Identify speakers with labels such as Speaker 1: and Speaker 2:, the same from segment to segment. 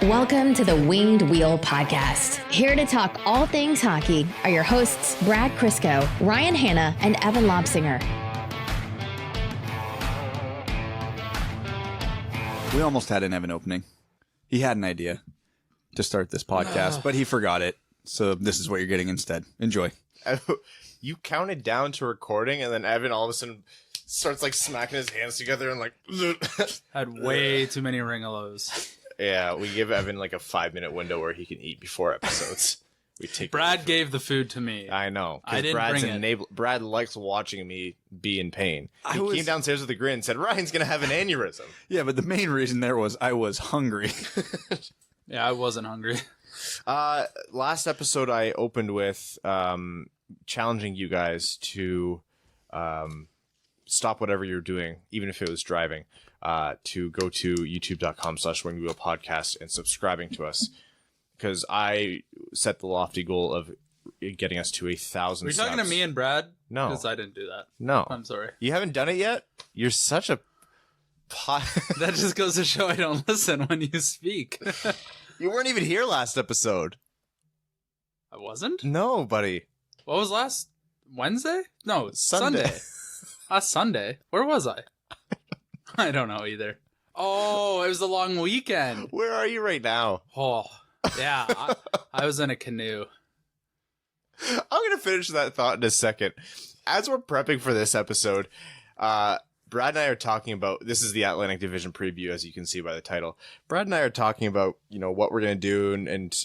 Speaker 1: Welcome to the Winged Wheel Podcast. Here to talk all things hockey are your hosts, Brad Crisco, Ryan Hanna, and Evan Lobsinger.
Speaker 2: We almost had an Evan opening. He had an idea to start this podcast, but he forgot it. So this is what you're getting instead. Enjoy.
Speaker 3: You counted down to recording, and then Evan all of a sudden starts like smacking his hands together and like
Speaker 4: had way too many ring-a-lows.
Speaker 3: Yeah, we give Evan like a 5-minute window where he can eat before episodes. We take
Speaker 4: Brad gave the food to me.
Speaker 3: I know.
Speaker 4: I didn't
Speaker 3: Brad's
Speaker 4: bring it.
Speaker 3: Brad likes watching me be in pain. He came downstairs with a grin and said, Ryan's going to have an aneurysm.
Speaker 2: Yeah, but the main reason there was I was hungry.
Speaker 4: Yeah, I wasn't hungry.
Speaker 3: Last episode I opened with challenging you guys to stop whatever you're doing, even if it was driving, to go to youtube.com/wingwheelpodcast and subscribing to us. Because I set the lofty goal of getting us to 1,000
Speaker 4: Were you
Speaker 3: subs.
Speaker 4: talking to me and Brad?
Speaker 3: No.
Speaker 4: Because I didn't do that.
Speaker 3: No.
Speaker 4: I'm sorry.
Speaker 3: You haven't done it yet? You're such a...
Speaker 4: That just goes to show I don't listen when you speak.
Speaker 3: You weren't even here last episode.
Speaker 4: I wasn't?
Speaker 3: No, buddy.
Speaker 4: What was last Wednesday? No,
Speaker 3: Sunday.
Speaker 4: Sunday. Last Sunday. Where was I? I don't know either. Oh, it was the long weekend.
Speaker 3: Where are you right now?
Speaker 4: Oh, yeah. I was in a canoe.
Speaker 3: I'm going to finish that thought in a second. As we're prepping for this episode, Brad and I are talking about, this is the Atlantic Division Preview, as you can see by the title. Brad and I are talking about, you know, what we're going to do and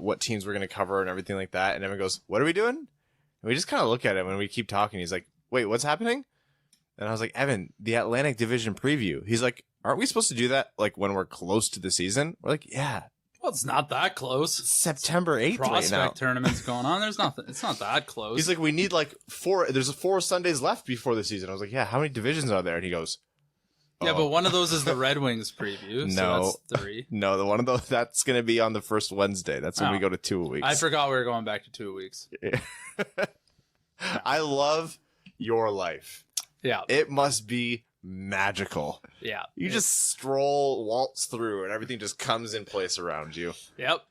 Speaker 3: what teams we're going to cover and everything like that. And everyone goes, what are we doing? And we just kind of look at him and we keep talking. He's like, wait, what's happening? And I was like, Evan, the Atlantic Division Preview. He's like, aren't we supposed to do that like when we're close to the season? We're like, yeah.
Speaker 4: Well, it's not that close.
Speaker 3: September 8th
Speaker 4: Prospect
Speaker 3: right now.
Speaker 4: tournaments going on. There's nothing. It's not that close.
Speaker 3: He's like, we need like 4. There's 4 Sundays left before the season. I was like, yeah, how many divisions are there? And he goes,
Speaker 4: yeah, but one of those is the Red Wings preview.
Speaker 3: No.
Speaker 4: So that's 3.
Speaker 3: no, the one of those that's going to be on the first Wednesday. That's when we go to 2 a week.
Speaker 4: I forgot we were going back to 2 weeks.
Speaker 3: I love your life.
Speaker 4: Yeah.
Speaker 3: It must be magical.
Speaker 4: Yeah.
Speaker 3: You just stroll, waltz through, and everything just comes in place around you.
Speaker 4: Yep.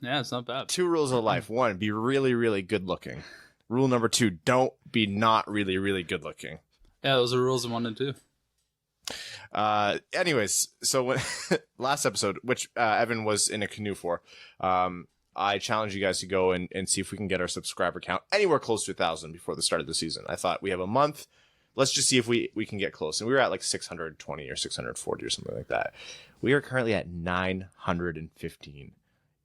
Speaker 4: Yeah, it's not bad.
Speaker 3: 2 rules of life. 1, be really, really good looking. Rule number 2, don't be not really, really good looking.
Speaker 4: Yeah, those are rules of 1 and 2.
Speaker 3: Anyways, so when last episode, which Evan was in a canoe for, I challenged you guys to go and see if we can get our subscriber count anywhere close to 1,000 before the start of the season. I thought we have a month. Let's just see if we can get close. And we were at like 620 or 640 or something like that. We are currently at 915.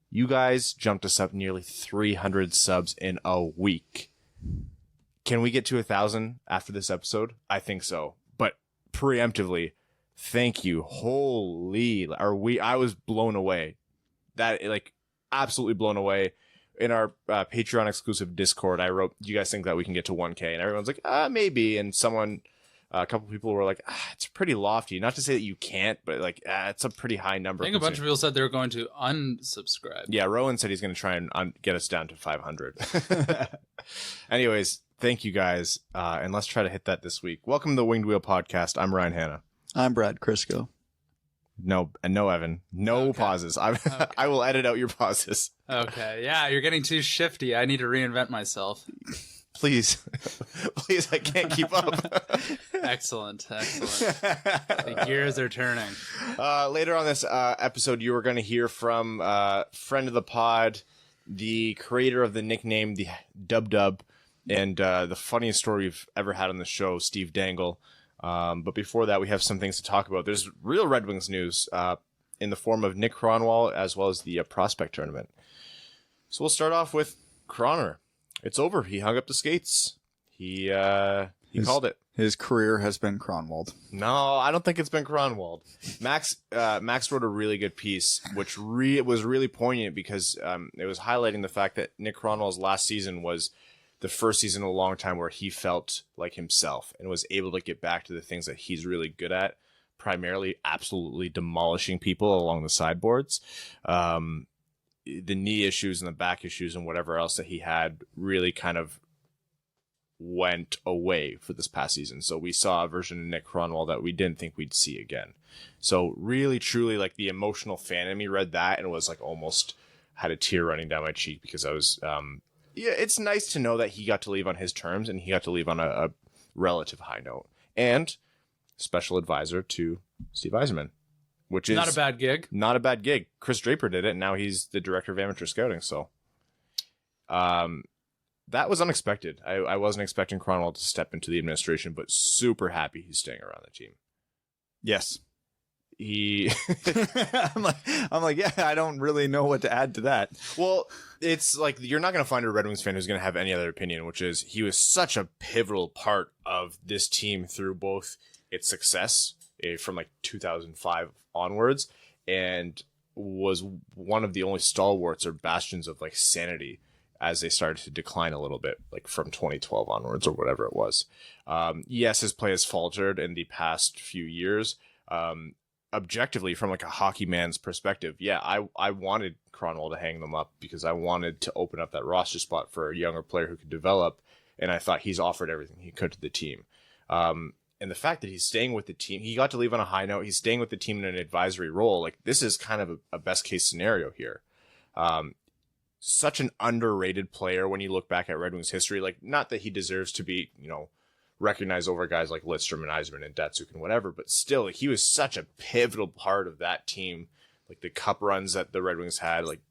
Speaker 3: You guys jumped us up nearly 300 subs in a week. Can we get to 1,000 after this episode? I think so. But preemptively, thank you. Holy, I was blown away. That like absolutely blown away. In our Patreon exclusive Discord, I wrote, do you guys think that we can get to 1K? And everyone's like, maybe. And a couple people were like, it's pretty lofty. Not to say that you can't, but like, it's a pretty high number.
Speaker 4: I think a bunch of people said they were going to unsubscribe.
Speaker 3: Yeah, Rowan said he's going to try and get us down to 500. Anyways, thank you guys. And let's try to hit that this week. Welcome to the Winged Wheel Podcast. I'm Ryan Hanna.
Speaker 2: I'm Brad Crisco.
Speaker 3: No, Evan. No pauses.
Speaker 4: Okay.
Speaker 3: I will edit out your pauses.
Speaker 4: Okay. Yeah, you're getting too shifty. I need to reinvent myself.
Speaker 3: Please. Please, I can't keep up.
Speaker 4: Excellent. The gears are turning.
Speaker 3: Later on this episode, you are going to hear from friend of the pod, the creator of the nickname, the Dub, and the funniest story we've ever had on the show, Steve Dangle. But before that, we have some things to talk about. There's real Red Wings news in the form of Niklas Kronwall as well as the prospect tournament. So we'll start off with Croner. It's over. He hung up the skates. He called it.
Speaker 2: His career has been Kronwalled.
Speaker 3: No, I don't think it's been Kronwalled. Max wrote a really good piece, which was really poignant because it was highlighting the fact that Nick Kronwall's last season was the first season in a long time where he felt like himself and was able to get back to the things that he's really good at, primarily absolutely demolishing people along the sideboards. The knee issues and the back issues and whatever else that he had really kind of went away for this past season. So we saw a version of Nick Kronwall that we didn't think we'd see again. So really, truly, like the emotional fan in me read that and was like almost had a tear running down my cheek because I was, yeah, it's nice to know that he got to leave on his terms and he got to leave on a relative high note. And special advisor to Steve Yzerman, which is
Speaker 4: not a bad gig.
Speaker 3: Not a bad gig. Chris Draper did it, and now he's the director of amateur scouting. So, that was unexpected. I wasn't expecting Kronwall to step into the administration, but super happy he's staying around the team.
Speaker 2: Yes.
Speaker 3: He,
Speaker 2: I'm like, yeah, I don't really know what to add to that.
Speaker 3: well, it's like you're not going to find a Red Wings fan who's going to have any other opinion, which is he was such a pivotal part of this team through both its success from like 2005 onwards, and was one of the only stalwarts or bastions of like sanity as they started to decline a little bit, like from 2012 onwards or whatever it was. Yes, his play has faltered in the past few years. Objectively, from like a hockey man's perspective, yeah, I wanted Kronwall to hang them up because I wanted to open up that roster spot for a younger player who could develop, and I thought he's offered everything he could to the team. And the fact that he's staying with the team, he got to leave on a high note. He's staying with the team in an advisory role. Like, this is kind of a best case scenario here. Such an underrated player when you look back at Red Wings history. Like, not that he deserves to be, recognized over guys like Lidstrom and Yzerman and Datsuk and whatever, but still, like, he was such a pivotal part of that team. Like, the cup runs that the Red Wings had, like,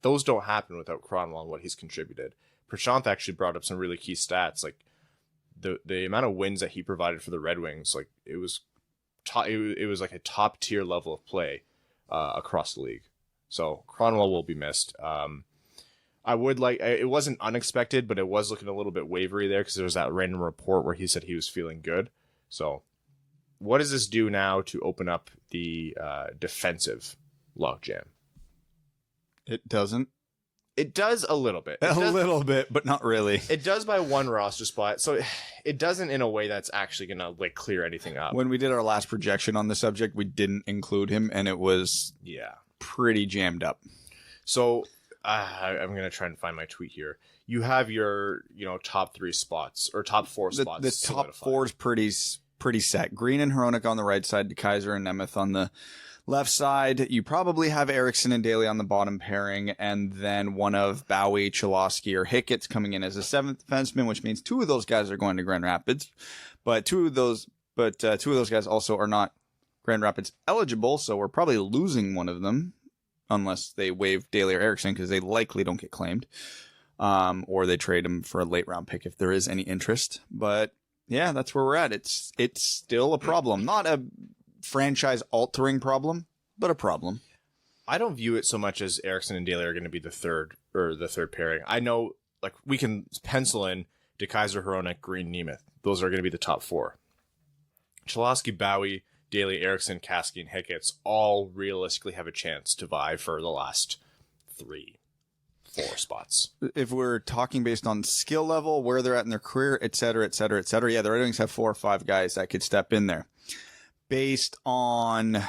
Speaker 3: those don't happen without Kronwall and what he's contributed. Prashant actually brought up some really key stats, like the amount of wins that he provided for the Red Wings. Like, it was like a top tier level of play across the league. So Kronwall will be missed. I would like, it wasn't unexpected, but it was looking a little bit wavery there because there was that random report where he said he was feeling good. So what does this do now to open up the defensive logjam?
Speaker 2: It doesn't.
Speaker 3: It does a little bit.
Speaker 2: Little bit, but not really.
Speaker 3: It does by one roster spot. So it doesn't in a way that's actually going to like clear anything up.
Speaker 2: When we did our last projection on the subject, we didn't include him, and it was pretty jammed up. So I'm going to try and find my tweet here. You have your, top 3 spots or top 4 spots. The top 4 is pretty set. Green and Hronek on the right side, DeKeyser and Nemeth on the left side. You probably have Eriksson and Daly on the bottom pairing, and then one of Bowie, Cholowski, or Hickett's coming in as a 7th defenseman, which means 2 of those guys are going to Grand Rapids. But two of those guys also are not Grand Rapids eligible, so we're probably losing one of them unless they waive Daly or Eriksson because they likely don't get claimed, or they trade them for a late round pick if there is any interest. But yeah, that's where we're at. It's still a problem, not a franchise altering problem, but a problem.
Speaker 3: I don't view it so much as Eriksson and Daly are going to be the third pairing. I know, like, we can pencil in DeKeyser, Hronek, Green, Nemeth. Those are going to be the top 4. Cholowski, Bowie, Daly, Eriksson, Kasky, and Hickett's all realistically have a chance to vie for the last 3-4 spots.
Speaker 2: If we're talking based on skill level, where they're at in their career, et cetera, et cetera, et cetera, yeah, the Red Wings have 4 or 5 guys that could step in there. Based on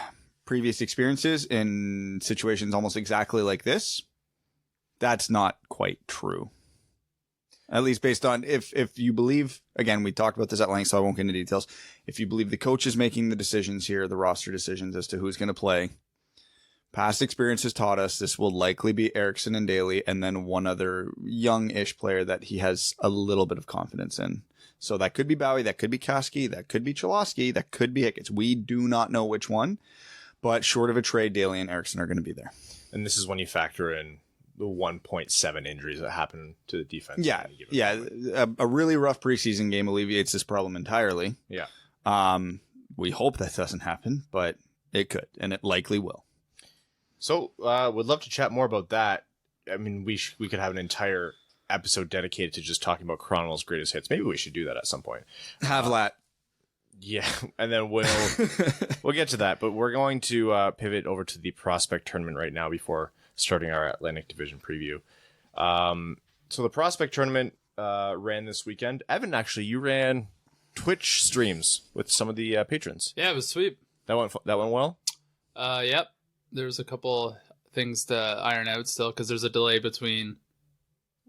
Speaker 2: previous experiences in situations almost exactly like this, that's not quite true. At least based on, if you believe, again, we talked about this at length, so I won't get into details. If you believe the coach is making the decisions here, the roster decisions as to who's going to play, past experience has taught us this will likely be Eriksson and Daly, and then one other young-ish player that he has a little bit of confidence in. So that could be Bowie, that could be Kasky, that could be Cholowski, that could be Hickett's. We do not know which one, but short of a trade, Daly and Eriksson are going to be there.
Speaker 3: And this is when you factor in the 1.7 injuries that happen to the defense.
Speaker 2: Yeah. A really rough preseason game alleviates this problem entirely.
Speaker 3: Yeah.
Speaker 2: We hope that doesn't happen, but it could, and it likely will.
Speaker 3: So, would love to chat more about that. I mean, we could have an entire episode dedicated to just talking about Kronwall's greatest hits. Maybe we should do that at some point.
Speaker 2: Havlat.
Speaker 3: Yeah, and then we'll get to that. But we're going to pivot over to the prospect tournament right now before starting our Atlantic Division preview. So the prospect tournament ran this weekend. Evan, actually, you ran Twitch streams with some of the patrons.
Speaker 4: Yeah, it was sweet.
Speaker 3: That went well?
Speaker 4: Yep. There's a couple things to iron out still because there's a delay between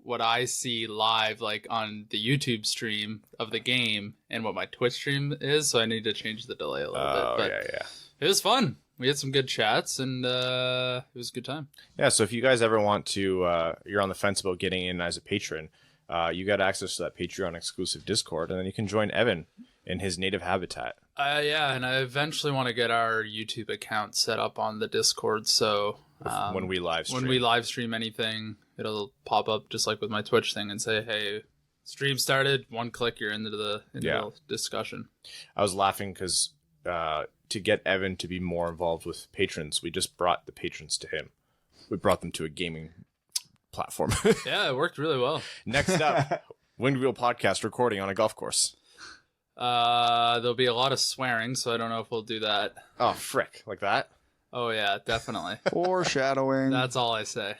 Speaker 4: what I see live, like on the YouTube stream of the game, and what my Twitch stream is. So I need to change the delay a little bit. But
Speaker 3: yeah.
Speaker 4: it was fun. We had some good chats, and it was a good time.
Speaker 3: Yeah, so if you guys ever want to, you're on the fence about getting in as a patron, you got access to that Patreon exclusive Discord, and then you can join Evan in his native habitat.
Speaker 4: Yeah, and I eventually want to get our YouTube account set up on the Discord, so
Speaker 3: when we live stream.
Speaker 4: When we live stream anything, it'll pop up just like with my Twitch thing and say, hey, stream started, one click, you're into the discussion.
Speaker 3: I was laughing because to get Evan to be more involved with patrons, we just brought the patrons to him. We brought them to a gaming platform.
Speaker 4: Yeah, it worked really well.
Speaker 3: Next up, Wind Wheel Podcast recording on a golf course.
Speaker 4: There'll be a lot of swearing, so I don't know if we'll do that.
Speaker 3: Oh, frick. Like that?
Speaker 4: Oh, yeah, definitely.
Speaker 2: Foreshadowing.
Speaker 4: That's all I say.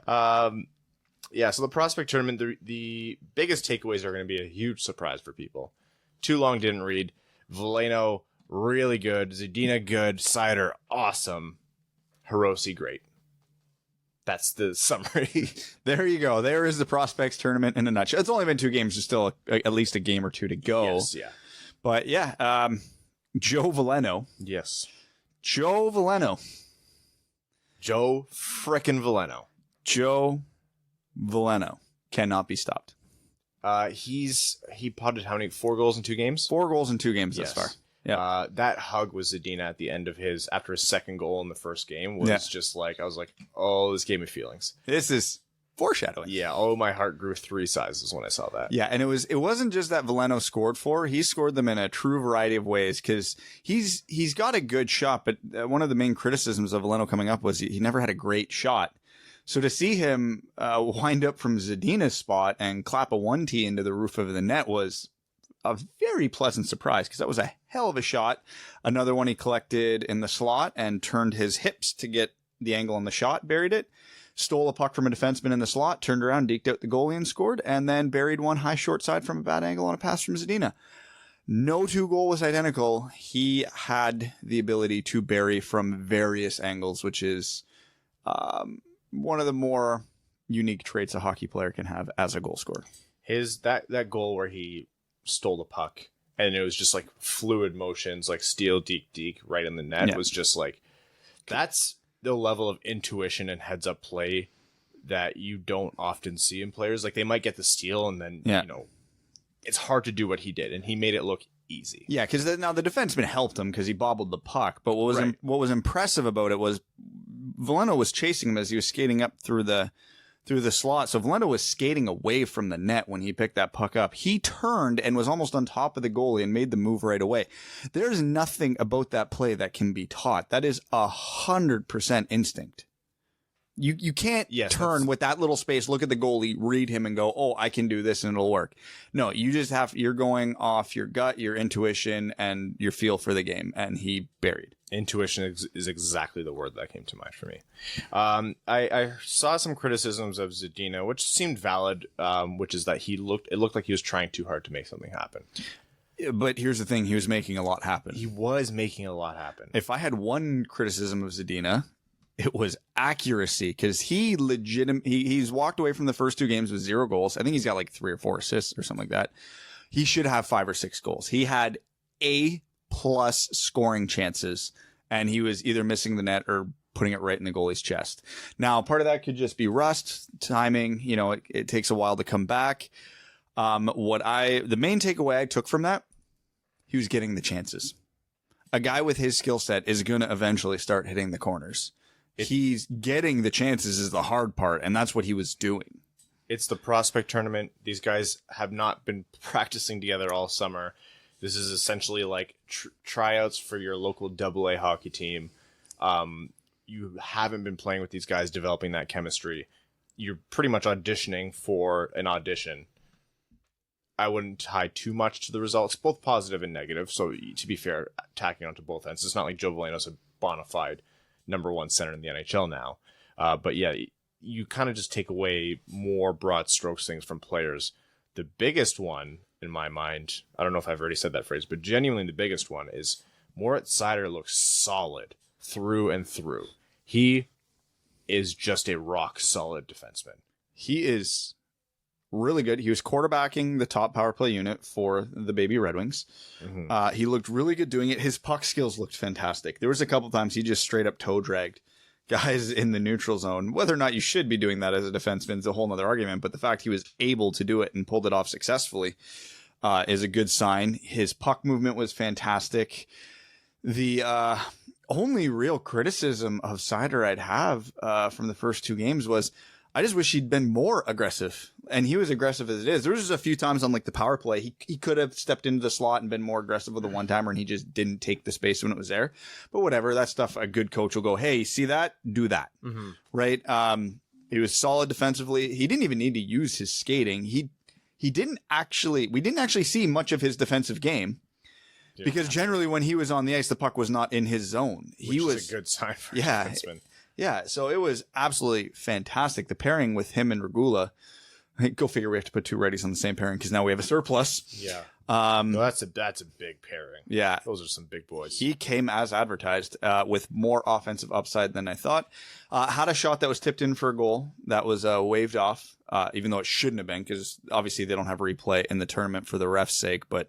Speaker 3: Yeah, so the prospect tournament, the biggest takeaways are going to be a huge surprise for people. Too long didn't read. Veleno, really good. Zadina, good. Cider, awesome. Hiroshi, great. That's the summary.
Speaker 2: There you go. There is the prospects tournament in a nutshell. It's only been 2 games. There's still at least a game or 2 to go.
Speaker 3: Yes, yeah.
Speaker 2: But yeah, Joe Veleno.
Speaker 3: Yes.
Speaker 2: Joe Veleno.
Speaker 3: Joe frickin' Veleno.
Speaker 2: Joe Veleno cannot be stopped.
Speaker 3: He potted how many? 4 goals in 2 games?
Speaker 2: 4 goals in 2 games thus far. Yeah.
Speaker 3: That hug with Zadina at the end of after his second goal in the first game was just like, I was like, oh, this gave me feelings.
Speaker 2: This is foreshadowing.
Speaker 3: Yeah. Oh, my heart grew 3 sizes when I saw that.
Speaker 2: Yeah. And it wasn't just that Veleno scored 4. He scored them in a true variety of ways because he's got a good shot. But one of the main criticisms of Veleno coming up was he never had a great shot. So to see him wind up from Zadina's spot and clap a 1-tee into the roof of the net was a very pleasant surprise because that was a hell of a shot. Another one he collected in the slot and turned his hips to get the angle on the shot, buried it, stole a puck from a defenseman in the slot, turned around, deked out the goalie and scored, and then buried one high short side from a bad angle on a pass from Zadina. No 2 goal was identical. He had the ability to bury from various angles, which is one of the more unique traits a hockey player can have as a goal scorer.
Speaker 3: That goal where he stole the puck and it was just like fluid motions, like steal, deke right in the net was just like, that's the level of intuition and heads up play that you don't often see in players. Like they might get the steal and then, it's hard to do what he did and he made it look easy. Yeah.
Speaker 2: Cause now the defenseman helped him cause he bobbled the puck, but what was impressive about it was Veleno was chasing him as he was skating up through the slot. So Veleno was skating away from the net when he picked that puck up. He turned and was almost on top of the goalie and made the move right away. There's nothing about that play that can be taught. That is 100% instinct. You can't turn with that little space, look at the goalie, read him and go, oh, I can do this and it'll work. No, you're going off your gut, your intuition and your feel for the game. And he buried.
Speaker 3: Intuition is exactly the word that came to mind for me. I saw some criticisms of Zadina, which seemed valid, which is that it looked like he was trying too hard to make something happen.
Speaker 2: But here's the thing. He was making a lot happen.
Speaker 3: He was making a lot happen.
Speaker 2: If I had one criticism of Zadina, it was accuracy because he's walked away from the first 2 games with 0 goals. I think he's got like 3 or 4 assists or something like that. He should have 5 or 6 goals. He had A+ scoring chances and he was either missing the net or putting it right in the goalie's chest. Now, part of that could just be rust, timing. It takes a while to come back. The main takeaway I took from that, he was getting the chances. A guy with his skill set is going to eventually start hitting the corners. He's getting the chances is the hard part, and that's what he was doing.
Speaker 3: It's the prospect tournament. These guys have not been practicing together all summer. This is essentially like tryouts for your local AA hockey team. You haven't been playing with these guys, developing that chemistry. You're pretty much auditioning for an audition. I wouldn't tie too much to the results, both positive and negative. So to be fair, tacking onto both ends. It's not like Joe Veleno's a bona fide #1 center in the NHL now. But yeah, you kind of just take away more broad strokes things from players. The biggest one, in my mind, I don't know if I've already said that phrase, but genuinely the biggest one is Moritz Seider looks solid through and through. He is just a rock solid defenseman.
Speaker 2: He is really good. He was quarterbacking the top power play unit for the baby Red Wings.
Speaker 3: Mm-hmm.
Speaker 2: He looked really good doing it. His puck skills looked fantastic. There was a couple times he just straight up toe dragged guys in the neutral zone. Whether or not you should be doing that as a defenseman is a whole nother argument, but the fact he was able to do it and pulled it off successfully is a good sign. His puck movement was fantastic. The only real criticism of Seider I'd have from the first 2 games was I just wish he'd been more aggressive. And he was aggressive as it is. There was just a few times on like the power play. He could have stepped into the slot and been more aggressive with the one-timer, and he just didn't take the space when it was there. But whatever, that stuff, a good coach will go, hey, see that? Do that.
Speaker 3: Mm-hmm.
Speaker 2: Right? He was solid defensively. He didn't even need to use his skating. We didn't actually see much of his defensive game. Yeah. Because generally when he was on the ice, the puck was not in his zone.
Speaker 3: Which is a good sign for a defenseman.
Speaker 2: Yeah, so it was absolutely fantastic. The pairing with him and Regula, go figure we have to put 2 righties on the same pairing because now we have a surplus.
Speaker 3: Yeah. No, that's a big pairing.
Speaker 2: Yeah.
Speaker 3: Those are some big boys.
Speaker 2: He came as advertised with more offensive upside than I thought. Had a shot that was tipped in for a goal that was waved off, even though it shouldn't have been because obviously they don't have replay in the tournament for the ref's sake. But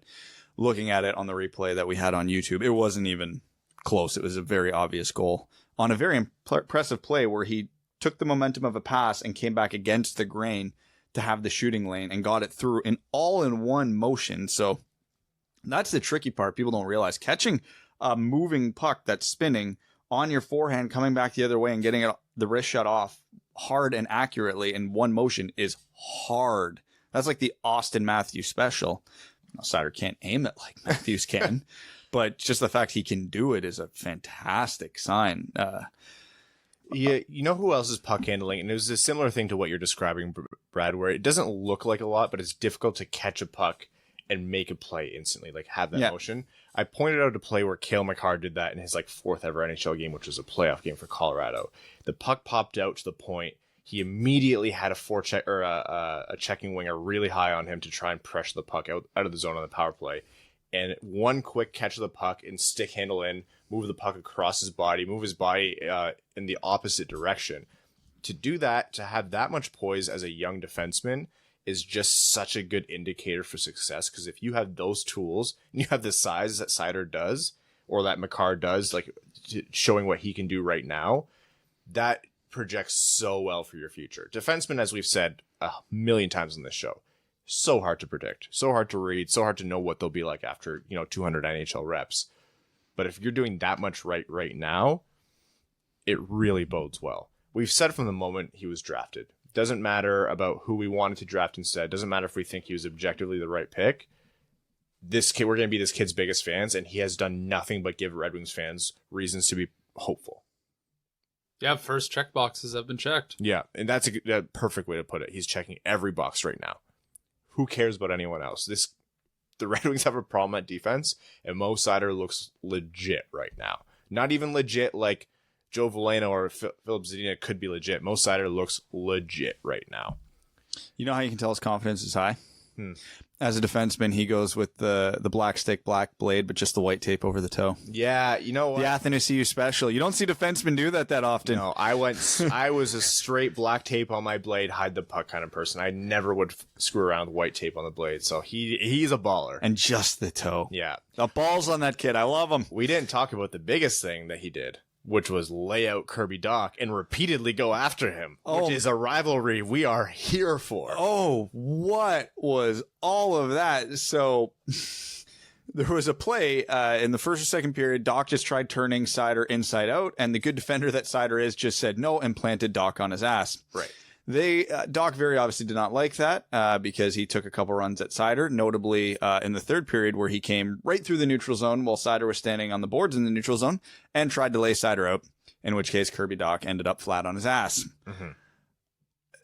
Speaker 2: looking at it on the replay that we had on YouTube, it wasn't even close. It was a very obvious goal on a very impressive play where he took the momentum of a pass and came back against the grain to have the shooting lane and got it through in all-in-one motion. So that's the tricky part. People don't realize catching a moving puck that's spinning on your forehand, coming back the other way and getting the wrist shut off hard and accurately in one motion is hard. That's like the Austin Matthews special. Now, Seider can't aim it like Matthews can, but just the fact he can do it is a fantastic sign.
Speaker 3: Yeah, you know who else's puck handling? And it was a similar thing to what you're describing, Brad, where it doesn't look like a lot, but it's difficult to catch a puck and make a play instantly, like have that motion. I pointed out a play where Cale Makar did that in his 4th ever NHL game, which was a playoff game for Colorado. The puck popped out to the point. He immediately had a forecheck or a checking winger really high on him to try and pressure the puck out of the zone on the power play. And one quick catch of the puck and stick handle in, move the puck across his body, move his body in the opposite direction. To do that, to have that much poise as a young defenseman is just such a good indicator for success. Because if you have those tools and you have the size that Seider does or that Makar does, like showing what he can do right now, that projects so well for your future. Defensemen, as we've said a million times on this show, so hard to predict, so hard to read, so hard to know what they'll be like after 200 NHL reps. But if you're doing that much right now, it really bodes well. We've said from the moment he was drafted, doesn't matter about who we wanted to draft instead, doesn't matter if we think he was objectively the right pick. This kid, we're going to be this kid's biggest fans, and he has done nothing but give Red Wings fans reasons to be hopeful.
Speaker 4: Yeah, first check boxes have been checked.
Speaker 3: Yeah, and that's a perfect way to put it. He's checking every box right now. Who cares about anyone else? The Red Wings have a problem at defense, and Mo Seider looks legit right now. Not even legit like Joe Veleno or Philip Zadina could be legit. Mo Seider looks legit right now.
Speaker 2: You know how you can tell his confidence is high? As a defenseman, he goes with the black stick, black blade, but just the white tape over the toe.
Speaker 3: Yeah, you know what?
Speaker 2: The Athanasiou special. You don't see defensemen do that often.
Speaker 3: No, I was a straight black tape on my blade, hide the puck kind of person. I never would screw around with white tape on the blade. So he's a baller.
Speaker 2: And just the toe.
Speaker 3: Yeah.
Speaker 2: The balls on that kid. I love him.
Speaker 3: We didn't talk about the biggest thing that he did, which was lay out Kirby Dach and repeatedly go after him, which is a rivalry we are here for.
Speaker 2: Oh, what was all of that? So there was a play in the first or second period. Dach just tried turning Seider inside out, and the good defender that Seider is just said no and planted Dach on his ass.
Speaker 3: Right.
Speaker 2: Dach very obviously did not like that because he took a couple runs at Seider, notably in the third period where he came right through the neutral zone while Seider was standing on the boards in the neutral zone and tried to lay Seider out, in which case Kirby Dach ended up flat on his ass. Mm-hmm.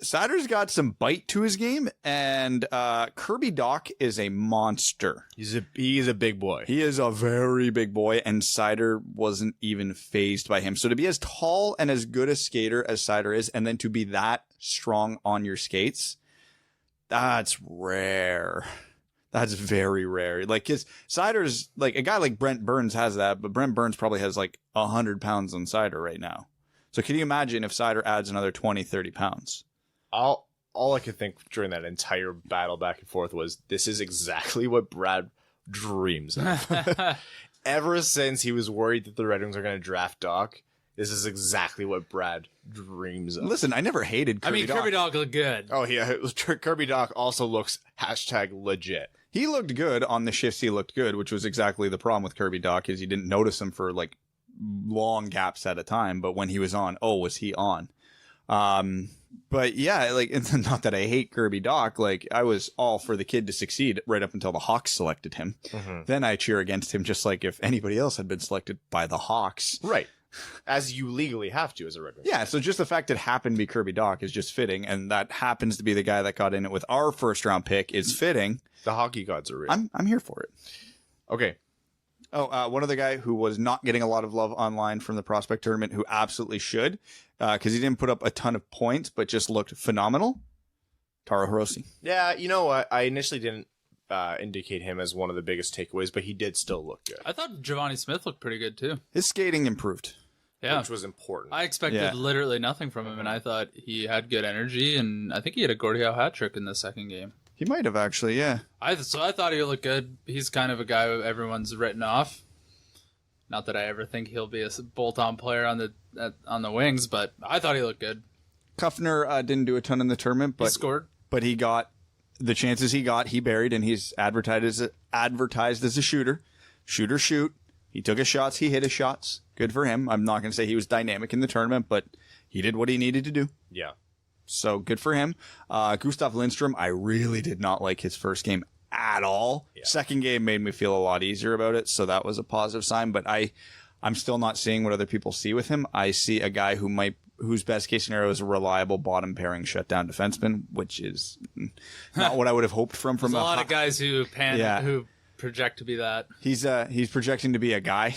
Speaker 2: Seider's got some bite to his game, and Kirby Dach is a monster.
Speaker 3: He's a big boy.
Speaker 2: He is a very big boy, and Seider wasn't even fazed by him. So to be as tall and as good a skater as Seider is, and then to be that strong on your skates, that's rare. That's very rare. Like Seider's like a guy like Brent Burns has that, but Brent Burns probably has like 100 pounds on Seider right now. So can you imagine if Seider adds another 20, 30 pounds?
Speaker 3: I'll all I could think during that entire battle back and forth was, this is exactly what Brad dreams of. Ever since he was worried that the Red Wings are going to draft Doc, this is exactly what Brad dreams of.
Speaker 2: Listen, I never hated Kirby Doc.
Speaker 4: Kirby Doc looked good.
Speaker 3: Oh, yeah. Kirby Doc also looks #legit.
Speaker 2: He looked good on the shifts. He looked good, which was exactly the problem with Kirby Doc, is you didn't notice him for like long gaps at a time. But when he was on, was he on? But yeah, like, it's not that I hate Kirby Doc. Like, I was all for the kid to succeed right up until the Hawks selected him. Mm-hmm. Then I cheer against him, just like if anybody else had been selected by the Hawks.
Speaker 3: Right. As you legally have to as a Red Wings.
Speaker 2: Yeah, so just the fact it happened to be Kirby Doc is just fitting, and that happens to be the guy that got in it with our first round pick is fitting.
Speaker 3: The hockey gods are real.
Speaker 2: I'm here for it.
Speaker 3: Okay.
Speaker 2: One other guy who was not getting a lot of love online from the prospect tournament, who absolutely should, because he didn't put up a ton of points, but just looked phenomenal. Taro Hirose.
Speaker 3: Yeah, you know what? I initially didn't indicate him as one of the biggest takeaways, but he did still look good.
Speaker 4: I thought Giovanni Smith looked pretty good too.
Speaker 2: His skating improved.
Speaker 4: Yeah.
Speaker 3: Which was important.
Speaker 4: I expected literally nothing from him, and I thought he had good energy, and I think he had a Gordie Howe hat trick in the second game.
Speaker 2: He might have actually, yeah.
Speaker 4: I thought he looked good. He's kind of a guy everyone's written off. Not that I ever think he'll be a bolt-on player on the wings, but I thought he looked good.
Speaker 2: Kuffner didn't do a ton in the tournament, but
Speaker 4: he scored.
Speaker 2: But he got the chances he got. He buried, and he's advertised as a shooter. Shooter, shoot. He took his shots. He hit his shots. Good for him. I'm not going to say he was dynamic in the tournament, but he did what he needed to do.
Speaker 3: Yeah.
Speaker 2: So good for him. Gustav Lindstrom, I really did not like his first game at all. Yeah. Second game made me feel a lot easier about it, so that was a positive sign. But I'm still not seeing what other people see with him. I see a guy whose best case scenario is a reliable bottom pairing shutdown defenseman, which is not what I would have hoped from
Speaker 4: There's a lot of guys who project to be that.
Speaker 2: He's projecting to be a guy.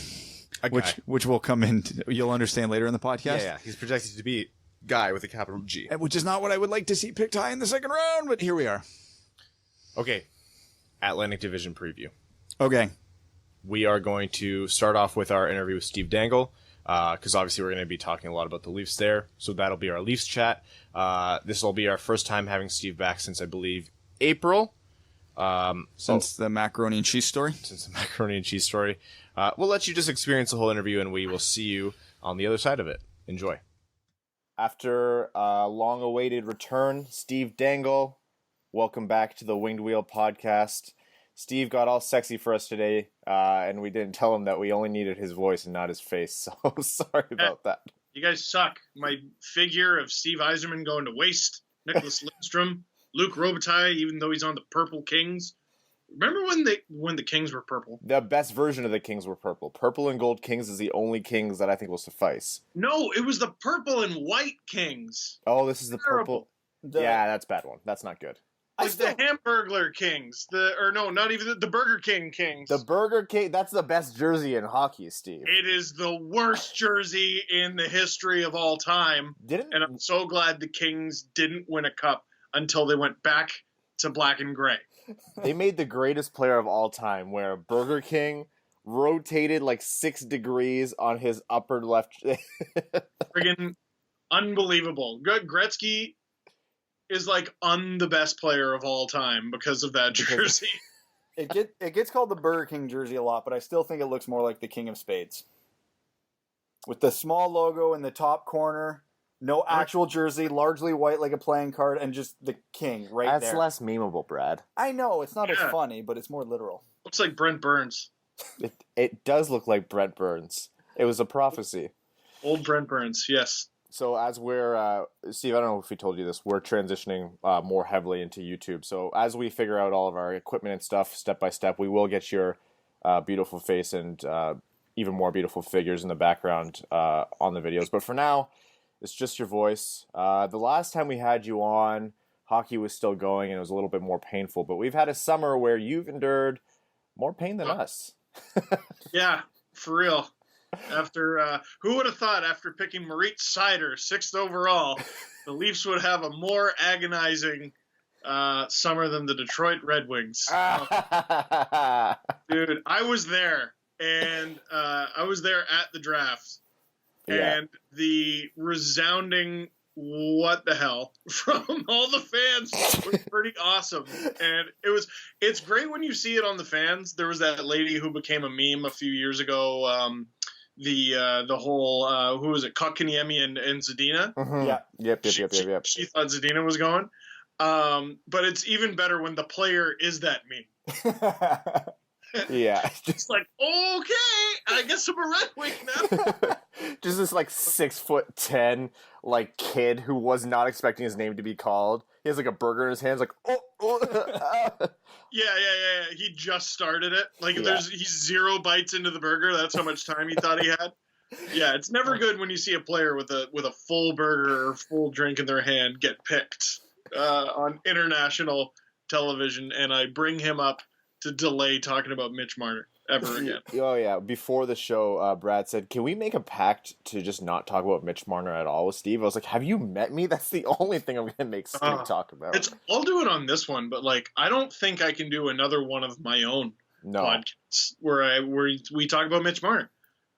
Speaker 2: Which will come in. You'll understand later in the podcast.
Speaker 3: Yeah. He's projected to be guy with a capital G.
Speaker 2: Which is not what I would like to see picked high in the second round, but here we are.
Speaker 3: Okay. Atlantic Division Preview.
Speaker 2: Okay.
Speaker 3: We are going to start off with our interview with Steve Dangle, because obviously we're going to be talking a lot about the Leafs there. So that'll be our Leafs chat. This will be our first time having Steve back since, I believe, April.
Speaker 2: Since the macaroni and cheese story?
Speaker 3: We'll let you just experience the whole interview, and we will see you on the other side of it. Enjoy. After a long-awaited return, Steve Dangle, welcome back to the Winged Wheel podcast. Steve got all sexy for us today, and we didn't tell him that we only needed his voice and not his face, so sorry about that.
Speaker 5: You guys suck. My figure of Steve Yzerman going to waste, Niklas Lindstrom, Luke Robitaille, even though he's on the Purple Kings. Remember when the Kings were purple?
Speaker 3: The best version of the Kings were purple. Purple and gold Kings is the only Kings that I think will suffice.
Speaker 5: No, it was the purple and white Kings.
Speaker 3: Oh, this is the purple. Yeah, that's a bad one. That's not good.
Speaker 5: Like the Hamburglar Kings. Not even the Burger King Kings.
Speaker 3: The Burger King, that's the best jersey in hockey, Steve.
Speaker 5: It is the worst jersey in the history of all time. And I'm so glad the Kings didn't win a cup until they went back to black and gray.
Speaker 3: They made the greatest player of all time wear a Burger King, rotated like 6 degrees on his upper left.
Speaker 5: Friggin' unbelievable. Gretzky is like the best player of all time because of that jersey.
Speaker 6: It gets called the Burger King jersey a lot, but I still think it looks more like the King of Spades. With the small logo in the top corner, no actual jersey, largely white like a playing card, and just the king right there.
Speaker 3: That's less memeable, Brad.
Speaker 6: I know, it's not as funny, but it's more literal.
Speaker 5: Looks like Brent Burns.
Speaker 3: It does look like Brent Burns. It was a prophecy.
Speaker 5: Old Brent Burns, yes.
Speaker 3: So as we're, Steve, I don't know if we told you this, we're transitioning more heavily into YouTube. So as we figure out all of our equipment and stuff step by step, we will get your beautiful face and even more beautiful figures in the background on the videos. But for now, it's just your voice. The last time we had you on, hockey was still going and it was a little bit more painful. But we've had a summer where you've endured more pain than us.
Speaker 5: Yeah, for real. After who would have thought after picking Moritz Seider 6th overall, the Leafs would have a more agonizing summer than the Detroit Red Wings. Dude, I was there, and I was there at the draft.
Speaker 3: Yeah.
Speaker 5: And the resounding what the hell from all the fans was pretty awesome. And it's great when you see it on the fans. There was that lady who became a meme a few years ago. The whole who was it, Kotkaniemi and Zadina?
Speaker 3: Mm-hmm.
Speaker 6: Yeah.
Speaker 3: Yep.
Speaker 5: She thought Zadina was going. But it's even better when the player is that meme.
Speaker 3: Yeah.
Speaker 5: It's like, okay, I guess I'm a Red Wing now.
Speaker 3: Just this like 6'10" like kid who was not expecting his name to be called. He has like a burger in his hands, like
Speaker 5: Yeah. He just started it. Like
Speaker 3: Yeah.
Speaker 5: he's 0 bites into the burger. That's how much time he thought he had. Yeah, it's never good when you see a player with a full burger or full drink in their hand get picked on international television, and I bring him up to delay talking about Mitch Marner ever again.
Speaker 3: Oh yeah. Before the show, Brad said, "Can we make a pact to just not talk about Mitch Marner at all with Steve?" I was like, "Have you met me? That's the only thing I'm going to make Steve talk about."
Speaker 5: I'll do it on this one, but like I don't think I can do another one of my own podcasts where we talk about Mitch Marner.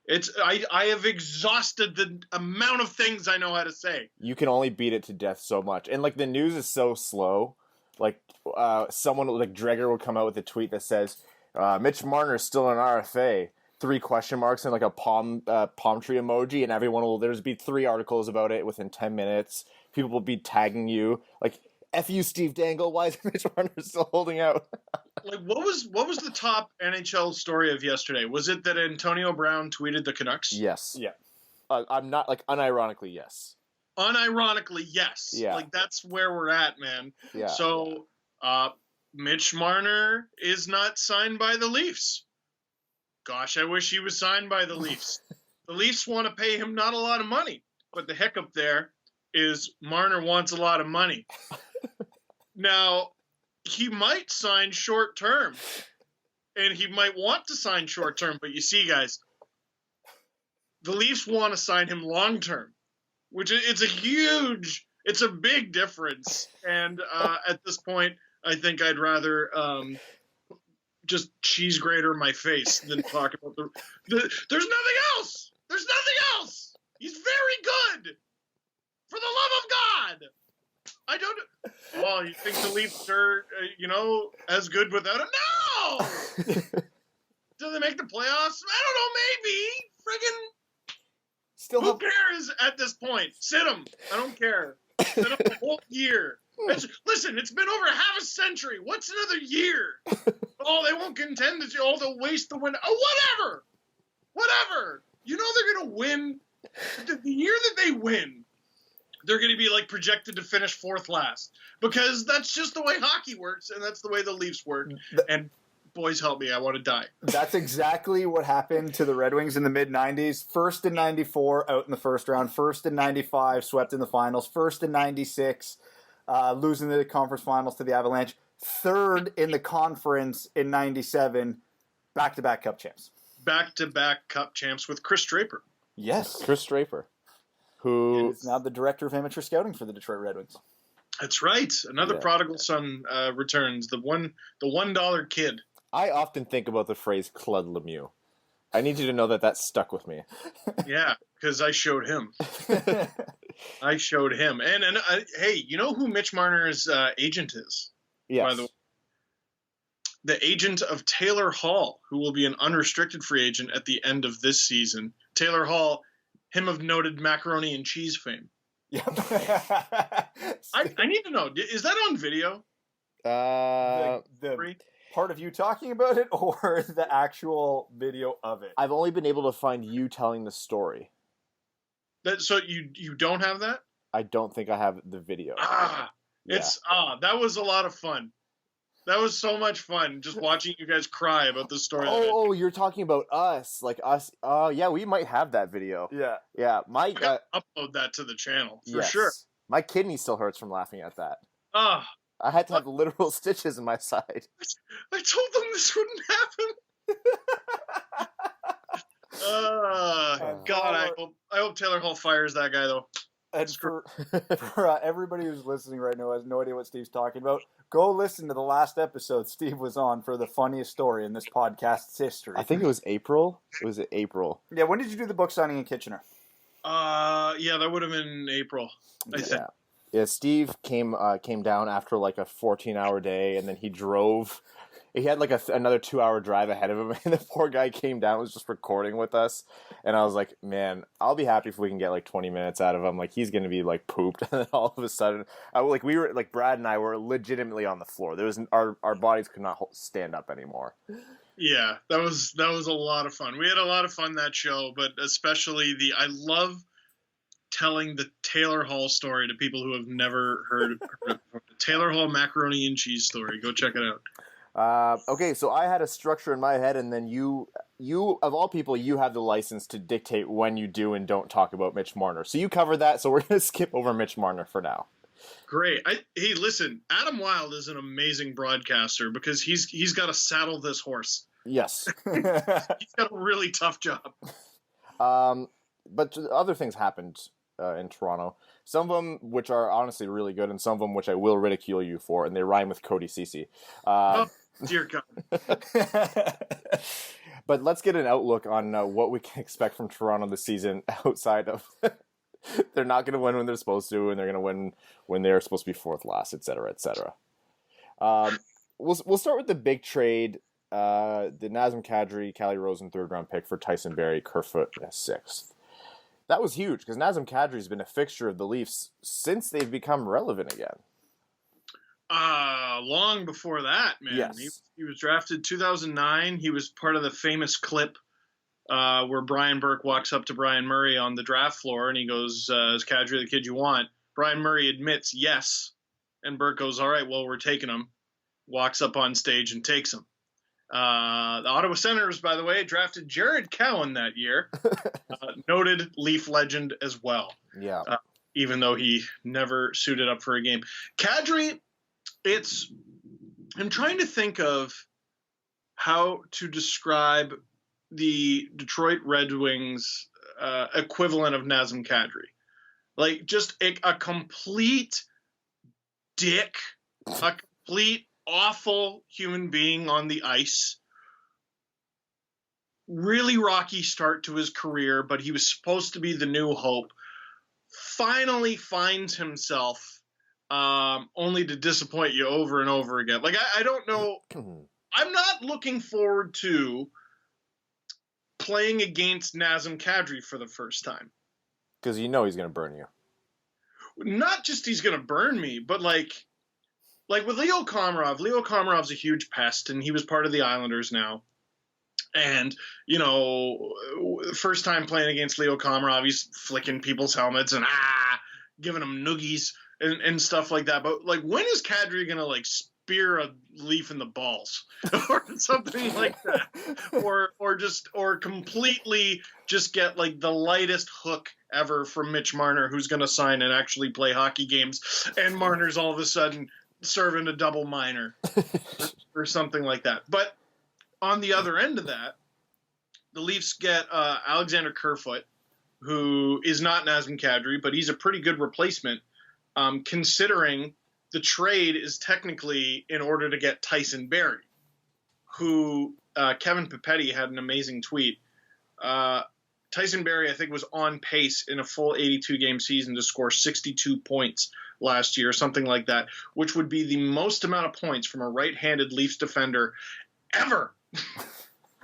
Speaker 5: I have exhausted the amount of things I know how to say.
Speaker 3: You can only beat it to death so much, and like the news is so slow. Like someone like Dreger will come out with a tweet that says, "Mitch Marner is still an RFA." 3 question marks and like a palm tree emoji, and everyone will there's be 3 articles about it within 10 minutes. People will be tagging you like, "F you, Steve Dangle. Why is Mitch Marner still holding out?"
Speaker 5: Like what was the top NHL story of yesterday? Was it that Antonio Brown tweeted the Canucks?
Speaker 3: Yes.
Speaker 6: Yeah.
Speaker 3: I'm not like unironically yes.
Speaker 5: Unironically, yes.
Speaker 3: Yeah.
Speaker 5: Like that's where we're at, man.
Speaker 3: Yeah.
Speaker 5: So, Mitch Marner is not signed by the Leafs. Gosh, I wish he was signed by the Leafs. The Leafs want to pay him not a lot of money, but the hiccup there is Marner wants a lot of money. Now, he might sign short term, and he might want to sign short term, but you see, guys, the Leafs want to sign him long term, which it's a big difference. And at this point, I think I'd rather just cheese grater my face than talk about there's nothing else. There's nothing else. He's very good. For the love of God. I don't. Oh, you think the Leafs are, as good without him? No. Do they make the playoffs? I don't know. Maybe. Friggin'.
Speaker 6: Still,
Speaker 5: who cares at this point? Sit him. I don't care. Sit him the whole year. Listen, it's been over half a century. What's another year? Oh, they won't contend this year. Oh, they'll waste the win. Oh, whatever. You know they're gonna win. The year that they win, they're going to be like projected to finish 4th last because that's just the way hockey works, and that's the way the Leafs work. And boys, help me, I want to die.
Speaker 6: That's exactly what happened to the Red Wings in the mid-'90s. First in 94, out in the first round. First in 95, swept in the finals. First in 96, losing the conference finals to the Avalanche. Third in the conference in 97, back-to-back Cup champs.
Speaker 5: Back-to-back Cup champs with Chris Draper.
Speaker 6: Yes.
Speaker 3: Chris Draper, who
Speaker 6: is now the director of amateur scouting for the Detroit Red Wings.
Speaker 5: That's right. Another prodigal son returns. The $1 kid.
Speaker 3: I often think about the phrase Claude Lemieux. I need you to know that stuck with me.
Speaker 5: Yeah, because I showed him. And hey, you know who Mitch Marner's agent is?
Speaker 3: Yes.
Speaker 5: By the way? The agent of Taylor Hall, who will be an unrestricted free agent at the end of this season. Taylor Hall, him of noted macaroni and cheese fame.
Speaker 6: Yep.
Speaker 5: I need to know, is that on video?
Speaker 6: The part of you talking about it or the actual video of it?
Speaker 3: I've only been able to find you telling the story.
Speaker 5: So you don't have that?
Speaker 3: I don't think I have the video.
Speaker 5: That was a lot of fun. That was so much fun, just watching you guys cry about this story.
Speaker 3: Oh, you're talking about us, like us. Yeah, we might have that video. Yeah.
Speaker 5: I gotta upload that to the channel for sure.
Speaker 3: My kidney still hurts from laughing at that.
Speaker 5: I
Speaker 3: had to have literal stitches in my side.
Speaker 5: I told them this wouldn't happen. God, I hope Taylor Hall fires that guy though.
Speaker 6: And for everybody who's listening right now has no idea what Steve's talking about, go listen to the last episode Steve was on for the funniest story in this podcast's history.
Speaker 3: I think it was April. Was it April?
Speaker 6: Yeah, when did you do the book signing in Kitchener?
Speaker 5: Yeah, that would have been April, I think.
Speaker 3: Yeah, Steve came down after like a 14-hour day, and then he drove. He had like another 2-hour drive ahead of him, and the poor guy came down and was just recording with us. And I was like, man, I'll be happy if we can get like 20 minutes out of him. Like, he's going to be like pooped. And then all of a sudden, Brad and I were legitimately on the floor. There was our bodies could not stand up anymore.
Speaker 5: Yeah, that was a lot of fun. We had a lot of fun that show, but especially I love telling the Taylor Hall story to people who have never heard the Taylor Hall macaroni and cheese story. Go check it out.
Speaker 3: Okay, so I had a structure in my head, and then you of all people, you have the license to dictate when you do and don't talk about Mitch Marner. So you covered that, so we're going to skip over Mitch Marner for now.
Speaker 5: Great. Hey, listen, Adam Wilde is an amazing broadcaster because he's got to saddle this horse.
Speaker 3: Yes.
Speaker 5: He's got a really tough job.
Speaker 3: But other things happened in Toronto. Some of them which are honestly really good, and some of them which I will ridicule you for, and they rhyme with Cody Ceci.
Speaker 5: Oh, dear God.
Speaker 3: But let's get an outlook on what we can expect from Toronto this season outside of they're not going to win when they're supposed to, and they're going to win when they're supposed to be fourth last, et cetera, et cetera. We'll start with the big trade, the Nazem Kadri, Calle Rosen third-round pick for Tyson Barrie, Kerfoot, sixth. That was huge because Nazem Kadri has been a fixture of the Leafs since they've become relevant again.
Speaker 5: Long before that, man.
Speaker 3: Yes.
Speaker 5: He was drafted 2009. He was part of the famous clip where Brian Burke walks up to Brian Murray on the draft floor and he goes, is Kadri the kid you want? Brian Murray admits yes. And Burke goes, all right, well, we're taking him. Walks up on stage and takes him. The Ottawa Senators, by the way, drafted Jared Cowan that year. Noted Leaf legend as well.
Speaker 3: Yeah.
Speaker 5: Even though he never suited up for a game. Kadri, I'm trying to think of how to describe the Detroit Red Wings equivalent of Nazem Kadri. Like, just a complete dick, a complete awful human being on the ice. Really rocky start to his career, but he was supposed to be the new hope. Finally finds himself only to disappoint you over and over again. Like, I don't know. I'm not looking forward to playing against Nazem Kadri for the first time.
Speaker 3: Because you know he's going to burn you.
Speaker 5: Not just he's going to burn me, but like with Leo Komarov's a huge pest, and he was part of the Islanders now. And, you know, first time playing against Leo Komarov, he's flicking people's helmets and giving them noogies and stuff like that. But, like, when is Kadri going to, like, spear a Leaf in the balls or something like that? or completely just get, like, the lightest hook ever from Mitch Marner, who's going to sign and actually play hockey games, and Marner's all of a sudden serving a double minor or something like that. But on the other end of that, the Leafs get Alexander Kerfoot, who is not Nazem Kadri, but he's a pretty good replacement, considering the trade is technically in order to get Tyson Barrie, who Kevin Papetti had an amazing tweet. Tyson Barrie, I think, was on pace in a full 82-game season to score 62 points last year, something like that, which would be the most amount of points from a right-handed Leafs defender ever.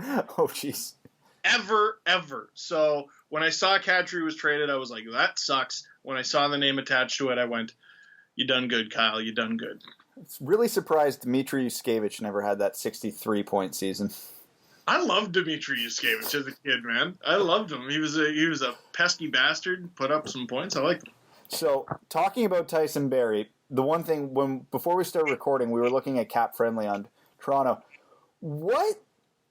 Speaker 6: Oh, jeez.
Speaker 5: Ever. So when I saw Kadri was traded, I was like, that sucks. When I saw the name attached to it, I went, you done good, Kyle. You done good.
Speaker 6: It's really surprised Dmitry Yushkevich never had that 63-point season.
Speaker 5: I loved Dmitry Yushkevich as a kid, man. I loved him. He was a pesky bastard, put up some points. I liked him.
Speaker 6: So, talking about Tyson Barrie, the one thing, before we started recording, we were looking at Cap Friendly on Toronto. What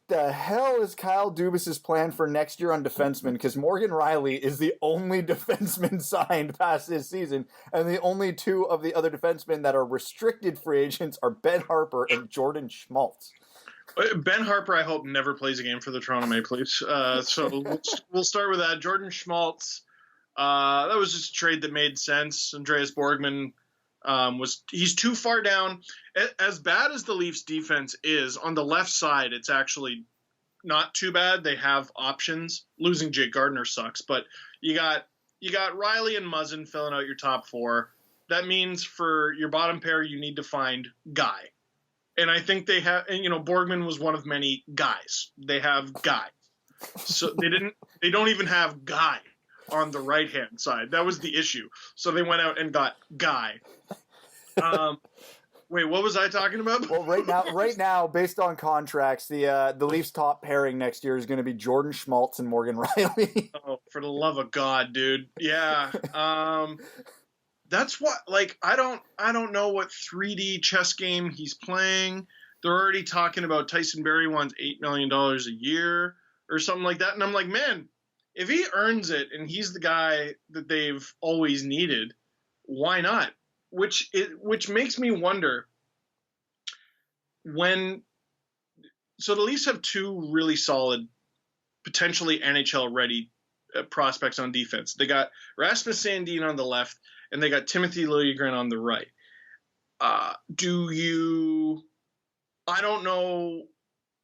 Speaker 6: the hell is Kyle Dubas's plan for next year on defensemen? Because Morgan Rielly is the only defenseman signed past this season, and the only two of the other defensemen that are restricted free agents are Ben Harper and Jordan Schmaltz.
Speaker 5: Ben Harper, I hope, never plays a game for the Toronto Maple Leafs. So we'll start with that. Jordan Schmaltz, that was just a trade that made sense. Andreas Borgman he's too far down. As bad as the Leafs defense is, on the left side, it's actually not too bad. They have options. Losing Jake Gardiner sucks, but you got you got Riley and Muzzin filling out your top 4. That means for your bottom pair, you need to find Guy. And I think they have, and Borgman was one of many guys. They have Guy. So they don't even have Guy on the right-hand side. That was the issue. So they went out and got Guy. Wait, what was I talking about?
Speaker 6: Well, right now, based on contracts, the Leafs' top pairing next year is going to be Jordan Schmaltz and Morgan Riley.
Speaker 5: Oh, for the love of God, dude! Yeah, that's what. Like, I don't know what 3D chess game he's playing. They're already talking about Tyson Barrie wants $8 million a year or something like that, and I'm like, man, if he earns it and he's the guy that they've always needed, why not? Which makes me wonder so the Leafs have 2 really solid, potentially NHL ready prospects on defense. They got Rasmus Sandin on the left and they got Timothy Liljegren on the right. I don't know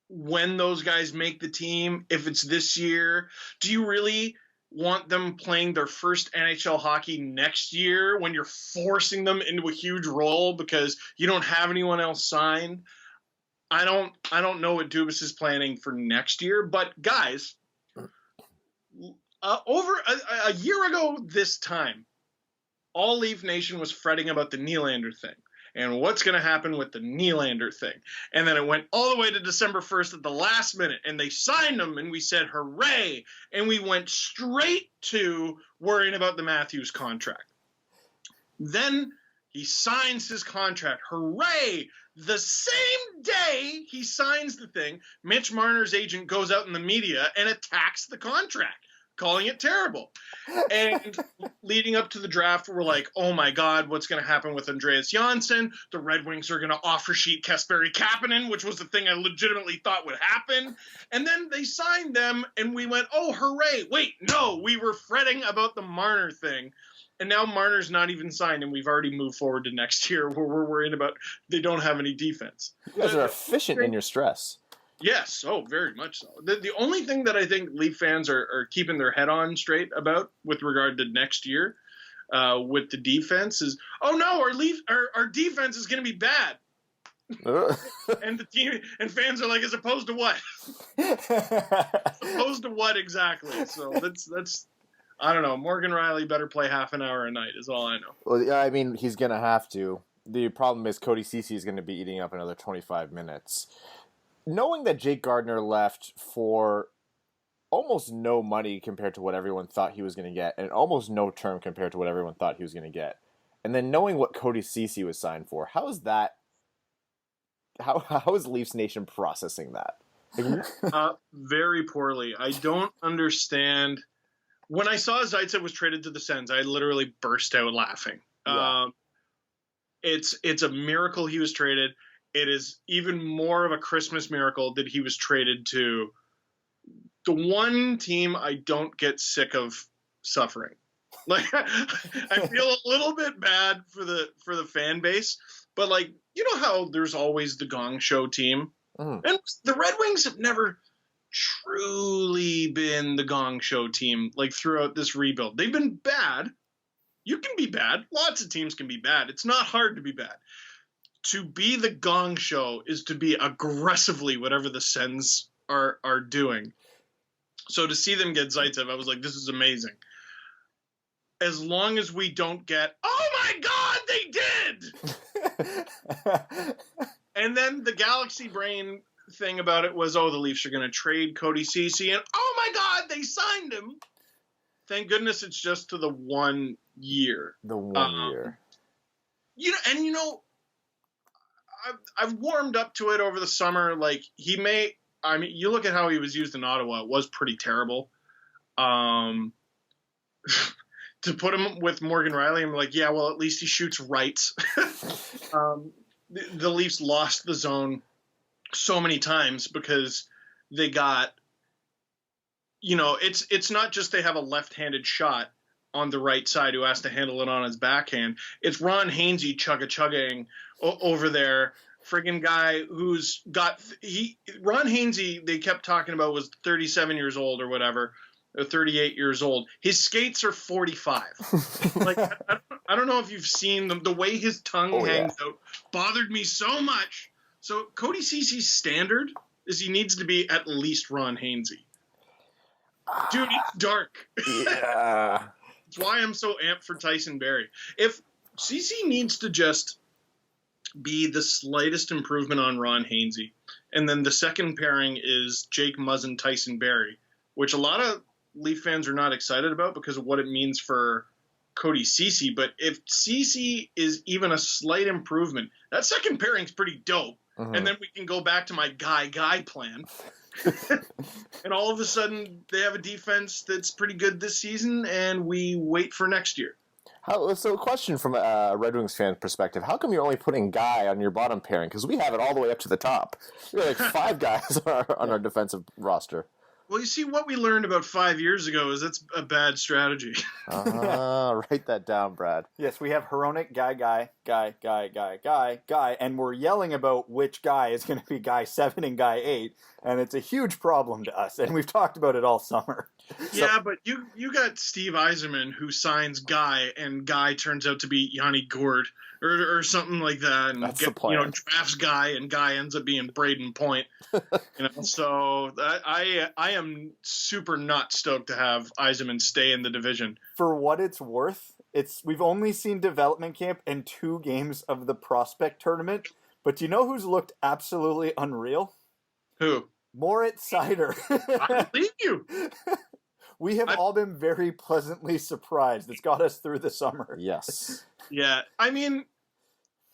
Speaker 5: when those guys make the team, if it's this year. Do you really want them playing their first NHL hockey next year when you're forcing them into a huge role because you don't have anyone else signed? I don't know what Dubas is planning for next year, but guys, over a year ago this time, all Leaf Nation was fretting about the Nylander thing and what's going to happen with the Nylander thing. And then it went all the way to December 1st at the last minute, and they signed him, and we said, hooray, and we went straight to worrying about the Matthews contract. Then he signs his contract. Hooray! The same day he signs the thing, Mitch Marner's agent goes out in the media and attacks the contract, calling it terrible. And leading up to the draft, we're like, oh my God, what's going to happen with Andreas Janssen? The Red Wings are going to offer sheet Kasperi Kapanen, which was the thing I legitimately thought would happen. And then they signed them, and we went, oh, hooray. Wait, no, we were fretting about the Marner thing. And now Marner's not even signed, and we've already moved forward to next year where we're worrying about they don't have any defense.
Speaker 3: You guys are efficient in your stress.
Speaker 5: Yes, oh, very much so. The only thing that I think Leaf fans are keeping their head on straight about with regard to next year with the defense is, oh no, our defense is going to be bad. And the team and fans are like, as opposed to what? As opposed to what exactly? So that's I don't know. Morgan Riley better play half an hour a night is all I know.
Speaker 3: Well, yeah, I mean, he's going to have to. The problem is Cody Ceci is going to be eating up another 25 minutes. Knowing that Jake Gardner left for almost no money compared to what everyone thought he was going to get, and almost no term compared to what everyone thought he was going to get, and then knowing what Cody Ceci was signed for, how is that? How is Leafs Nation processing that?
Speaker 5: Very poorly. I don't understand. When I saw Zaitsev was traded to the Sens, I literally burst out laughing. Yeah. It's a miracle he was traded. It is even more of a Christmas miracle that he was traded to the one team I don't get sick of suffering. Like, I feel a little bit bad for the fan base, but like, you know how there's always the Gong Show team, and the Red Wings have never truly been the Gong Show team like throughout this rebuild. They've been bad. You can be bad. Lots of teams can be bad. It's not hard to be bad. To be the Gong Show is to be aggressively whatever the Sens are doing. So to see them get Zaitsev, I was like, this is amazing. As long as we don't get, oh my God, they did! And then the Galaxy Brain thing about it was, oh, the Leafs are going to trade Cody Ceci, and oh my God, they signed him. Thank goodness it's just to the 1 year.
Speaker 3: The 1 year.
Speaker 5: I've warmed up to it over the summer. Like, you look at how he was used in Ottawa, it was pretty terrible. To put him with Morgan Riley, I'm like, yeah, well, at least he shoots rights. The Leafs lost the zone so many times because they got, it's not just they have a left-handed shot on the right side who has to handle it on his backhand. It's Ron Hainsey chugga-chugging over there. Friggin' guy who's got Ron Hainsey, they kept talking about, was 37 years old or whatever. 38 years old. His skates are 45. Like, I don't know if you've seen the way his tongue hangs out bothered me so much. So Cody Cece's standard is he needs to be at least Ron Hainsey. Dude, it's dark.
Speaker 3: Yeah.
Speaker 5: That's why I'm so amped for Tyson Barrie. If Cece needs to just be the slightest improvement on Ron Hainsey, and then the second pairing is Jake Muzzin, Tyson Barrie, which a lot of Leaf fans are not excited about because of what it means for Cody Cece. But if Cece is even a slight improvement, that second pairing's pretty dope.
Speaker 3: Mm-hmm.
Speaker 5: And then we can go back to my guy plan. And all of a sudden, they have a defense that's pretty good this season, and we wait for next year.
Speaker 3: So a question from a Red Wings fan perspective. How come you're only putting Guy on your bottom pairing? Because we have it all the way up to the top. We have like 5 guys on our defensive roster.
Speaker 5: Well, you see, what we learned about 5 years ago is that's a bad strategy.
Speaker 3: Write that down, Brad.
Speaker 6: Yes, we have Hronek, guy, and we're yelling about which guy is going to be guy 7 and guy 8, and it's a huge problem to us, and we've talked about it all summer.
Speaker 5: Yeah, but you got Steve Yzerman who signs Guy, and Guy turns out to be Yanni Gourde or something like that, and
Speaker 3: That's the plan.
Speaker 5: Drafts Guy, and Guy ends up being Braden Point. So I am super not stoked to have Yzerman stay in the division.
Speaker 6: For what it's worth, we've only seen development camp and 2 games of the prospect tournament, but do you know who's looked absolutely unreal?
Speaker 5: Who?
Speaker 6: Moritz Seider.
Speaker 5: I believe you.
Speaker 6: We have all been very pleasantly surprised. It's got us through the summer.
Speaker 3: Yes.
Speaker 5: Yeah, I mean,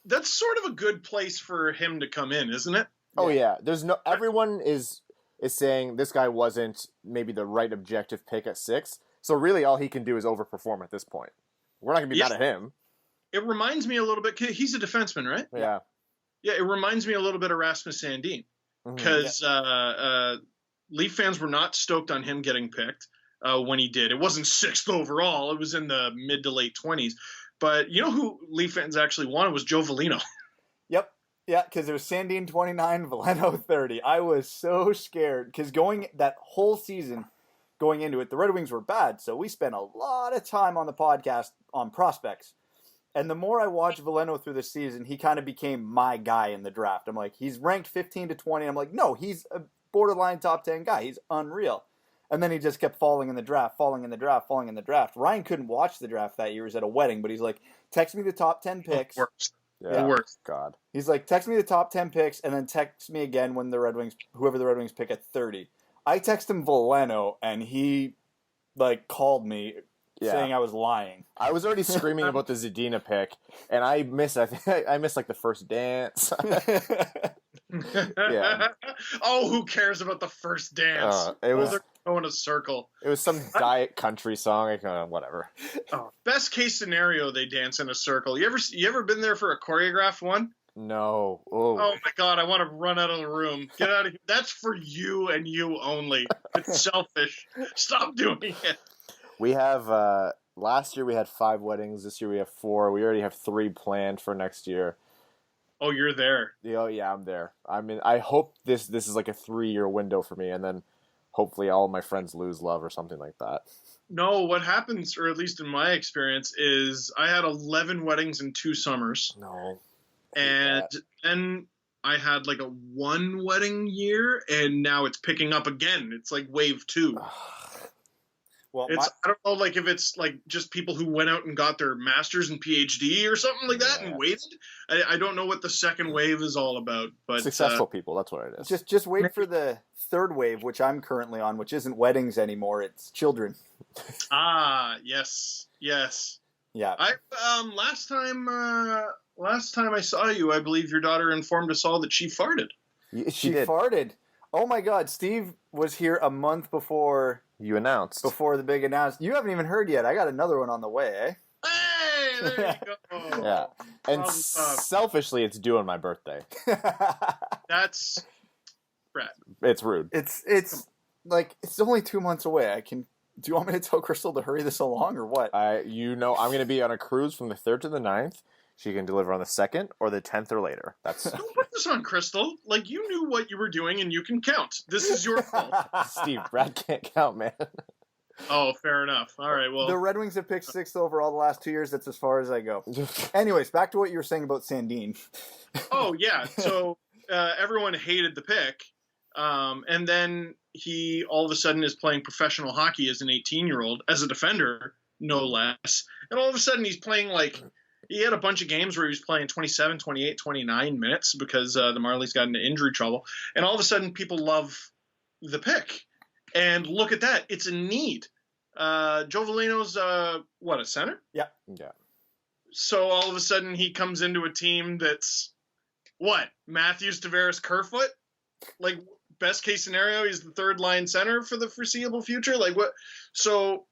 Speaker 5: that's sort of a good place for him to come in, isn't it?
Speaker 3: Oh yeah. Everyone is saying this guy wasn't maybe the right objective pick at 6. So really all he can do is overperform at this point. We're not going to be mad at him.
Speaker 5: It reminds me a little bit, he's a defenseman, right?
Speaker 3: Yeah.
Speaker 5: Yeah, it reminds me a little bit of Rasmus Sandin. Because Leaf fans were not stoked on him getting picked when he did. It wasn't 6th overall. It was in the mid to late 20s. But you know who Leaf fans actually wanted was Joe Veleno.
Speaker 6: Yep. Yeah, because it was Sandin 29, Veleno 30. I was so scared because that whole season going into it, the Red Wings were bad. So we spent a lot of time on the podcast on prospects. And the more I watched Veleno through the season, he kind of became my guy in the draft. I'm like, he's ranked 15 to 20. I'm like, no, he's a borderline top 10 guy. He's unreal. And then he just kept falling in the draft. Ryan couldn't watch the draft that year. He was at a wedding, but he's like, text me the top 10 picks.
Speaker 3: Yeah.
Speaker 5: Worst.
Speaker 3: God.
Speaker 6: He's like, text me the top 10 picks, and then text me again when whoever the Red Wings pick at 30. I text him Veleno, and he called me saying I was lying.
Speaker 3: I was already screaming about the Zadina pick, and I missed the first dance. Yeah.
Speaker 5: Oh, who cares about the first dance?
Speaker 3: It was
Speaker 5: they're going a circle.
Speaker 3: It was some diet country song. Whatever.
Speaker 5: Oh, best case scenario, they dance in a circle. You ever been there for a choreographed one?
Speaker 3: No.
Speaker 5: Oh my God, I want to run out of the room. Get out of here. That's for you and you only. It's selfish. Stop doing it.
Speaker 3: We have last year we had 5 weddings. This year we have 4. We already have 3 planned for next year.
Speaker 5: Oh, you're there.
Speaker 3: Oh yeah, I'm there. I mean, I hope this is like a 3-year window for me, and then hopefully all of my friends lose love or something like that.
Speaker 5: No, what happens, or at least in my experience, is I had 11 weddings in 2 summers.
Speaker 3: No.
Speaker 5: And then I had like a 1 wedding year, and now it's picking up again. It's like wave 2.
Speaker 6: Well,
Speaker 5: I don't know, if it's just people who went out and got their master's and PhD or something like that and waited. I don't know what the second wave is all about, but
Speaker 3: successful people. That's what it is.
Speaker 6: Just wait for the 3rd wave, which I'm currently on, which isn't weddings anymore. It's children.
Speaker 5: Yes.
Speaker 6: Yeah.
Speaker 5: Last time I saw you, I believe your daughter informed us all that she farted.
Speaker 6: She farted. Oh my God! Steve was here a month before.
Speaker 3: You announced.
Speaker 6: Before the big announcement. You haven't even heard yet. I got another one on the way, eh?
Speaker 5: Hey, there you go.
Speaker 3: Yeah. And selfishly, it's due on my birthday.
Speaker 5: That's Brad.
Speaker 3: It's rude.
Speaker 6: It's only 2 months away. Do you want me to tell Crystal to hurry this along or what?
Speaker 3: I'm going to be on a cruise from the 3rd to the 9th. She can deliver on the 2nd or the 10th or later.
Speaker 5: Don't put this on Crystal. You knew what you were doing and you can count. This is your fault.
Speaker 3: Steve, Brad can't count, man.
Speaker 5: Oh, fair enough. All right, well.
Speaker 6: The Red Wings have picked 6th overall the last 2 years. That's as far as I go. Anyways, back to what you were saying about Sandin.
Speaker 5: Oh, yeah. So everyone hated the pick. And then he all of a sudden is playing professional hockey as an 18-year-old, as a defender, no less. And all of a sudden he's playing he had a bunch of games where he was playing 27, 28, 29 minutes because the Marlies got into injury trouble. And all of a sudden people love the pick. And look at that. It's a need. Joe Velino's, a center?
Speaker 6: Yeah.
Speaker 5: So all of a sudden he comes into a team that's, Matthews, Tavares, Kerfoot? Best case scenario, he's the third line center for the foreseeable future? What? So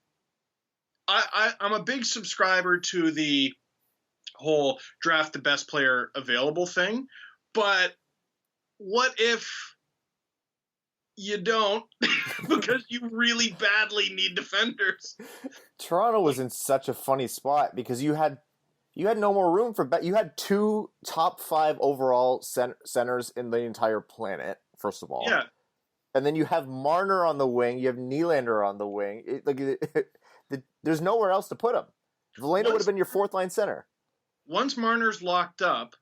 Speaker 5: I'm a big subscriber to the whole draft the best player available thing. But what if you don't because you really badly need defenders?
Speaker 3: Toronto was in such a funny spot because you had no more room for you had 2 top 5 overall centers in the entire planet, first of all.
Speaker 5: Yeah.
Speaker 3: And then you have Marner on the wing, you have Nylander on the wing. There's nowhere else to put him. Veleno would have been your 4th line center.
Speaker 5: Once Marner's locked up,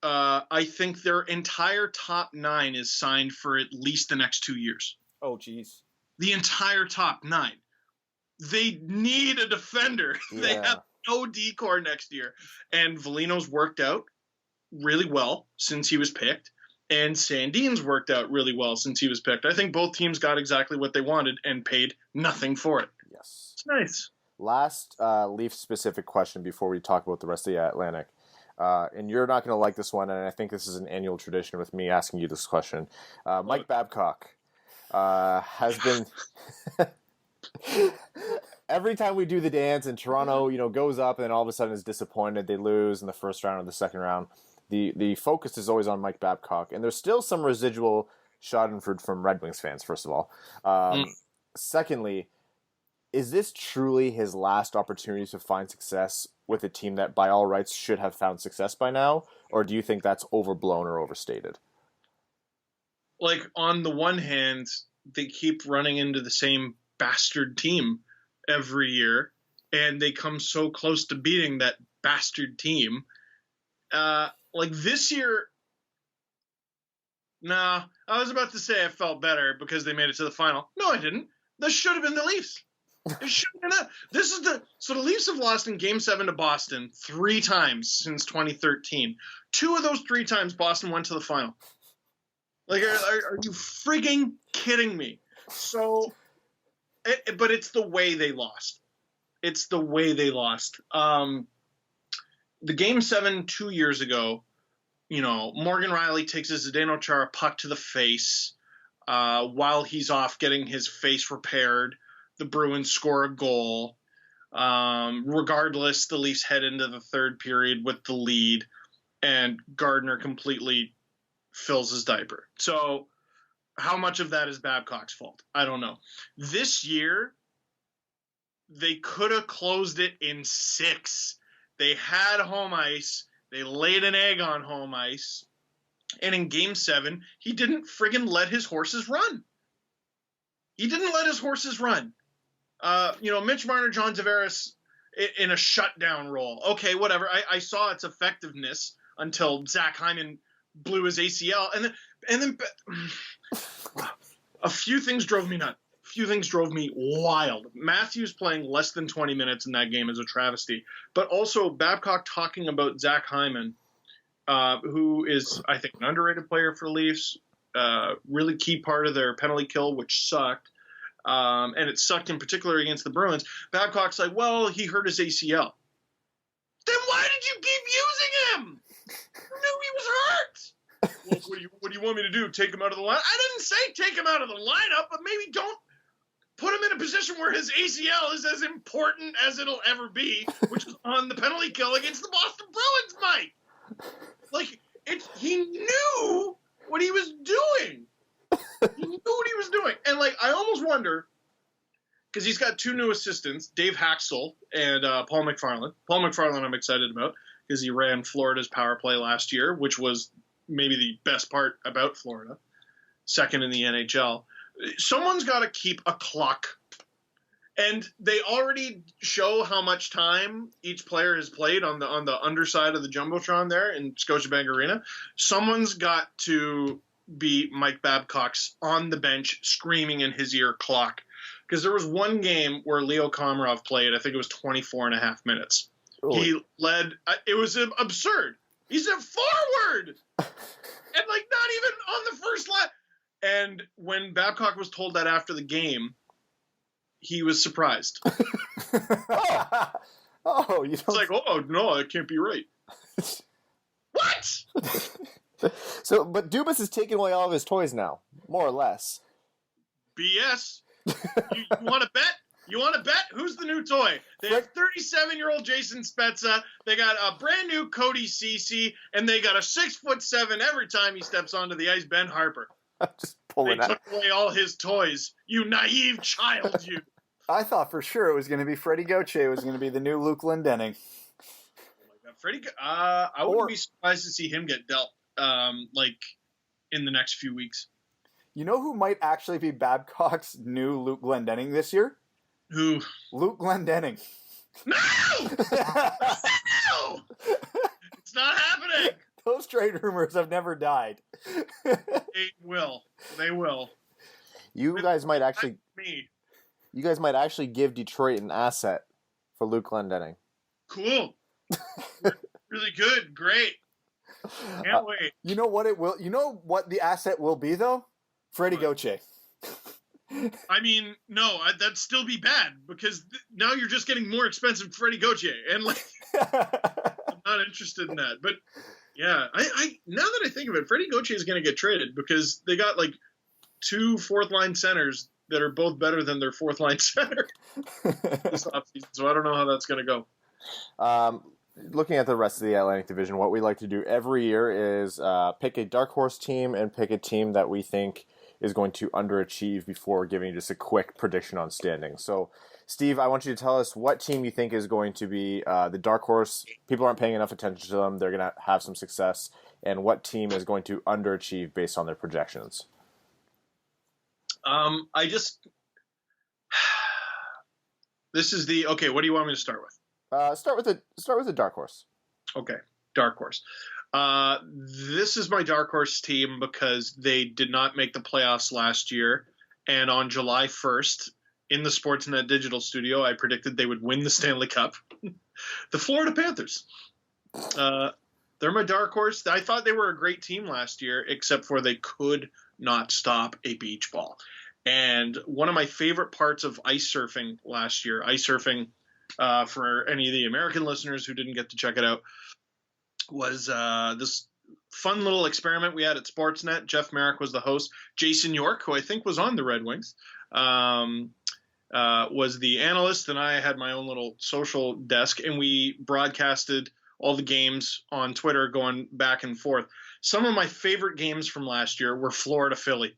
Speaker 5: I think their entire top 9 is signed for at least the next 2 years.
Speaker 6: Oh, geez.
Speaker 5: The entire top 9. They need a defender. Yeah. They have no D-core next year. And Velino's worked out really well since he was picked. And Sandin's worked out really well since he was picked. I think both teams got exactly what they wanted and paid nothing for it.
Speaker 3: Yes.
Speaker 5: It's nice.
Speaker 3: Last Leaf-specific question before we talk about the rest of the Atlantic. And you're not going to like this one, and I think this is an annual tradition with me asking you this question. Mike Babcock has been... Every time we do the dance and Toronto, goes up and then all of a sudden is disappointed, they lose in the first round or the second round, the focus is always on Mike Babcock. And there's still some residual schadenfreude from Red Wings fans, first of all. Secondly, is this truly his last opportunity to find success with a team that by all rights should have found success by now? Or do you think that's overblown or overstated?
Speaker 5: On the one hand, they keep running into the same bastard team every year, and they come so close to beating that bastard team. This year, I was about to say I felt better because they made it to the final. No, I didn't. This should have been the Leafs. It should have been that. So the Leafs have lost in Game 7 to Boston 3 times since 2013. 2 of those 3 times Boston went to the final. Are you frigging kidding me? So, but it's the way they lost. It's the way they lost. The Game 7 2 years ago, Morgan Riley takes a Zdeno Chara puck to the face while he's off getting his face repaired. The Bruins score a goal. Regardless, the Leafs head into the third period with the lead, and Gardner completely fills his diaper. So how much of that is Babcock's fault? I don't know. This year, they could have closed it in 6. They had home ice. They laid an egg on home ice. And in Game 7, he didn't friggin' let his horses run. Mitch Marner, John Tavares in a shutdown role. Okay, whatever. I saw its effectiveness until Zach Hyman blew his ACL. And then a few things drove me nuts. A few things drove me wild. Matthews playing less than 20 minutes in that game is a travesty. But also Babcock talking about Zach Hyman, who is, I think, an underrated player for the Leafs. Really key part of their penalty kill, which sucked. And it sucked in particular against the Bruins. Babcock's like, well, he hurt his ACL. Then why did you keep using him? You knew he was hurt. Well, what do you want me to do? Take him out of the lineup? I didn't say take him out of the lineup, but maybe don't put him in a position where his ACL is as important as it'll ever be, which is on the penalty kill against the Boston Bruins, Mike. He knew what he was doing. He knew what he was doing. And, I almost wonder, because he's got 2 new assistants, Dave Haxel and Paul McFarland. Paul McFarland I'm excited about because he ran Florida's power play last year, which was maybe the best part about Florida, second in the NHL. Someone's got to keep a clock. And they already show how much time each player has played on the underside of the Jumbotron there in Scotiabank Arena. Someone's got to be Mike Babcock's on the bench screaming in his ear clock. Because there was one game where Leo Komarov played, I think it was 24 and a half minutes. Oh. He led, it was absurd. He's a forward! And like not even on the first line. And when Babcock was told that after the game, he was surprised.
Speaker 6: You don't...
Speaker 5: It's like, oh, no, that can't be right. What?
Speaker 3: So, but Dubas is taking away all of his toys now, more or less.
Speaker 5: BS. You want to bet? You want to bet? Who's the new toy? They have 37-year-old Jason Spezza. They got a brand new Cody Ceci, and they got a 6'7" every time he steps onto the ice, Ben Harper.
Speaker 3: I'm just pulling
Speaker 5: They took away all his toys. You naive child, you.
Speaker 6: I thought for sure it was going to be Freddie Gauthier was going to be the new Luke Glendening.
Speaker 5: Oh my God, Freddie. I wouldn't be surprised to see him get dealt, in the next few weeks.
Speaker 6: You know who might actually be Babcock's new Luke Glendening this year?
Speaker 5: Who?
Speaker 6: Luke Glendening.
Speaker 5: No! No! It's not happening.
Speaker 6: Those trade rumors have never died.
Speaker 5: They will. They will.
Speaker 3: You guys might actually.
Speaker 5: Me.
Speaker 3: You guys might actually give Detroit an asset for Luke Glendening.
Speaker 5: Cool. Really good. Great. Can't wait.
Speaker 6: You know what it will? You know what the asset will be though? Freddie Gauthier.
Speaker 5: I mean, no, that'd still be bad because now you're just getting more expensive Freddie Gauthier, and like, I'm not interested in that. But yeah, I now that I think of it, Freddie Gauthier is going to get traded because they got like 2 fourth-line centers that are both better than their fourth-line center this offseason. So I don't know how that's going to
Speaker 3: go. Looking at the rest of the Atlantic Division, what we like to do every year is pick a dark horse team and pick a team that we think is going to underachieve before giving just a quick prediction on standing. So, Steve, I want you to tell us what team you think is going to be the dark horse. People aren't paying enough attention to them. They're going to have some success. And what team is going to underachieve based on their projections?
Speaker 5: This is the okay. What do you want me to start with?
Speaker 3: Start with the dark horse.
Speaker 5: Okay, dark horse. This is my dark horse team because they did not make the playoffs last year, and on July 1st in the Sportsnet digital studio, I predicted they would win the Stanley Cup. The Florida Panthers. They're my dark horse. I thought they were a great team last year, except for they could not stop a beach ball. And one of my favorite parts of ice surfing last year, for any of the American listeners who didn't get to check it out, was this fun little experiment we had at Sportsnet. Jeff Merrick was the host. Jason York, who I think was on the Red Wings, was the analyst, and I had my own little social desk, and we broadcasted all the games on Twitter going back and forth. Some of my favorite games from last year were Florida-Philly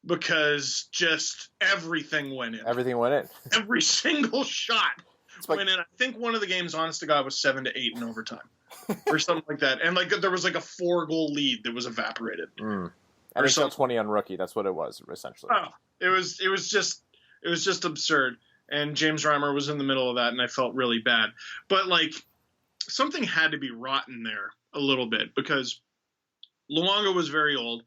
Speaker 5: because just everything went in.
Speaker 3: Everything went in.
Speaker 5: Every single shot went in. I think one of the games, honest to God, was 7-8 in overtime or something like that. And like there was like a 4-goal lead that was evaporated.
Speaker 3: NHL 20 on rookie. That's what it was, essentially.
Speaker 5: Oh, it was just absurd. And James Reimer was in the middle of that, and I felt really bad. But like something had to be rotten there a little bit because Luongo was very old.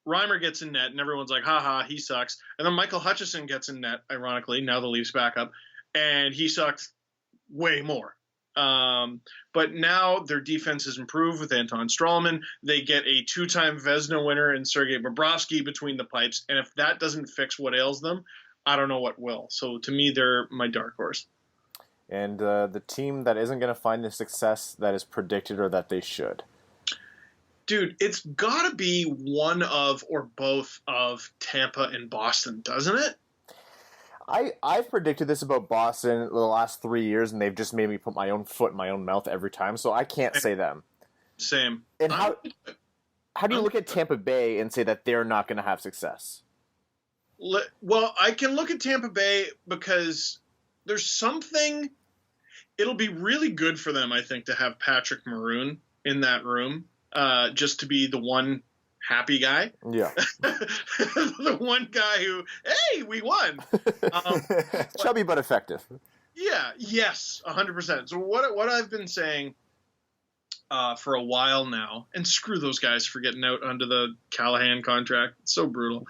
Speaker 5: Reimer gets in net, and everyone's like, ha, he sucks. And then Michael Hutchison gets in net, ironically, now the Leafs back up, and he sucked way more. But now their defense has improved with Anton Strawman. They get a 2-time Vezina winner in Sergei Bobrovsky between the pipes, and if that doesn't fix what ails them, I don't know what will. So to me, they're my dark horse.
Speaker 3: And the team that isn't going to find the success that is predicted or that they should?
Speaker 5: Dude, it's got to be one of or both of Tampa and Boston, doesn't it?
Speaker 3: I've predicted this about Boston the last 3 years, and they've just made me put my own foot in my own mouth every time, so I can't say them.
Speaker 5: Same.
Speaker 3: And how do you look at Tampa Bay and say that they're not going to have success?
Speaker 5: Well, I can look at Tampa Bay because there's something – it'll be really good for them, I think, to have Patrick Maroon in that room. Just to be the one happy guy.
Speaker 3: Yeah.
Speaker 5: The one guy who, hey, we won.
Speaker 3: Chubby but effective.
Speaker 5: Yeah, yes, 100%. So what I've been saying for a while now, and screw those guys for getting out under the Callahan contract. It's so brutal.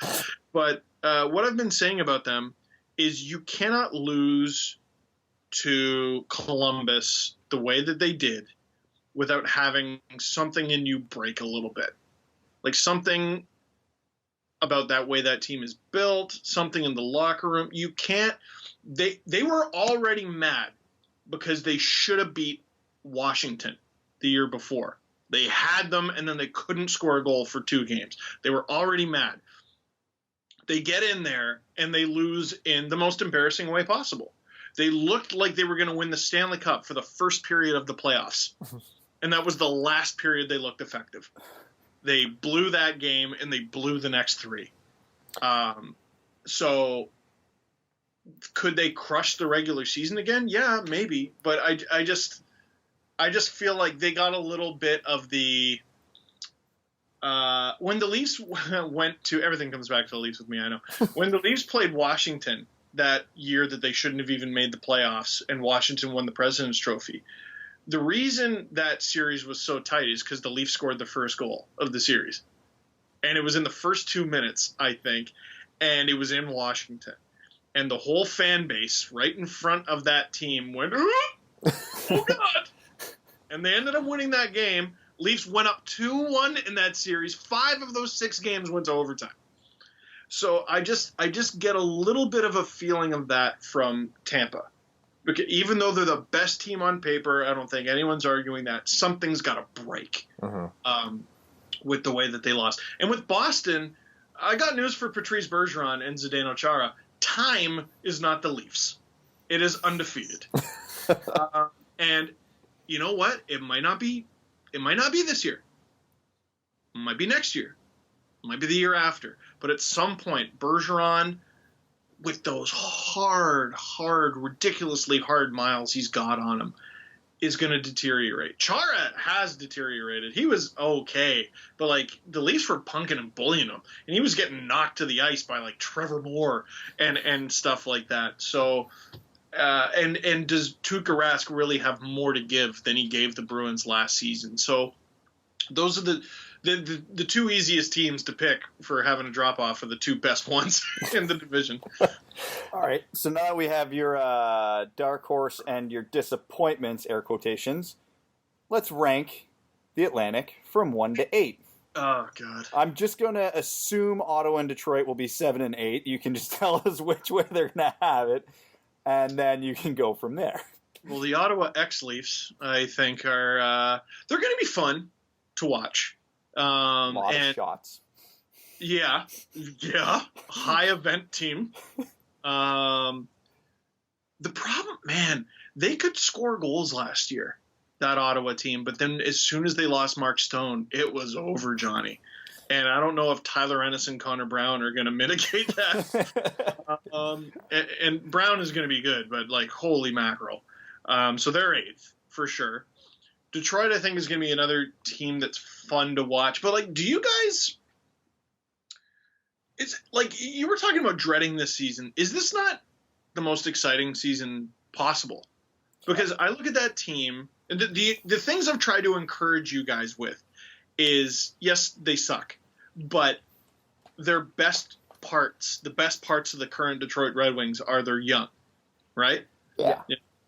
Speaker 5: But what I've been saying about them is you cannot lose to Columbus the way that they did without having something in you break a little bit. Like something about that way that team is built, something in the locker room. You can't – they were already mad because they should have beat Washington the year before. They had them, and then they couldn't score a goal for 2 games. They were already mad. They get in there, and they lose in the most embarrassing way possible. They looked like they were going to win the Stanley Cup for the first period of the playoffs, and that was the last period they looked effective. They blew that game, and they blew the next 3. So could they crush the regular season again? Yeah, maybe. But I just feel like they got a little bit of the when the Leafs went to – everything comes back to the Leafs with me, I know. When the Leafs played Washington that year that they shouldn't have even made the playoffs and Washington won the President's Trophy, the reason that series was so tight is because the Leafs scored the first goal of the series. And it was in the first 2 minutes, I think, and it was in Washington. And the whole fan base right in front of that team went, oh, God. And they ended up winning that game. Leafs went up 2-1 in that series. 5 of those 6 games went to overtime. So I just get a little bit of a feeling of that from Tampa. Because even though they're the best team on paper, I don't think anyone's arguing that. Something's got to break with the way that they lost. And with Boston, I got news for Patrice Bergeron and Zdeno Chara. Time is not the Leafs. It is undefeated. And you know what? It might not be this year. It might be next year. It might be the year after. But at some point, Bergeron, with those hard, ridiculously hard miles he's got on him, is going to deteriorate. Chara has deteriorated. He was okay, but like the Leafs were punking and bullying him, and he was getting knocked to the ice by like Trevor Moore and stuff like that. So, and does Tuukka Rask really have more to give than he gave the Bruins last season? So, those are the 2 easiest teams to pick for having a drop off are the 2 best ones in the division.
Speaker 6: All right, so now we have your dark horse and your disappointments, air quotations. Let's rank the Atlantic from 1 to 8.
Speaker 5: Oh, God.
Speaker 6: I'm just going to assume Ottawa and Detroit will be 7 and 8. You can just tell us which way they're going to have it, and then you can go from there.
Speaker 5: Well, the Ottawa X-Leafs, I think, are they're going to be fun to watch.
Speaker 6: A lot of shots.
Speaker 5: Yeah. High event team. The problem, man, they could score goals last year, that Ottawa team, but then as soon as they lost Mark Stone, it was over, Johnny. And I don't know if Tyler Ennis and Connor Brown are going to mitigate that. And Brown is going to be good, but like, holy mackerel. So they're 8th for sure. Detroit, I think, is going to be another team that's fun to watch. But, like, do you guys – it's like you were talking about dreading this season. Is this not the most exciting season possible? Because I look at that team – the things I've tried to encourage you guys with is, yes, they suck. But their best parts, the best parts of the current Detroit Red Wings are they're young, right?
Speaker 6: Yeah.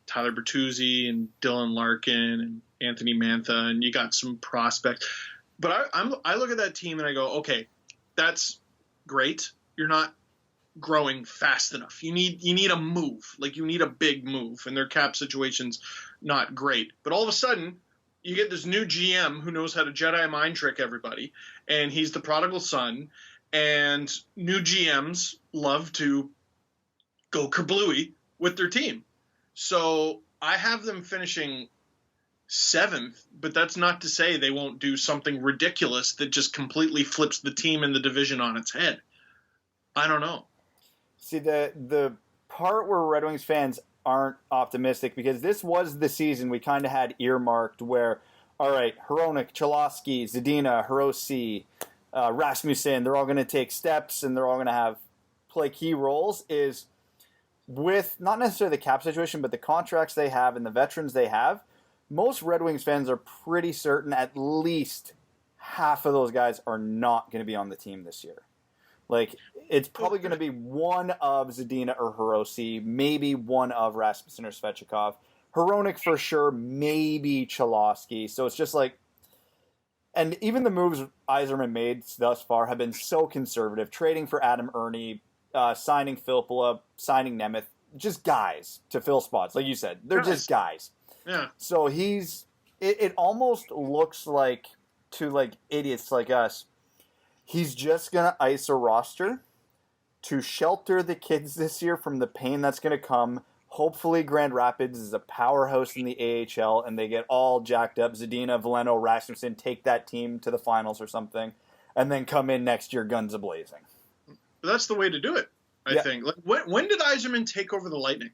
Speaker 5: Tyler Bertuzzi and Dylan Larkin and Anthony Mantha, and you got some prospects. But I look at that team and I go, okay, that's great. You're not growing fast enough. You need a move. Like, you need a big move, and their cap situation's not great. But all of a sudden, you get this new GM who knows how to Jedi mind trick everybody, and he's the prodigal son, and new GMs love to go kablooey with their team. So I have them finishing 7th, but that's not to say they won't do something ridiculous that just completely flips the team in the division on its head. I don't know.
Speaker 6: See, the part where Red Wings fans aren't optimistic, because this was the season we kind of had earmarked where, all right, Hronek, Cholowski, Zadina, Hirose, Rasmussen, they're all going to take steps and they're all going to play key roles, is with not necessarily the cap situation, but the contracts they have and the veterans they have, most Red Wings fans are pretty certain at least half of those guys are not going to be on the team this year. Like, it's probably going to be one of Zadina or Hirose, maybe one of Rasmussen or Svechnikov. Hronek for sure, maybe Cholowski. So it's just like, and even the moves Yzerman made thus far have been so conservative. Trading for Adam Ernie, signing Filppula, signing Nemeth, just guys to fill spots. Like you said, they're just guys.
Speaker 5: Yeah.
Speaker 6: So it almost looks like, to like idiots like us, he's just going to ice a roster to shelter the kids this year from the pain that's going to come. Hopefully Grand Rapids is a powerhouse in the AHL and they get all jacked up. Zadina, Veleno, Rasmussen take that team to the finals or something, and then come in next year guns a-blazing.
Speaker 5: That's the way to do it, I think. Like, when did Yzerman take over the Lightning?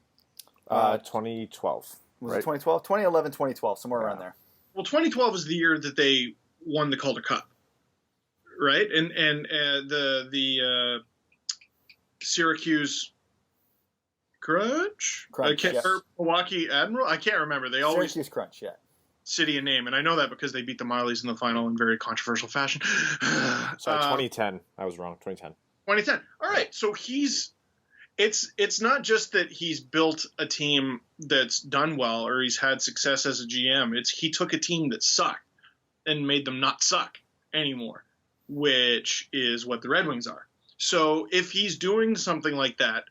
Speaker 3: 2012.
Speaker 6: Was it 2012? 2011, 2012, somewhere around there.
Speaker 5: Well, 2012 is the year that they won the Calder Cup, right? And the Syracuse Crunch? Or Milwaukee Admiral? I can't remember. They always
Speaker 6: Syracuse Crunch, yeah.
Speaker 5: City and name, and I know that because they beat the Marlies in the final in very controversial fashion.
Speaker 3: Sorry, 2010. I was wrong. 2010.
Speaker 5: 2010. All right, so it's not just that he's built a team that's done well or he's had success as a GM. It's he took a team that sucked and made them not suck anymore, which is what the Red Wings are. So if he's doing something like that,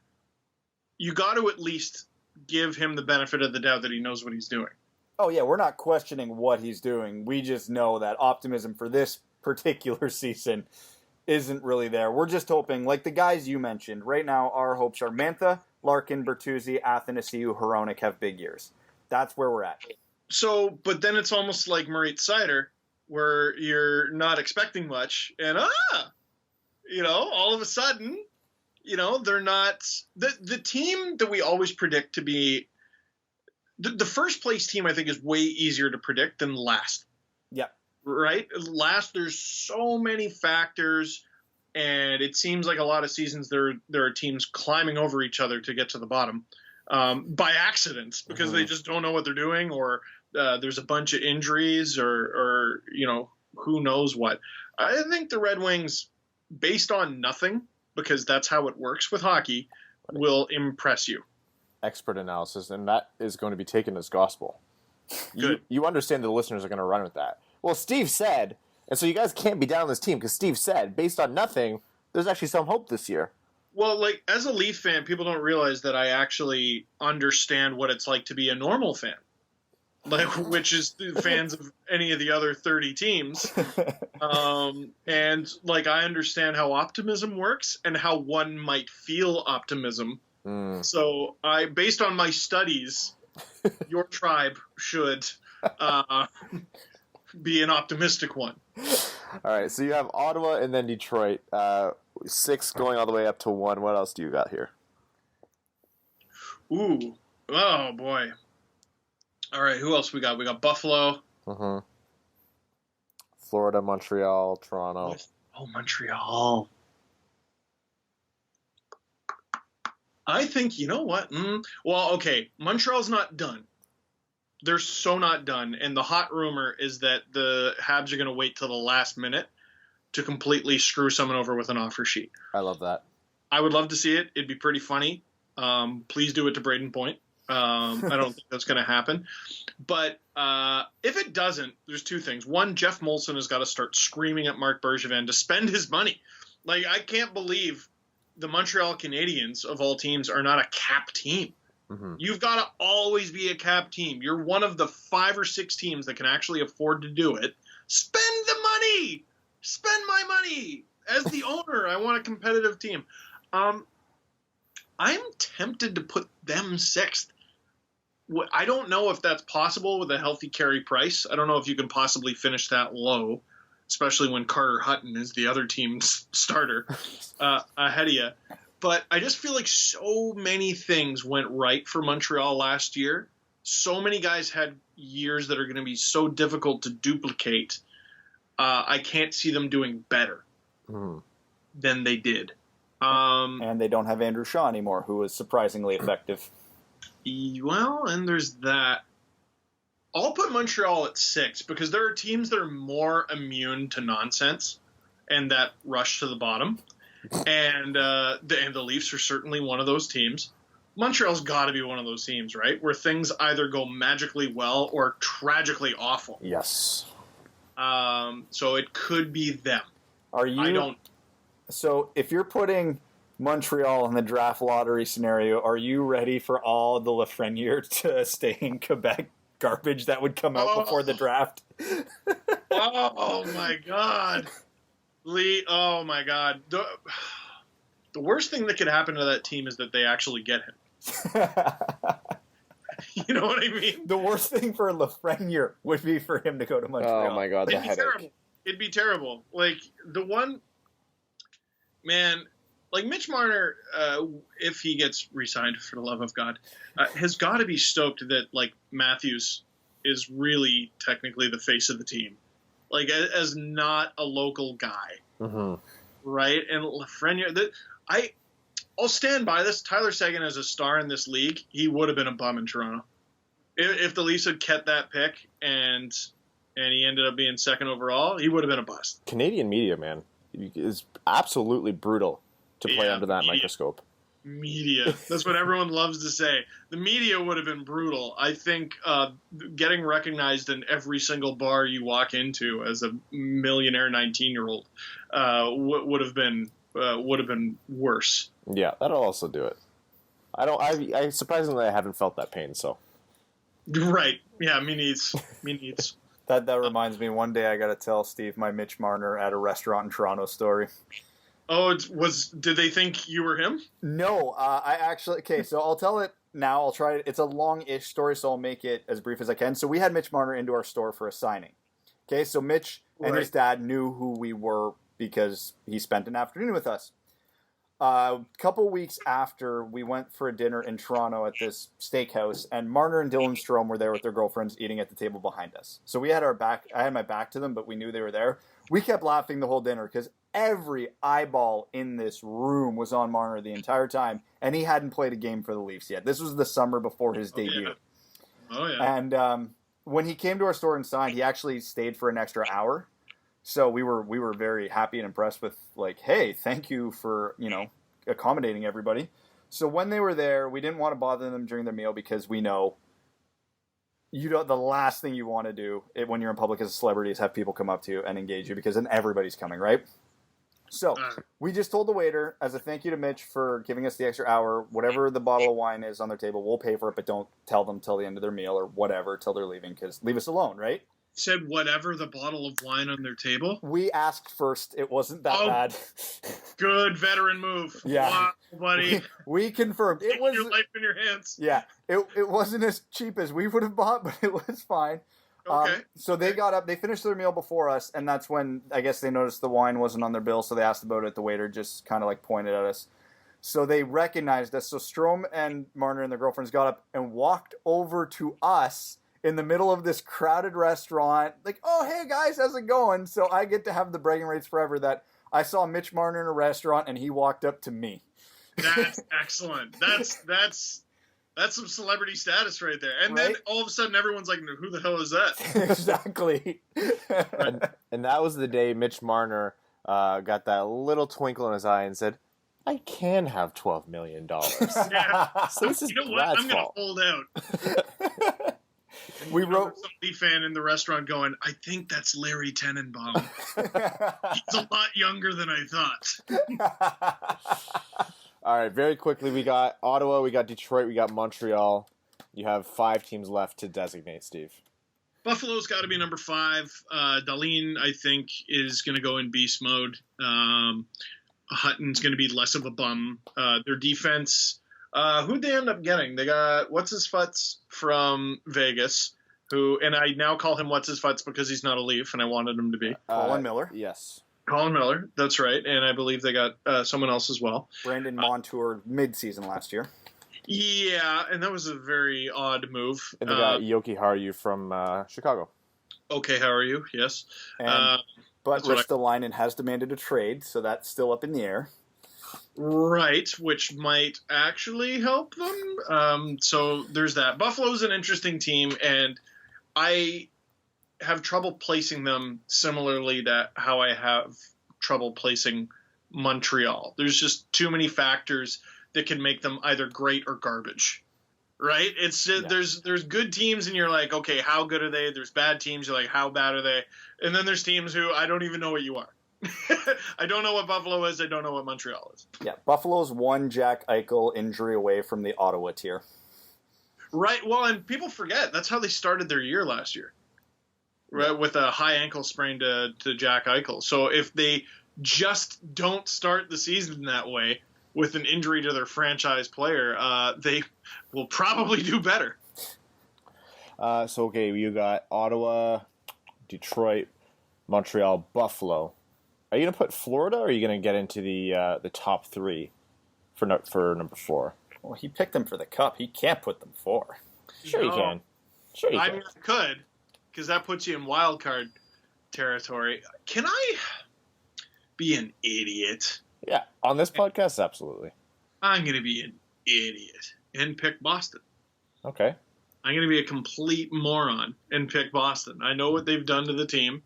Speaker 5: you got to at least give him the benefit of the doubt that he knows what he's doing.
Speaker 6: Oh, yeah, we're not questioning what he's doing. We just know that optimism for this particular season isn't really there. We're just hoping, like the guys you mentioned, right now our hopes are Mantha, Larkin, Bertuzzi, Athanasiou, Hronek have big years. That's where we're at. So,
Speaker 5: but then it's almost like Moritz Seider, where you're not expecting much, and all of a sudden, they're not the team that we always predict to be the first place team. I think is way easier to predict than last.
Speaker 6: Yeah.
Speaker 5: Right? Last, there's so many factors, and it seems like a lot of seasons there are teams climbing over each other to get to the bottom by accident because they just don't know what they're doing, or there's a bunch of injuries, or who knows what. I think the Red Wings, based on nothing, because that's how it works with hockey, will impress you.
Speaker 3: Expert analysis, and that is going to be taken as gospel.
Speaker 5: Good.
Speaker 3: You understand the listeners are going to run with that. Well, Steve said, and so you guys can't be down on this team because Steve said, based on nothing, there's actually some hope this year.
Speaker 5: Well, like, as a Leaf fan, people don't realize that I actually understand what it's like to be a normal fan, like, which is fans of any of the other 30 teams. And, like, I understand how optimism works and how one might feel optimism. So, based on my studies, your tribe should be an optimistic one.
Speaker 3: All right, so you have Ottawa and then Detroit. 6 going all the way up to 1. What else do you got here?
Speaker 5: Ooh. Oh, boy. All right, who else we got? We got Buffalo.
Speaker 3: Florida, Montreal, Toronto.
Speaker 5: Oh, Montreal. I think, you know what? Well, okay, Montreal's not done. They're so not done. And the hot rumor is that the Habs are going to wait till the last minute to completely screw someone over with an offer sheet.
Speaker 3: I love that.
Speaker 5: I would love to see it. It'd be pretty funny. Please do it to Braden Point. I don't think that's going to happen. But if it doesn't, there's two things. One, Jeff Molson has got to start screaming at Marc Bergevin to spend his money. Like, I can't believe the Montreal Canadiens, of all teams, are not a cap team. You've got to always be a cap team. You're one of the 5 or 6 teams that can actually afford to do it. Spend the money. Spend my money. As the owner, I want a competitive team. I'm tempted to put them 6th. I don't know if that's possible with a healthy Carey Price. I don't know if you can possibly finish that low, especially when Carter Hutton is the other team's starter ahead of you. But I just feel like so many things went right for Montreal last year. So many guys had years that are going to be so difficult to duplicate. I can't see them doing better. than they did.
Speaker 6: And they don't have Andrew Shaw anymore, who was surprisingly effective.
Speaker 5: Well, and there's that. I'll put Montreal at 6 because there are teams that are more immune to nonsense and that rush to the bottom. And the Leafs are certainly one of those teams. Montreal's got to be one of those teams, right? Where things either go magically well or tragically awful.
Speaker 3: Yes.
Speaker 5: So it could be them.
Speaker 6: I don't. So if you're putting Montreal in the draft lottery scenario, are you ready for all the Lafreniere to stay in Quebec garbage that would come out before the draft?
Speaker 5: Oh my God. Lee, oh my God. The worst thing that could happen to that team is that they actually get him. You know what I mean?
Speaker 6: The worst thing for Lafreniere would be for him to go to Montreal.
Speaker 3: Oh my God, the headache.
Speaker 5: Terrible. It'd be terrible. Like, the one, man, like Mitch Marner, if he gets re-signed, for the love of God, has got to be stoked that, like, Matthews is really technically the face of the team. Like, as not a local guy.
Speaker 3: Mm-hmm.
Speaker 5: Right? And Lafreniere, I'll stand by this. Tyler Seguin as a star in this league, he would have been a bum in Toronto. If the Leafs had kept that pick and he ended up being second overall, he would have been a bust.
Speaker 3: Canadian media, man, is absolutely brutal to play under that microscope.
Speaker 5: Media. That's what everyone loves to say. The media would have been brutal. I think getting recognized in every single bar you walk into as a millionaire 19-year-old would have been worse.
Speaker 3: Yeah, that'll also do it. I surprisingly I haven't felt that pain, so.
Speaker 5: Right. Yeah, me needs.
Speaker 6: That reminds me, one day I got to tell Steve my Mitch Marner at a restaurant in Toronto story.
Speaker 5: Oh, did they think you were him?
Speaker 6: No, I actually, okay, so I'll tell it now. I'll try it. It's a long-ish story, so I'll make it as brief as I can. So we had Mitch Marner into our store for a signing. Okay, so Mitch and his dad knew who we were because he spent an afternoon with us. A couple weeks after, we went for a dinner in Toronto at this steakhouse, and Marner and Dylan Strome were there with their girlfriends eating at the table behind us. So we had I had my back to them, but we knew they were there. We kept laughing the whole dinner because every eyeball in this room was on Marner the entire time, and he hadn't played a game for the Leafs yet. This was the summer before his debut.
Speaker 5: Yeah. Oh, yeah.
Speaker 6: And when he came to our store and signed, he actually stayed for an extra hour. So we were very happy and impressed with, like, hey, thank you for, accommodating everybody. So when they were there, we didn't want to bother them during their meal because we know the last thing you want to do when you're in public as a celebrity is have people come up to you and engage you, because then everybody's coming, right? So we just told the waiter, as a thank you to Mitch for giving us the extra hour, whatever the bottle of wine is on their table, we'll pay for it, but don't tell them till the end of their meal or whatever, till they're leaving, because leave us alone, right?
Speaker 5: Said whatever the bottle of wine on their table?
Speaker 6: We asked first. It wasn't that bad.
Speaker 5: Good veteran move.
Speaker 6: Yeah.
Speaker 5: Wow, buddy.
Speaker 6: We confirmed. It was
Speaker 5: your life in your hands.
Speaker 6: Yeah. It wasn't as cheap as we would have bought, but it was fine.
Speaker 5: Okay.
Speaker 6: So they got up, they finished their meal before us, and that's when I guess they noticed the wine wasn't on their bill, so they asked about it. The waiter just kind of like pointed at us. So they recognized us. So Strome and Marner and their girlfriends got up and walked over to us in the middle of this crowded restaurant, like, oh, hey, guys, how's it going? So I get to have the bragging rights forever that I saw Mitch Marner in a restaurant, and he walked up to me.
Speaker 5: That's excellent. That's some celebrity status right there. And then all of a sudden, everyone's like, who the hell is that?
Speaker 6: Exactly.
Speaker 3: and that was the day Mitch Marner got that little twinkle in his eye and said, I can have $12 million.
Speaker 5: Yeah.
Speaker 3: So this is
Speaker 5: what? I'm going to
Speaker 3: fault.
Speaker 5: hold out.
Speaker 6: We wrote
Speaker 5: some Leaf fan in the restaurant going, I think that's Larry Tenenbaum. He's a lot younger than I thought.
Speaker 3: All right, very quickly, we got Ottawa, we got Detroit, we got Montreal. You have 5 teams left to designate, Steve.
Speaker 5: Buffalo's got to be number 5. Dahlin, I think, is going to go in beast mode. Hutton's going to be less of a bum. Their defense... who'd they end up getting? They got What's-His-Futz from Vegas, and I now call him What's-His-Futz because he's not a Leaf, and I wanted him to be.
Speaker 6: Colin Miller.
Speaker 3: Yes.
Speaker 5: Colin Miller, that's right, and I believe they got someone else as well.
Speaker 6: Brandon Montour mid-season last year.
Speaker 5: Yeah, and that was a very odd move.
Speaker 3: And they got Yoki Haru from Chicago.
Speaker 5: Okay, how are you? Yes.
Speaker 6: And But Ristolainen has demanded a trade, so that's still up in the air.
Speaker 5: Right, which might actually help them. So there's that. Buffalo's an interesting team, and I have trouble placing them similarly to how I have trouble placing Montreal. There's just too many factors that can make them either great or garbage. Right? It's just, there's good teams and you're like, okay, how good are they? There's bad teams, you're like, how bad are they? And then there's teams who I don't even know what you are. I don't know what Buffalo is. I don't know what Montreal is.
Speaker 6: Yeah, Buffalo's one Jack Eichel injury away from the Ottawa tier.
Speaker 5: Right. Well, and people forget that's how they started their year last year. Right, with a high ankle sprain to Jack Eichel. So if they just don't start the season that way with an injury to their franchise player, they will probably do better.
Speaker 3: Okay, you got Ottawa, Detroit, Montreal, Buffalo. Are you going to put Florida, or are you going to get into the top three for number 4?
Speaker 6: Well, he picked them for the Cup. He can't put them 4.
Speaker 3: Sure you can. Sure you can.
Speaker 5: I mean, I could, because that puts you in wild card territory. Can I be an idiot?
Speaker 3: Yeah, on this podcast, absolutely.
Speaker 5: I'm going to be an idiot and pick Boston.
Speaker 3: Okay.
Speaker 5: I'm going to be a complete moron and pick Boston. I know what they've done to the team.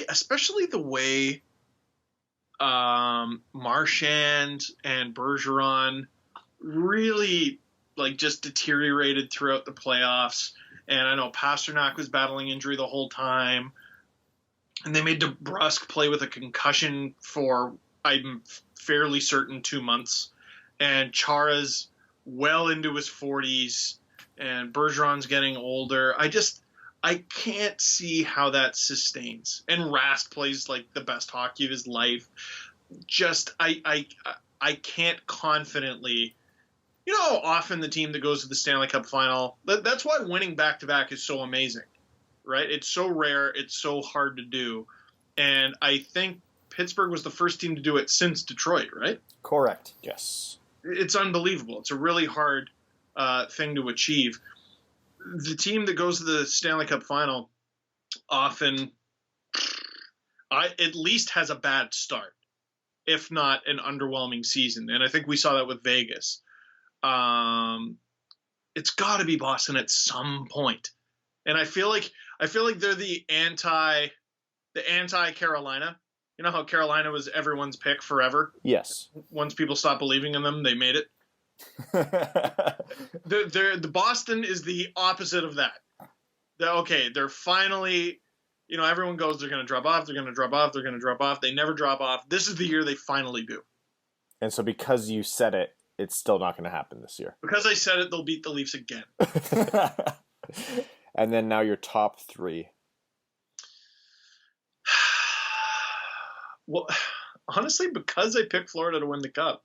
Speaker 5: Especially the way Marchand and Bergeron really just deteriorated throughout the playoffs. And I know Pasternak was battling injury the whole time. And they made DeBrusk play with a concussion for, I'm fairly certain, 2 months. And Chara's well into his 40s. And Bergeron's getting older. I can't see how that sustains. And Rask plays the best hockey of his life. I can't confidently. You know how often the team that goes to the Stanley Cup final, that's why winning back-to-back is so amazing, right? It's so rare. It's so hard to do. And I think Pittsburgh was the first team to do it since Detroit, right?
Speaker 6: Correct.
Speaker 3: Yes.
Speaker 5: It's unbelievable. It's a really hard thing to achieve. The team that goes to the Stanley Cup final often at least has a bad start, if not an underwhelming season. And I think we saw that with Vegas. It's got to be Boston at some point. And I feel like they're the anti-Carolina. You know how Carolina was everyone's pick forever?
Speaker 3: Yes.
Speaker 5: Once people stopped believing in them, they made it. The Boston is the opposite of that. They're finally, everyone goes, they're going to drop off, they're going to drop off, they're going to drop off. They never drop off. This is the year they finally do.
Speaker 3: And so because you said it, it's still not going to happen this year.
Speaker 5: Because I said it, they'll beat the Leafs again.
Speaker 3: And then now your top 3.
Speaker 5: Well, honestly, because I picked Florida to win the Cup.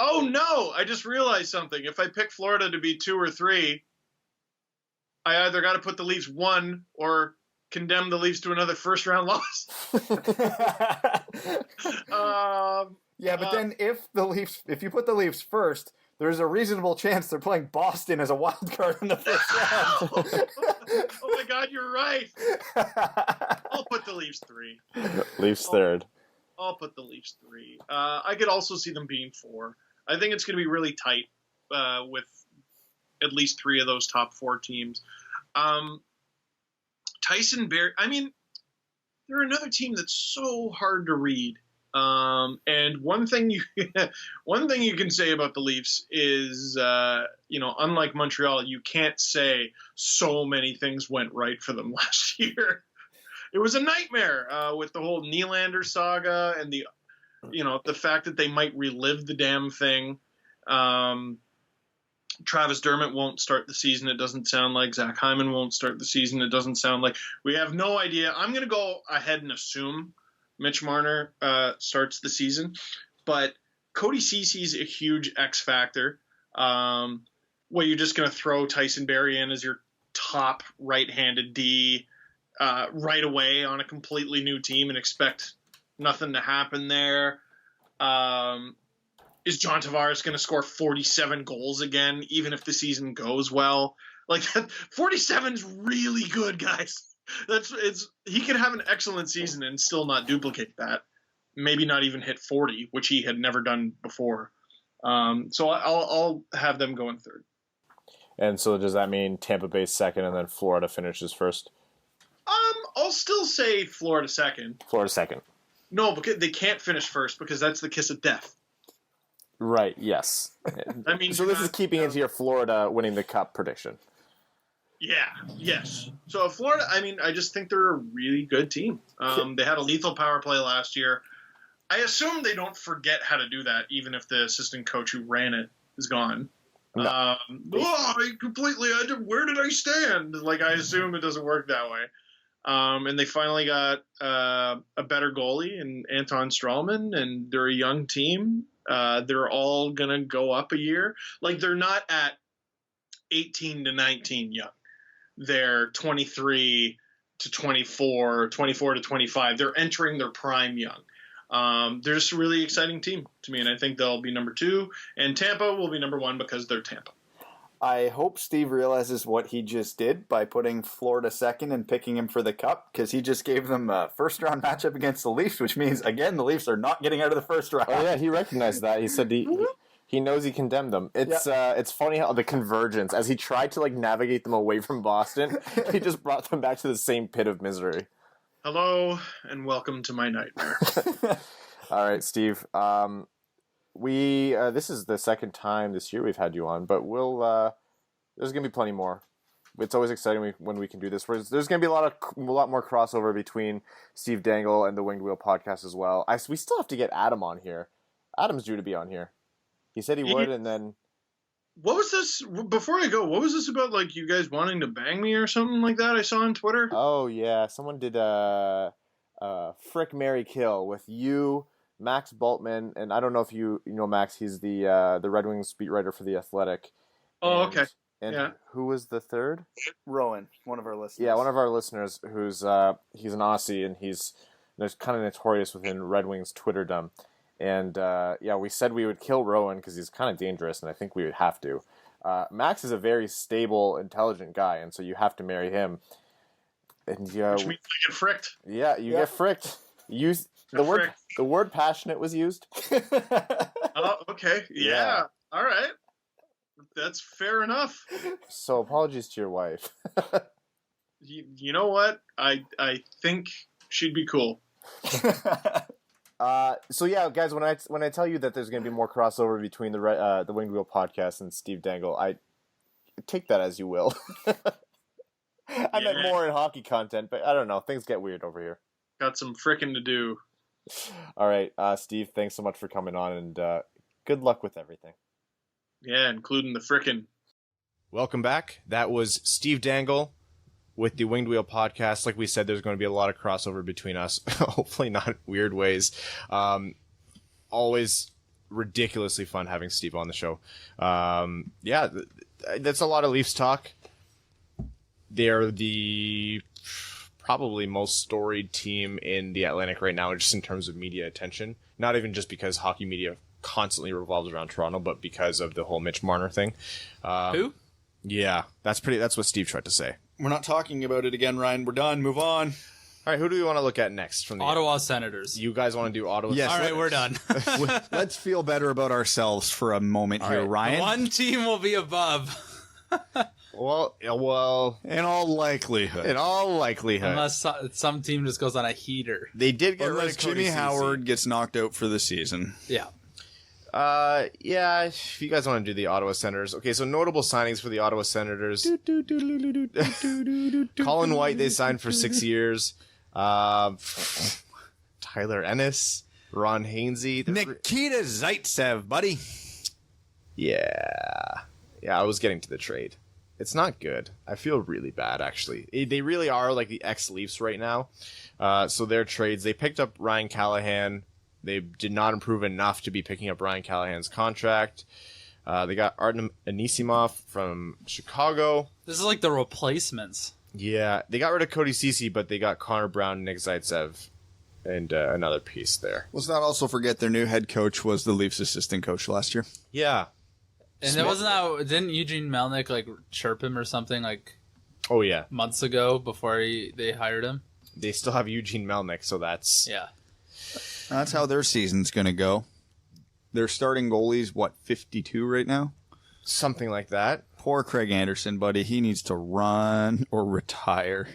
Speaker 5: Oh no! I just realized something. If I pick Florida to be 2 or 3, I either got to put the Leafs 1 or condemn the Leafs to another first-round loss.
Speaker 6: Yeah, but then if you put the Leafs first, there's a reasonable chance they're playing Boston as a wild card in the first round.
Speaker 5: Oh my God, you're right. I'll put the Leafs 3.
Speaker 3: Leafs 3rd.
Speaker 5: I'll put the Leafs 3. I could also see them being 4. I think it's going to be really tight with at least 3 of those top 4 teams. Tyson Barrie, they're another team that's so hard to read. And one thing you can say about the Leafs is, unlike Montreal, you can't say so many things went right for them last year. It was a nightmare with the whole Nylander saga and the fact that they might relive the damn thing. Travis Dermott won't start the season, it doesn't sound like. Zach Hyman won't start the season, it doesn't sound like. We have no idea. I'm going to go ahead and assume Mitch Marner starts the season. But Cody Ceci's a huge X factor. You're just going to throw Tyson Barrie in as your top right-handed D right away on a completely new team and expect nothing to happen there. Is John Tavares going to score 47 goals again, even if the season goes well? Like 47's really good, guys. He could have an excellent season and still not duplicate that. Maybe not even hit 40, which he had never done before. So I'll have them going third.
Speaker 3: And so does that mean Tampa Bay second and then Florida finishes first?
Speaker 5: I'll still say Florida second.
Speaker 3: Florida second.
Speaker 5: No, because they can't finish first because that's the kiss of death.
Speaker 3: Right, yes.
Speaker 5: I mean,
Speaker 3: so this is keeping into your Florida winning the cup prediction.
Speaker 5: Yeah, yes. So Florida, I mean, I just think they're a really good team. They had a lethal power play last year. I assume they don't forget how to do that, even if the assistant coach who ran it is gone.
Speaker 3: No.
Speaker 5: Where did I stand? Like, I assume it doesn't work that way. And they finally got a better goalie in Anton Strawman, and they're a young team. They're all going to go up a year. Like, they're not at 18 to 19 young. They're 23 to 24, 24 to 25. They're entering their prime young. They're just a really exciting team to me, and I think they'll be number 2, and Tampa will be number 1 because they're Tampa.
Speaker 6: I hope Steve realizes what he just did by putting Florida second and picking him for the cup, because he just gave them a first-round matchup against the Leafs, which means, again, the Leafs are not getting out of the first round.
Speaker 3: Oh, yeah, he recognized that. He said he knows he condemned them. It's funny how the convergence, as he tried to navigate them away from Boston, he just brought them back to the same pit of misery.
Speaker 5: Hello, and welcome to my nightmare.
Speaker 3: All right, Steve. This is the second time this year we've had you on, but there's going to be plenty more. It's always exciting when we can do this. There's going to be a lot more crossover between Steve Dangle and the Winged Wheel podcast as well. We still have to get Adam on here. Adam's due to be on here. He said he would, and then...
Speaker 5: What was this, before I go, what was this about, you guys wanting to bang me or something like that I saw on Twitter?
Speaker 3: Oh, yeah. Someone did a Frick, Marry, Kill with you, Max Bultman, and I don't know if you know Max. He's the Red Wings beat writer for The Athletic.
Speaker 5: Oh, okay.
Speaker 3: And who was the third?
Speaker 6: Rowan, one of our listeners.
Speaker 3: Yeah, one of our listeners who's he's an Aussie, and he's kind of notorious within Red Wings Twitterdom. And, we said we would kill Rowan because he's kind of dangerous, and I think we would have to. Max is a very stable, intelligent guy, and so you have to marry him. And,
Speaker 5: which means I get fricked.
Speaker 3: Yeah, you get fricked. The word passionate was used.
Speaker 5: Oh, okay. Yeah. All right. That's fair enough.
Speaker 3: So apologies to your wife.
Speaker 5: You know what? I think she'd be cool.
Speaker 3: So yeah, guys, when I tell you that there's going to be more crossover between the Winged Wheel podcast and Steve Dangle, I take that as you will. I meant more in hockey content, but I don't know. Things get weird over here.
Speaker 5: Got some frickin' to do.
Speaker 3: All right, Steve, thanks so much for coming on, and good luck with everything.
Speaker 5: Yeah, including the frickin'.
Speaker 3: Welcome back. That was Steve Dangle with the Winged Wheel podcast. Like we said, there's going to be a lot of crossover between us. Hopefully not weird ways. Always ridiculously fun having Steve on the show. That's a lot of Leafs talk. They're the probably most storied team in the Atlantic right now, just in terms of media attention. Not even just because hockey media constantly revolves around Toronto, but because of the whole Mitch Marner thing.
Speaker 4: Who?
Speaker 3: Yeah, that's what Steve tried to say.
Speaker 2: We're not talking about it again, Ryan. We're done. Move on.
Speaker 3: All right, who do we want to look at next from the
Speaker 4: Ottawa Senators?
Speaker 3: You guys want to do Ottawa?
Speaker 2: Yes.
Speaker 4: All right, we're done.
Speaker 2: Let's feel better about ourselves for a moment here,
Speaker 3: right.
Speaker 2: Ryan.
Speaker 4: One team will be above.
Speaker 3: Well,
Speaker 2: in all likelihood.
Speaker 4: Unless some team just goes on a heater.
Speaker 3: They did get rid
Speaker 2: Unless
Speaker 3: of Cody
Speaker 2: Jimmy
Speaker 3: Ceci.
Speaker 2: Howard gets knocked out for the season.
Speaker 4: Yeah.
Speaker 3: If you guys want to do the Ottawa Senators. Okay, so notable signings for the Ottawa Senators. Colin White, they signed for 6 years. Tyler Ennis, Ron Hainsey.
Speaker 2: Nikita Zaitsev, buddy.
Speaker 3: Yeah, I was getting to the trade. It's not good. I feel really bad, actually. They really are like the ex-Leafs right now. So their trades, they picked up Ryan Callahan. They did not improve enough to be picking up Ryan Callahan's contract. They got Artem Anisimov from Chicago.
Speaker 4: This is like the replacements.
Speaker 3: Yeah, they got rid of Cody Ceci, but they got Connor Brown, Nick Zaitsev, and another piece there.
Speaker 2: Let's not also forget their new head coach was the Leafs assistant coach last year.
Speaker 3: Yeah.
Speaker 4: And there wasn't that. Didn't Eugene Melnyk like chirp him or something like
Speaker 3: Oh yeah,
Speaker 4: months ago before they hired him?
Speaker 3: they still have Eugene Melnyk, so that's
Speaker 4: Yeah.
Speaker 2: That's how their season's going to go. Their starting goalie's, 52 right now?
Speaker 3: something like that.
Speaker 2: Poor Craig Anderson, buddy. He needs to run or retire.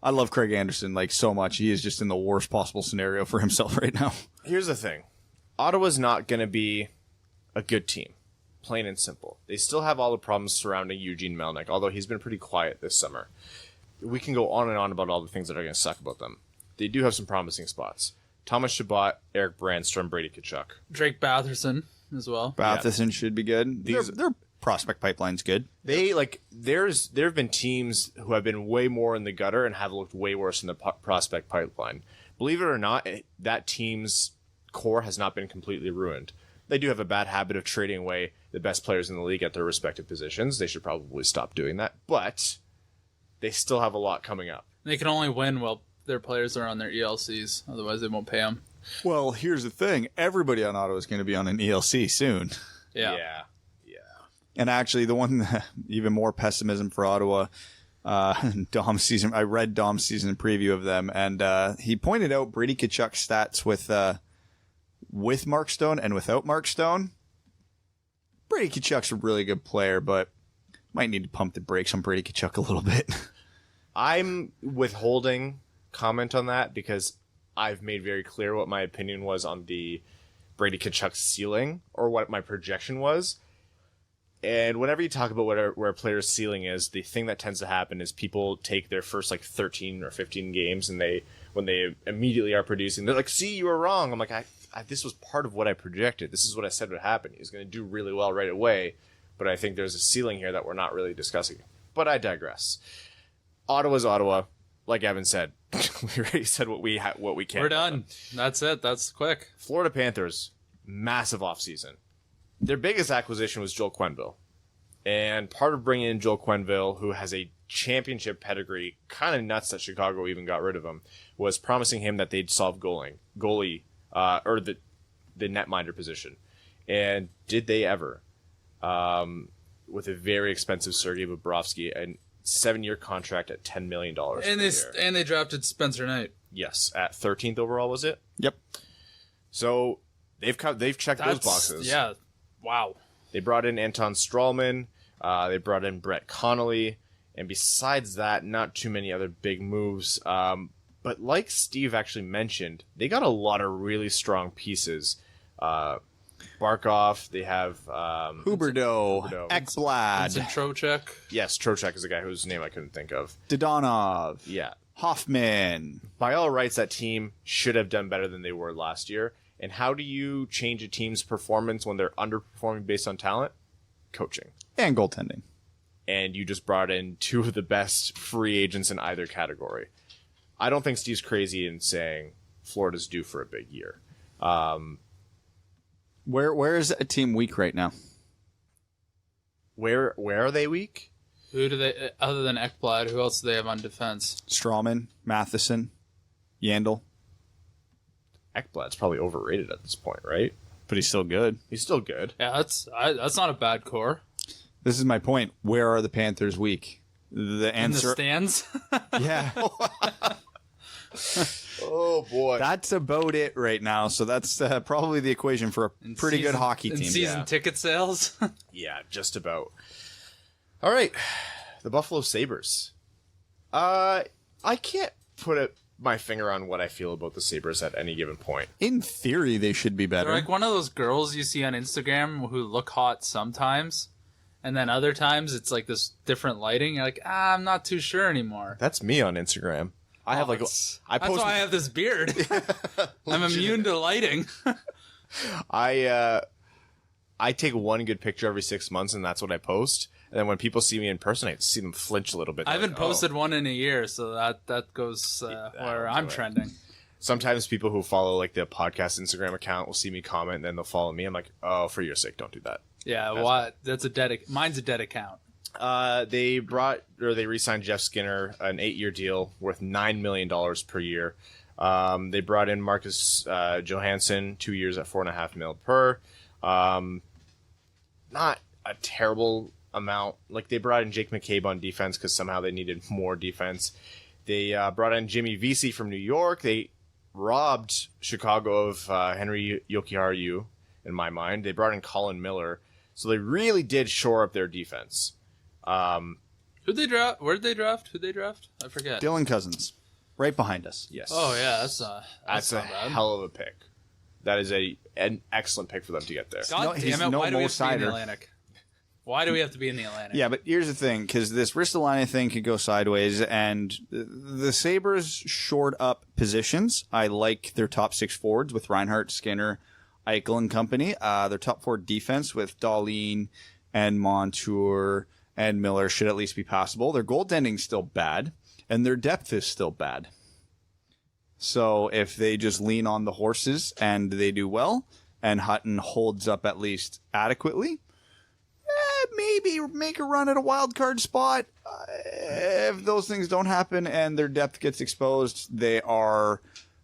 Speaker 2: I love Craig Anderson so much. He is just in the worst possible scenario for himself right now.
Speaker 3: Here's the thing. Ottawa's not going to be a good team. Plain and simple. They still have all the problems surrounding Eugene Melnyk, although he's been pretty quiet this summer. We can go on and on about all the things that are going to suck about them. They do have some promising spots. Thomas Chabot, Eric Brandstrom, Brady Tkachuk.
Speaker 4: Drake Batherson as well.
Speaker 2: Batherson should be good. Their prospect pipeline's good.
Speaker 3: There have been teams who have been way more in the gutter and have looked way worse in the prospect pipeline. Believe it or not, that team's core has not been completely ruined. They do have a bad habit of trading away the best players in the league at their respective positions. They should probably stop doing that. But they still have a lot coming up.
Speaker 4: They can only win while their players are on their ELCs. Otherwise, they won't pay them.
Speaker 2: Well, here's the thing. Everybody on Ottawa is going to be on an ELC soon.
Speaker 4: Yeah.
Speaker 2: And actually, the one even more pessimism for Ottawa, Dom's season. I read Dom's season preview of them, and he pointed out Brady Tkachuk's stats with Mark Stone and without Mark Stone. Brady Tkachuk's a really good player, but might need to pump the brakes on Brady Tkachuk a little bit.
Speaker 3: I'm withholding comment on that because I've made very clear what my opinion was on the Brady Tkachuk ceiling, or what my projection was. And whenever you talk about where a player's ceiling is, the thing that tends to happen is people take their first 13 or 15 games, and when they immediately are producing, they're like, "See, you were wrong." I'm like, this was part of what I projected. This is what I said would happen. He's going to do really well right away, but I think there's a ceiling here that we're not really discussing. But I digress. Ottawa's Ottawa. Like Evan said, we already said what we can.
Speaker 4: We're done. That's it. That's quick.
Speaker 3: Florida Panthers, massive offseason. Their biggest acquisition was Joel Quenneville. And part of bringing in Joel Quenneville, who has a championship pedigree, kind of nuts that Chicago even got rid of him, was promising him that they'd solve goalie, or the netminder position. And did they ever? With a very expensive Sergei Bobrovsky, a 7-year contract at $10 million.
Speaker 4: And they drafted Spencer Knight.
Speaker 3: Yes, at 13th overall, was it?
Speaker 2: Yep.
Speaker 3: So they've checked those boxes.
Speaker 4: Yeah. Wow.
Speaker 3: They brought in Anton Strawman. They brought in Brett Connolly. And besides that, not too many other big moves. But like Steve actually mentioned, they got a lot of really strong pieces. Barkov, they have
Speaker 2: Huberdeau, Ekblad,
Speaker 4: Vincent Trocheck.
Speaker 3: Yes, Trocheck is a guy whose name I couldn't think of.
Speaker 2: Dodonov,
Speaker 3: Yeah.
Speaker 2: Hoffman.
Speaker 3: By all rights, that team should have done better than they were last year. And how do you change a team's performance when they're underperforming based on talent? Coaching.
Speaker 2: And goaltending.
Speaker 3: And you just brought in two of the best free agents in either category. I don't think Steve's crazy in saying Florida's due for a big year.
Speaker 2: Where is a team weak right now?
Speaker 3: Where are they weak?
Speaker 4: Who do they, other than Ekblad, who else do they have on defense?
Speaker 2: Strawman, Matheson, Yandel.
Speaker 3: Ekblad's probably overrated at this point, right?
Speaker 2: But he's still good.
Speaker 3: He's still good.
Speaker 4: Yeah, that's not a bad core.
Speaker 2: This is my point. Where are the Panthers weak? The answer.
Speaker 4: In the stands?
Speaker 2: Yeah.
Speaker 3: Oh, boy.
Speaker 2: That's about it right now. So that's probably the equation for a pretty good hockey team.
Speaker 4: Season ticket sales?
Speaker 3: Yeah, just about. All right. The Buffalo Sabres. I can't put my finger on what I feel about the Sabres at any given point.
Speaker 2: In theory, they should be better.
Speaker 4: They're like one of those girls you see on Instagram who look hot sometimes, and then other times it's like this different lighting. You're like, I'm not too sure anymore.
Speaker 3: That's me on Instagram. I have
Speaker 4: that's why I have this beard. I'm immune to lighting.
Speaker 3: I take one good picture every 6 months, and that's what I post. And then when people see me in person, I see them flinch a little bit.
Speaker 4: I haven't posted one in a year, so that goes where I'm trending.
Speaker 3: Sometimes people who follow like the podcast Instagram account will see me comment, and then they'll follow me. I'm like, oh, for your sake, don't do that.
Speaker 4: Yeah, mine's a dead account.
Speaker 3: They re-signed Jeff Skinner, an 8-year deal worth $9 million per year. They brought in Marcus Johansson, 2 years at $4.5 million per. not a terrible amount. Like, they brought in Jake McCabe on defense because somehow they needed more defense. They brought in Jimmy Vesey from New York. They robbed Chicago of Henry Jokiharju, in my mind. They brought in Colin Miller. So they really did shore up their defense.
Speaker 4: Who'd they draft? Where'd they draft? Who'd they draft? I forget.
Speaker 6: Dylan Cousins, right behind us.
Speaker 3: Yes.
Speaker 4: Oh, yeah, that's
Speaker 3: a
Speaker 4: not bad.
Speaker 3: hell of a pick. That is an excellent pick for them to get there.
Speaker 4: God damn it, why do we have to be in the Atlantic? Why do we have to be in the Atlantic?
Speaker 6: Yeah, but here's the thing, because this Ristolainen thing could go sideways, and the Sabres shored up positions. I like their top 6 forwards with Reinhart, Skinner, Eichel and company. Their top 4 defense with Dahlin and Montour and Miller should at least be passable. Their goaltending's still bad, and their depth is still bad. So if they just lean on the horses and they do well, and Hutton holds up at least adequately, maybe make a run at a wild card spot. If those things don't happen and their depth gets exposed, they are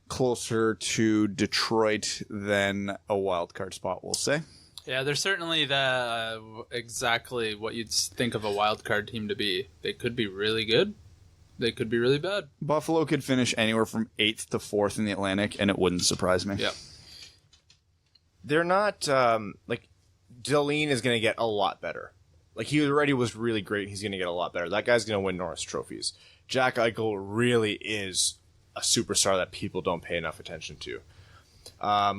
Speaker 6: closer to Detroit than a wild card spot, we'll say.
Speaker 4: Yeah, they're certainly exactly what you'd think of a wild card team to be. They could be really good. They could be really bad.
Speaker 6: Buffalo could finish anywhere from 8th to 4th in the Atlantic, and it wouldn't surprise me.
Speaker 4: Yeah.
Speaker 3: They're not, like, Dahlin is going to get a lot better. Like, he already was really great. He's going to get a lot better. That guy's going to win Norris trophies. Jack Eichel really is a superstar that people don't pay enough attention to.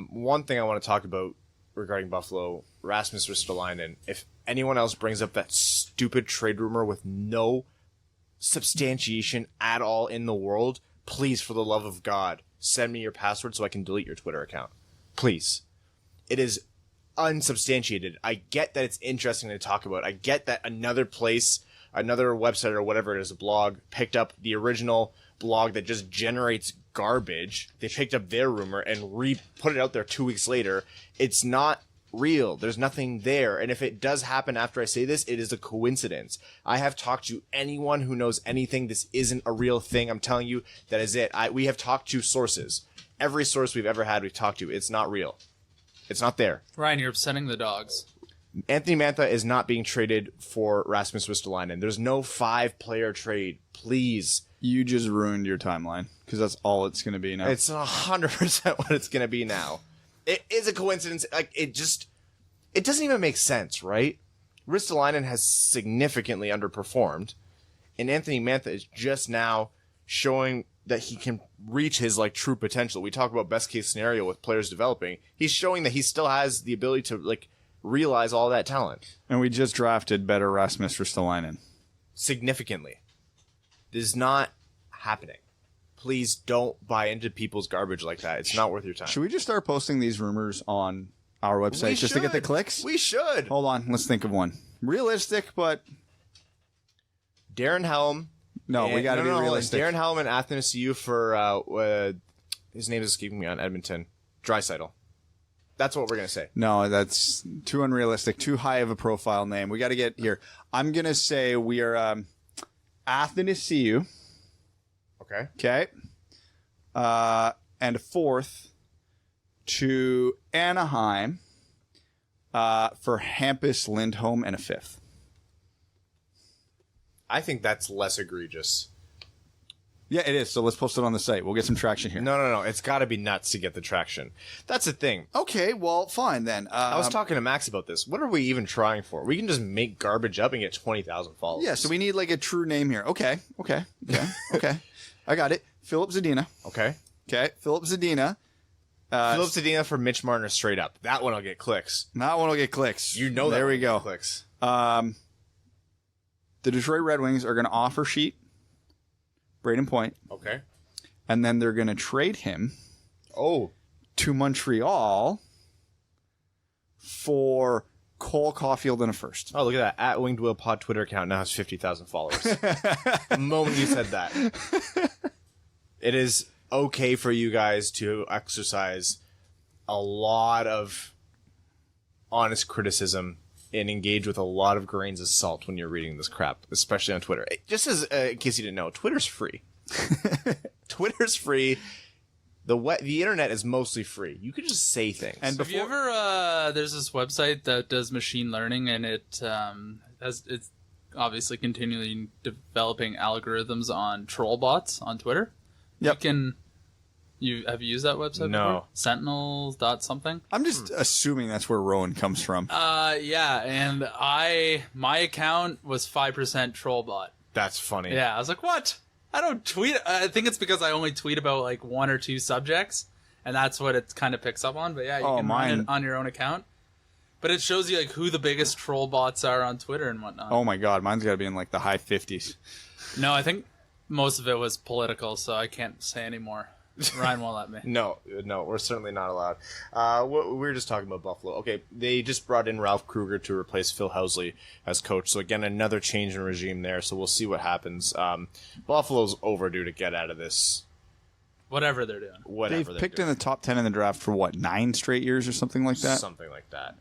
Speaker 3: One thing I want to talk about regarding Buffalo, Rasmus Ristolainen. If anyone else brings up that stupid trade rumor with no substantiation at all in the world, please, for the love of God, send me your password so I can delete your Twitter account. Please. It is unsubstantiated. I get that it's interesting to talk about. I get that another place, another website or whatever it is, a blog, picked up the original blog that just generates garbage. They picked up their rumor and put it out there 2 weeks later. It's not real. There's nothing there. And if it does happen after I say this, it is a coincidence. I have talked to anyone who knows anything. This isn't a real thing. I'm telling you, that is it. We have talked to sources. Every source we've ever had, we've talked to. It's not real. It's not there.
Speaker 4: Ryan, you're upsetting the dogs.
Speaker 3: Anthony Mantha is not being traded for Rasmus Ristolainen. There's no 5-player trade. Please.
Speaker 6: You just ruined your timeline, because that's all it's going to be now.
Speaker 3: It's 100% what it's going to be now. It is a coincidence. Like, it doesn't even make sense, right? Ristolainen has significantly underperformed, and Anthony Mantha is just now showing that he can reach his, like, true potential. We talk about best case scenario with players developing. He's showing that he still has the ability to, like, realize all that talent.
Speaker 6: And we just drafted better Rasmus Ristolainen.
Speaker 3: Significantly. This is not happening. Please don't buy into people's garbage like that. It's not worth your time.
Speaker 6: Should we just start posting these rumors on our website just to get the clicks?
Speaker 3: We should.
Speaker 6: Hold on. Let's think of one. Realistic, but...
Speaker 3: Darren Helm.
Speaker 6: No, we got to be realistic.
Speaker 3: Darren Helm and Athanasiou for, his name is escaping me on Edmonton. Draisaitl. That's what we're going to say.
Speaker 6: No, that's too unrealistic. Too high of a profile name. We got to get here. I'm going to say we are Athanasiou.
Speaker 3: Okay.
Speaker 6: Okay. And a 4th to Anaheim for Hampus Lindholm, and a 5th.
Speaker 3: I think that's less egregious.
Speaker 6: Yeah, it is. So let's post it on the site. We'll get some traction here.
Speaker 3: No. It's got to be nuts to get the traction. That's the thing.
Speaker 6: Okay, well, fine then.
Speaker 3: I was talking to Max about this. What are we even trying for? We can just make garbage up and get 20,000 followers.
Speaker 6: Yeah, so we need like a true name here. Okay. I got it. Philip Zadina.
Speaker 3: Okay.
Speaker 6: Philip Zadina.
Speaker 3: Philip Zadina for Mitch Marner straight up. That one will get clicks.
Speaker 6: That one will get clicks.
Speaker 3: You know that.
Speaker 6: There we go.
Speaker 3: Clicks.
Speaker 6: The Detroit Red Wings are going to offer sheet Braden Point.
Speaker 3: Okay.
Speaker 6: And then they're going to trade him to Montreal for Cole Caulfield and a 1st.
Speaker 3: Oh, look at that. At Winged Wheel Pod Twitter account now has 50,000 followers. The moment you said that. It is okay for you guys to exercise a lot of honest criticism and engage with a lot of grains of salt when you're reading this crap, especially on Twitter. Just as in case you didn't know, Twitter's free. Twitter's free. The internet is mostly free. You could just say things.
Speaker 2: And
Speaker 4: Have you ever? There's this website that does machine learning, and it's obviously continually developing algorithms on troll bots on Twitter.
Speaker 6: Yep.
Speaker 4: Have you used that website
Speaker 3: No.
Speaker 4: before? Sentinel dot something?
Speaker 6: I'm just assuming that's where Rowan comes from.
Speaker 4: Yeah, and my account was 5% troll bot.
Speaker 3: That's funny.
Speaker 4: Yeah, I was like, what? I don't tweet. I think it's because I only tweet about like 1 or 2 subjects, and that's what it kind of picks up on. But yeah, you can run it on your own account. But it shows you like who the biggest troll bots are on Twitter and whatnot.
Speaker 6: Oh my god, mine's got to be in like the high 50s.
Speaker 4: No, I think most of it was political, so I can't say anymore. Ryan won't let me.
Speaker 3: No, we're certainly not allowed. We were just talking about Buffalo. Okay, they just brought in Ralph Kruger to replace Phil Housley as coach. So again, another change in regime there. So we'll see what happens. Buffalo's overdue to get out of this.
Speaker 4: Whatever they're doing.
Speaker 6: They've picked in the top 10 in the draft for what, 9 straight years or something like that?
Speaker 3: Something like that.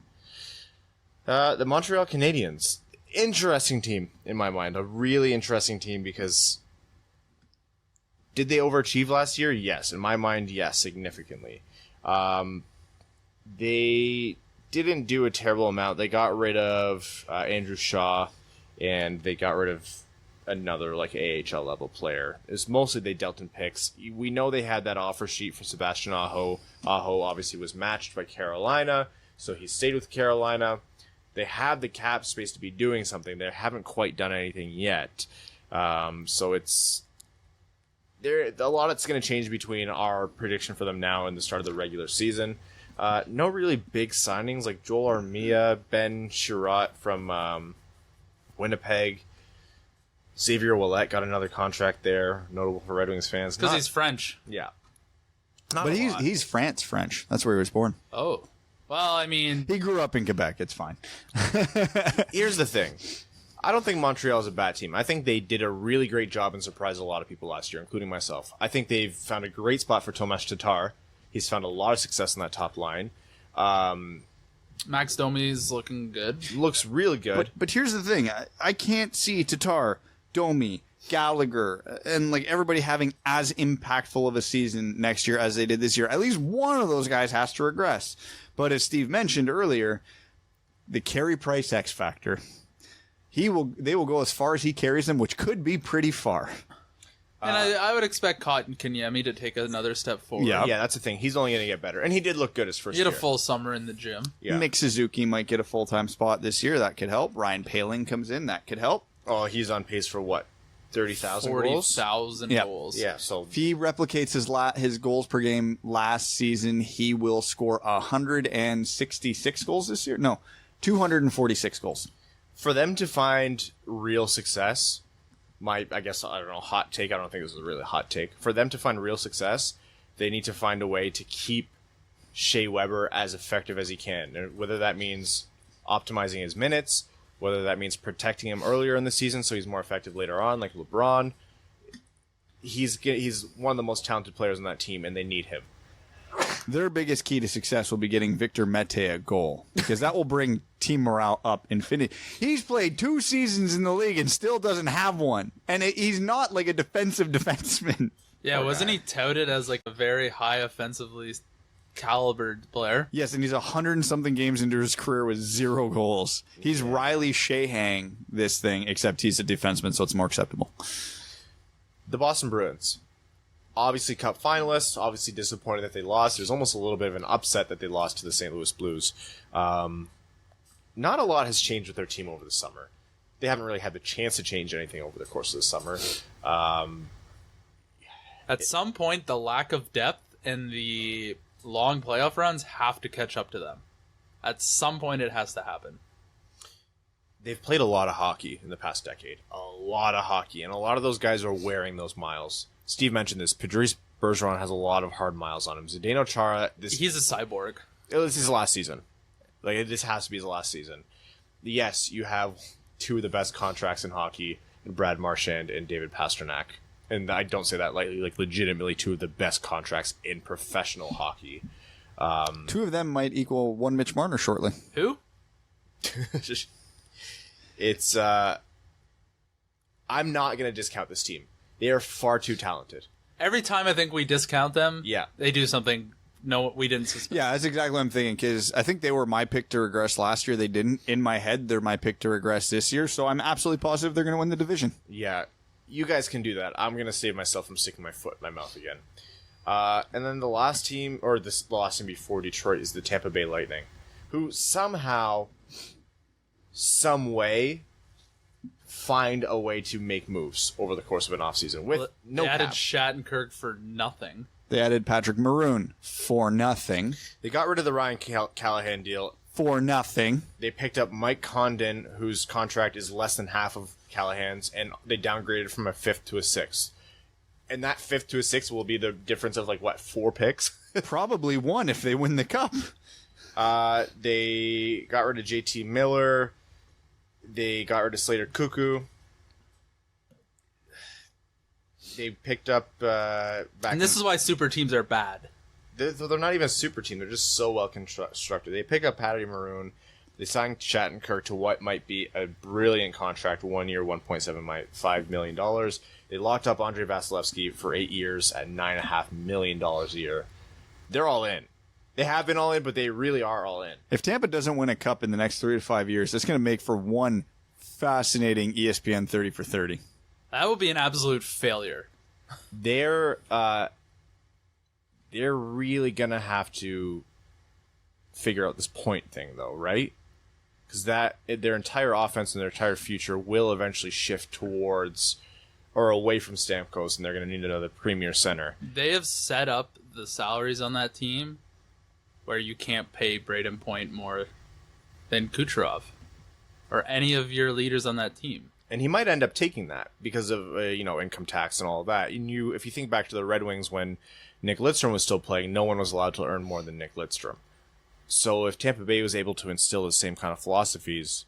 Speaker 3: The Montreal Canadiens. Interesting team, in my mind. A really interesting team because... Did they overachieve last year? Yes. In my mind, yes, significantly. They didn't do a terrible amount. They got rid of Andrew Shaw, and they got rid of another like AHL level player. It's mostly they dealt in picks. We know they had that offer sheet for Sebastian Aho. Aho obviously was matched by Carolina, so he stayed with Carolina. They have the cap space to be doing something. They haven't quite done anything yet. So it's... a lot that's going to change between our prediction for them now and the start of the regular season. No really big signings like Joel Armia, Ben Chirot from Winnipeg. Xavier Ouellet got another contract there, notable for Red Wings fans.
Speaker 4: Because he's French.
Speaker 3: Yeah.
Speaker 6: But he's French. That's where he was born.
Speaker 4: Oh. Well, I mean...
Speaker 6: He grew up in Quebec. It's fine.
Speaker 3: Here's the thing. I don't think Montreal is a bad team. I think they did a really great job and surprised a lot of people last year, including myself. I think they've found a great spot for Tomas Tatar. He's found a lot of success in that top line.
Speaker 4: Max Domi's looking good.
Speaker 3: Looks really good.
Speaker 6: But here's the thing. I can't see Tatar, Domi, Gallagher, and like everybody having as impactful of a season next year as they did this year. At least one of those guys has to regress. But as Steve mentioned earlier, the Carey Price X factor... They will go as far as he carries them, which could be pretty far.
Speaker 4: And I would expect Cotton Kanyemi to take another step forward.
Speaker 3: Yeah, that's the thing. He's only going to get better. And he did look good his first year.
Speaker 4: He had a full summer in the gym.
Speaker 3: Yeah.
Speaker 6: Nick Suzuki might get a full-time spot this year. That could help. Ryan Poehling comes in. That could help.
Speaker 3: Oh, he's on pace for what? 30,000 goals?
Speaker 4: 40,000 goals.
Speaker 3: Yeah, so...
Speaker 6: If he replicates his goals per game last season, he will score 166 goals this year? No, 246 goals.
Speaker 3: For them to find real success, hot take, I don't think this is a really hot take. For them to find real success, they need to find a way to keep Shea Weber as effective as he can. And whether that means optimizing his minutes, whether that means protecting him earlier in the season so he's more effective later on, like LeBron. He's one of the most talented players on that team, and they need him.
Speaker 6: Their biggest key to success will be getting Victor Mete a goal, because that will bring team morale up infinity. He's played 2 seasons in the league and still doesn't have one. And he's not like a defensive defenseman.
Speaker 4: Yeah, wasn't he touted as like a very high offensively calibered player?
Speaker 6: Yes, and he's 100-something games into his career with 0 goals. He's Riley Shahang, this thing, except he's a defenseman, so it's more acceptable.
Speaker 3: The Boston Bruins. Obviously cup finalists, obviously disappointed that they lost. There's almost a little bit of an upset that they lost to the St. Louis Blues. Not a lot has changed with their team over the summer. They haven't really had the chance to change anything over the course of the summer.
Speaker 4: At some point, the lack of depth and the long playoff runs have to catch up to them. At some point, it has to happen.
Speaker 3: They've played a lot of hockey in the past decade. A lot of hockey. And a lot of those guys are wearing those miles. Steve mentioned this. Patrice Bergeron has a lot of hard miles on him. Zdeno Chara...
Speaker 4: He's a cyborg.
Speaker 3: This is his last season. Like, this has to be his last season. Yes, you have 2 of the best contracts in hockey, Brad Marchand and David Pastrnak. And I don't say that lightly, like legitimately 2 of the best contracts in professional hockey.
Speaker 6: 2 of them might equal 1 Mitch Marner shortly.
Speaker 4: Who?
Speaker 3: I'm not going to discount this team. They are far too talented.
Speaker 4: Every time I think we discount them,
Speaker 3: Yeah.
Speaker 4: they do something we didn't suspect.
Speaker 2: Yeah, that's exactly what I'm thinking, because I think they were my pick to regress last year. They didn't. In my head, they're my pick to regress this year, so I'm absolutely positive they're going to win the division.
Speaker 3: Yeah, you guys can do that. I'm going to save myself from sticking my foot in my mouth again. And then the last team, the last team before Detroit, is the Tampa Bay Lightning, who somehow, some way, find a way to make moves over the course of an offseason with no
Speaker 4: They added
Speaker 3: cap.
Speaker 4: Shattenkirk for nothing.
Speaker 2: They added Patrick Maroon for nothing.
Speaker 3: They got rid of the Ryan Callahan deal.
Speaker 2: For nothing.
Speaker 3: They picked up Mike Condon, whose contract is less than half of Callahan's, and they downgraded from a 5th to a 6th. And that 5th to a 6th will be the difference of, 4 picks?
Speaker 2: Probably one if they win the cup.
Speaker 3: They got rid of JT Miller. They got rid of Slater Cuckoo. They picked up back.
Speaker 4: And this is why super teams are bad.
Speaker 3: They're not even a super team. They're just so well constructed. They pick up Patty Maroon. They signed Shattenkirk to what might be a brilliant contract, 1 year, $1.75 million. They locked up Andrei Vasilevsky for 8 years at $9.5 million a year. They're all in. They have been all in, but they really are all in.
Speaker 2: If Tampa doesn't win a cup in the next 3 to 5 years, it's going to make for one fascinating ESPN 30 for 30.
Speaker 4: That would be an absolute failure.
Speaker 3: They're really gonna have to figure out this point thing, though, right? Because their entire offense and their entire future will eventually shift towards or away from Stamkos, and they're gonna need another premier center.
Speaker 4: They have set up the salaries on that team where you can't pay Braden Point more than Kucherov or any of your leaders on that team.
Speaker 3: And he might end up taking that because of income tax and all of that. And if you think back to the Red Wings when Nick Lidstrom was still playing, no one was allowed to earn more than Nick Lidstrom. So if Tampa Bay was able to instill the same kind of philosophies,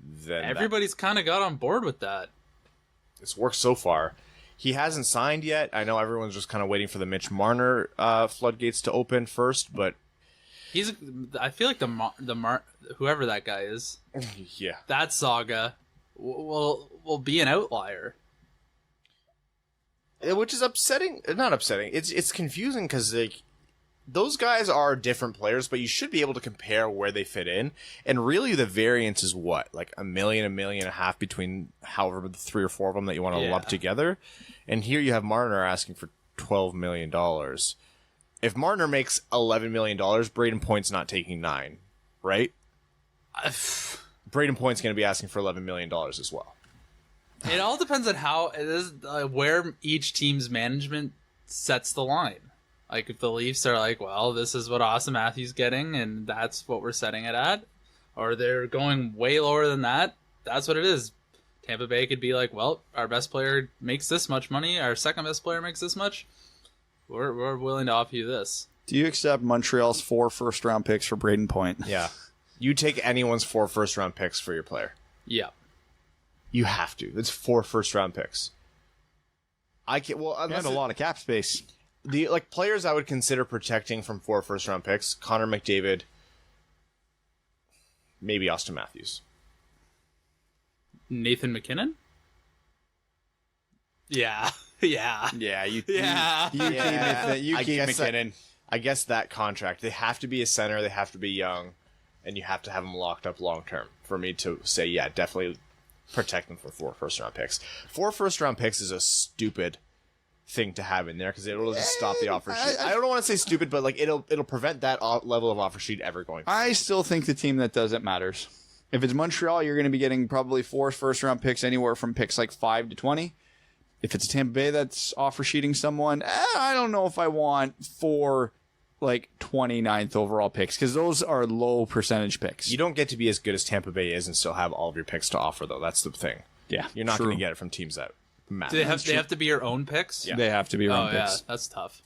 Speaker 3: then
Speaker 4: everybody's kind of got on board with that.
Speaker 3: It's worked so far. He hasn't signed yet. I know everyone's just kind of waiting for the Mitch Marner floodgates to open first, but
Speaker 4: I feel like whoever that guy is,
Speaker 3: yeah,
Speaker 4: that saga will be an outlier.
Speaker 3: Which is upsetting. Not upsetting. It's confusing because those guys are different players, but you should be able to compare where they fit in. And really, the variance is what, like $1 million, $1.5 million between however the 3 or 4 of them that you want to lump together. And here you have Marner asking for $12 million. If Marner makes $11 million, Braden Point's not taking $9 million, right? Braden Point's going to be asking for $11 million as well.
Speaker 4: It all depends on where each team's management sets the line. Like, if the Leafs are like, well, this is what Austin Matthews getting, and that's what we're setting it at, or they're going way lower than that, that's what it is. Tampa Bay could be like, well, our best player makes this much money, our second best player makes this much, we're willing to offer you this.
Speaker 2: Do you accept Montreal's 4 first-round picks for Braden Point?
Speaker 3: Yeah. You take anyone's 4 first-round picks for your player.
Speaker 4: Yeah.
Speaker 3: You have to. It's 4 first-round picks. I can't. Well,
Speaker 2: And a lot of cap space.
Speaker 3: The players I would consider protecting from 4 first-round picks: Connor McDavid, maybe Austin Matthews,
Speaker 4: Nathan McKinnon. Yeah. Yeah.
Speaker 2: Yeah, you keep
Speaker 3: McKinnon. I guess that contract. They have to be a center. They have to be young, and you have to have them locked up long term for me to say, yeah, definitely protect them for 4 first-round picks. 4 first-round picks is a stupid thing to have in there because it'll just stop the offer sheet. I don't want to say stupid, but it'll prevent that level of offer sheet ever going.
Speaker 2: I still think the team that does it matters. If it's Montreal, you're going to be getting probably 4 first-round picks, anywhere from picks 5 to 20. If it's Tampa Bay that's offer sheeting someone, I don't know if I want 4 29th overall picks, because those are low percentage picks.
Speaker 3: You don't get to be as good as Tampa Bay is and still have all of your picks to offer, though. That's the thing.
Speaker 2: Yeah,
Speaker 3: you're not going to get it from teams that matter.
Speaker 4: Do they have to be your own picks?
Speaker 2: Yeah. They have to be your own picks.
Speaker 4: Yeah, that's tough.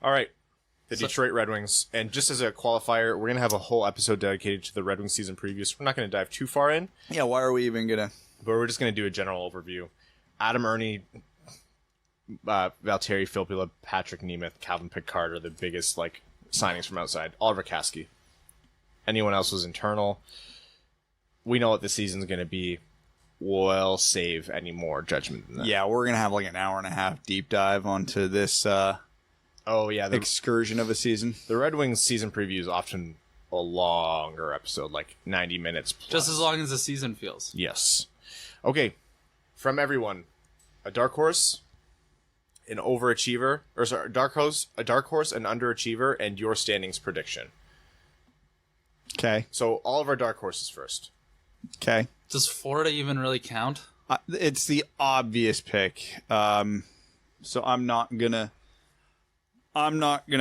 Speaker 3: All right. The Detroit Red Wings. And just as a qualifier, we're going to have a whole episode dedicated to the Red Wings season preview, so we're not going to dive too far in.
Speaker 2: Yeah, why are we even going to?
Speaker 3: But we're just going to do a general overview. Adam Ernie, Valtteri Filppula, Patrick Nemeth, Calvin Pickard are the biggest signings from outside. Oliver Kasky. Anyone else was internal. We know what the season's going to be. we'll save any more judgment than that.
Speaker 2: Yeah, we're going to have like an hour and a half deep dive onto this excursion of a season.
Speaker 3: The Red Wings season preview is often a longer episode, like 90 minutes plus.
Speaker 4: Just as long as the season feels.
Speaker 3: Yes. Okay. From everyone, a dark horse, an overachiever, or sorry, a dark horse, an underachiever, and your standings prediction.
Speaker 2: Okay.
Speaker 3: So all of our dark horses first.
Speaker 2: Okay.
Speaker 4: Does Florida even really count?
Speaker 2: It's the obvious pick. So I'm not gonna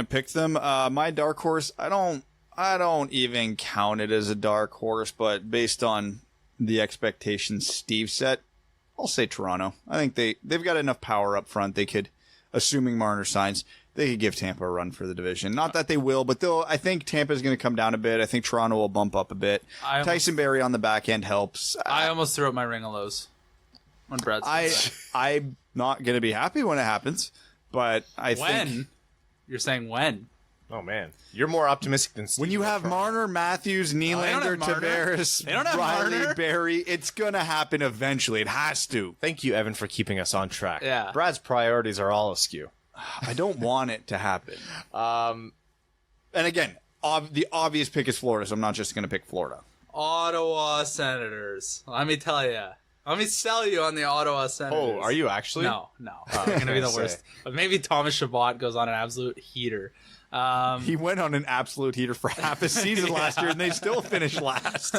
Speaker 2: pick them. My dark horse, I don't even count it as a dark horse, but based on the expectations Steve set, I'll say Toronto. I think they've got enough power up front. They could, assuming Marner signs, they could give Tampa a run for the division. Not that they will, but I think Tampa's going to come down a bit. I think Toronto will bump up a bit. Tyson Barrie on the back end helps.
Speaker 4: I almost threw up my ring of lows when Brad said that.
Speaker 2: I'm not going to be happy when it happens, but I think...
Speaker 4: You're saying when?
Speaker 3: Oh, man. You're more optimistic than Steve.
Speaker 2: When you have Marner, Matthews, Nylander, Tavares, Riley, Barrie, it's going to happen eventually. It has to.
Speaker 3: Thank you, Evan, for keeping us on track.
Speaker 4: Yeah.
Speaker 3: Brad's priorities are all askew.
Speaker 2: I don't want it to happen. And again, the obvious pick is Florida, so I'm not just going to pick Florida.
Speaker 4: Ottawa Senators. Let me tell you. Let me sell you on the Ottawa Senators.
Speaker 3: Oh, are you actually?
Speaker 4: No. They're going to be the worst. But maybe Thomas Chabot goes on an absolute heater.
Speaker 2: He went on an absolute heater for half a season last year, and they still finished last.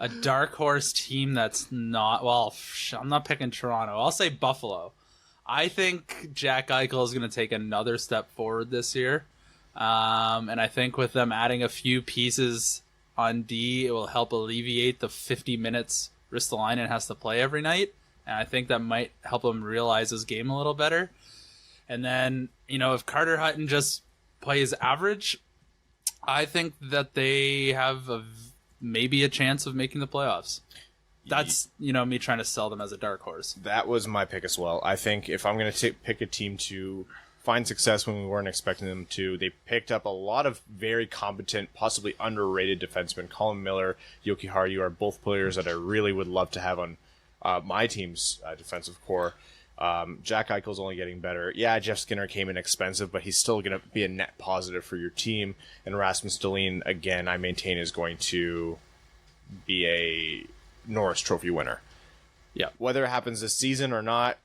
Speaker 4: A dark horse team that's not... Well, I'm not picking Toronto. I'll say Buffalo. I think Jack Eichel is going to take another step forward this year. And I think with them adding a few pieces on D, it will help alleviate the 50 minutes Ristolainen has to play every night. And I think that might help him realize his game a little better. And then, if Carter Hutton just plays average, I think that they have maybe a chance of making the playoffs. That's, me trying to sell them as a dark horse.
Speaker 3: That was my pick as well. I think if I'm going to pick a team to find success when we weren't expecting them to, they picked up a lot of very competent, possibly underrated defensemen. Colin Miller, Yoki Haru are both players that I really would love to have on my team's defensive core. Jack Eichel's only getting better. Yeah, Jeff Skinner came in expensive, but he's still going to be a net positive for your team. And Rasmus Dahlin, again, I maintain is going to be a Norris Trophy winner. Yeah, whether it happens this season or not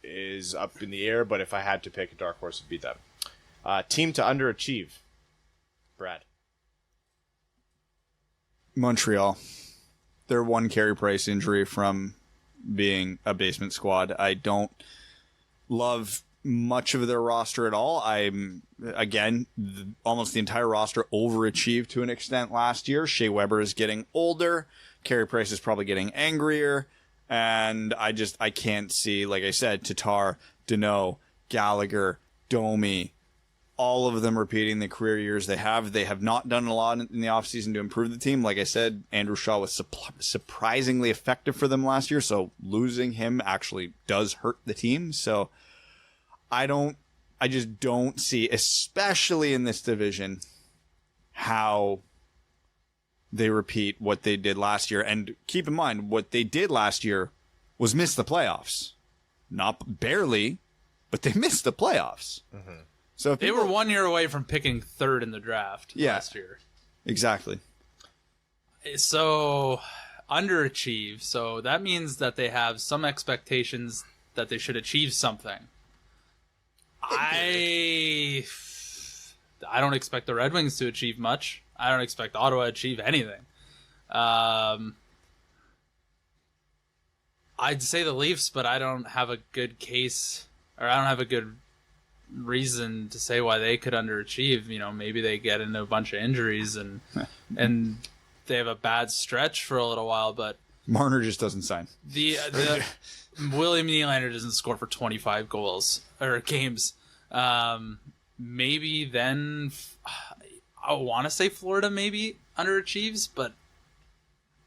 Speaker 3: is up in the air, but if I had to pick a dark horse, it'd be them. Team to underachieve. Brad.
Speaker 2: Montreal. They're one Carey Price injury from being a basement squad. I don't love much of their roster at all. Almost the entire roster overachieved to an extent last year. Shea Weber is getting older. Carey Price is probably getting angrier. And I can't see, like I said, Tatar, Deneau, Gallagher, Domi, all of them repeating the career years they have. They have not done a lot in the offseason to improve the team. Like I said, Andrew Shaw was surprisingly effective for them last year, so losing him actually does hurt the team. So I just don't see, especially in this division, how they repeat what they did last year. And keep in mind, what they did last year was miss the playoffs. Not barely, but they missed the playoffs. Mm-hmm. So if
Speaker 4: they were 1 year away from picking third in the draft last year.
Speaker 2: Exactly.
Speaker 4: So underachieve. So that means that they have some expectations that they should achieve something. I don't expect the Red Wings to achieve much. I don't expect Ottawa to achieve anything. I'd say the Leafs, but I don't have a good case, or I don't have a good reason to say why they could underachieve. Maybe they get into a bunch of injuries and they have a bad stretch for a little while, but
Speaker 2: Marner just doesn't sign.
Speaker 4: The William Nylander doesn't score for 25 goals or games. Maybe then I want to say Florida maybe underachieves, but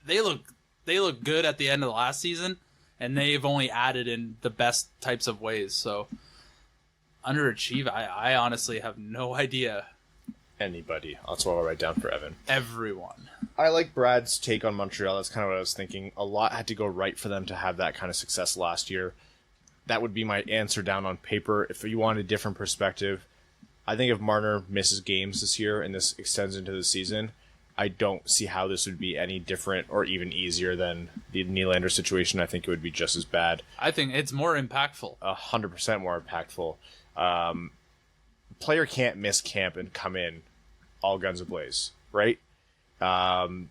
Speaker 4: they look good at the end of the last season, and they've only added in the best types of ways. So underachieve, I honestly have no idea.
Speaker 3: Anybody. That's what I'll write down for Evan.
Speaker 4: Everyone.
Speaker 3: I like Brad's take on Montreal. That's kind of what I was thinking. A lot had to go right for them to have that kind of success last year. That would be my answer down on paper. If you want a different perspective, I think if Marner misses games this year and this extends into the season, I don't see how this would be any different or even easier than the Nylander situation. I think it would be just as bad.
Speaker 4: I think it's more impactful.
Speaker 3: 100% more impactful. Player can't miss camp and come in all guns ablaze, right? And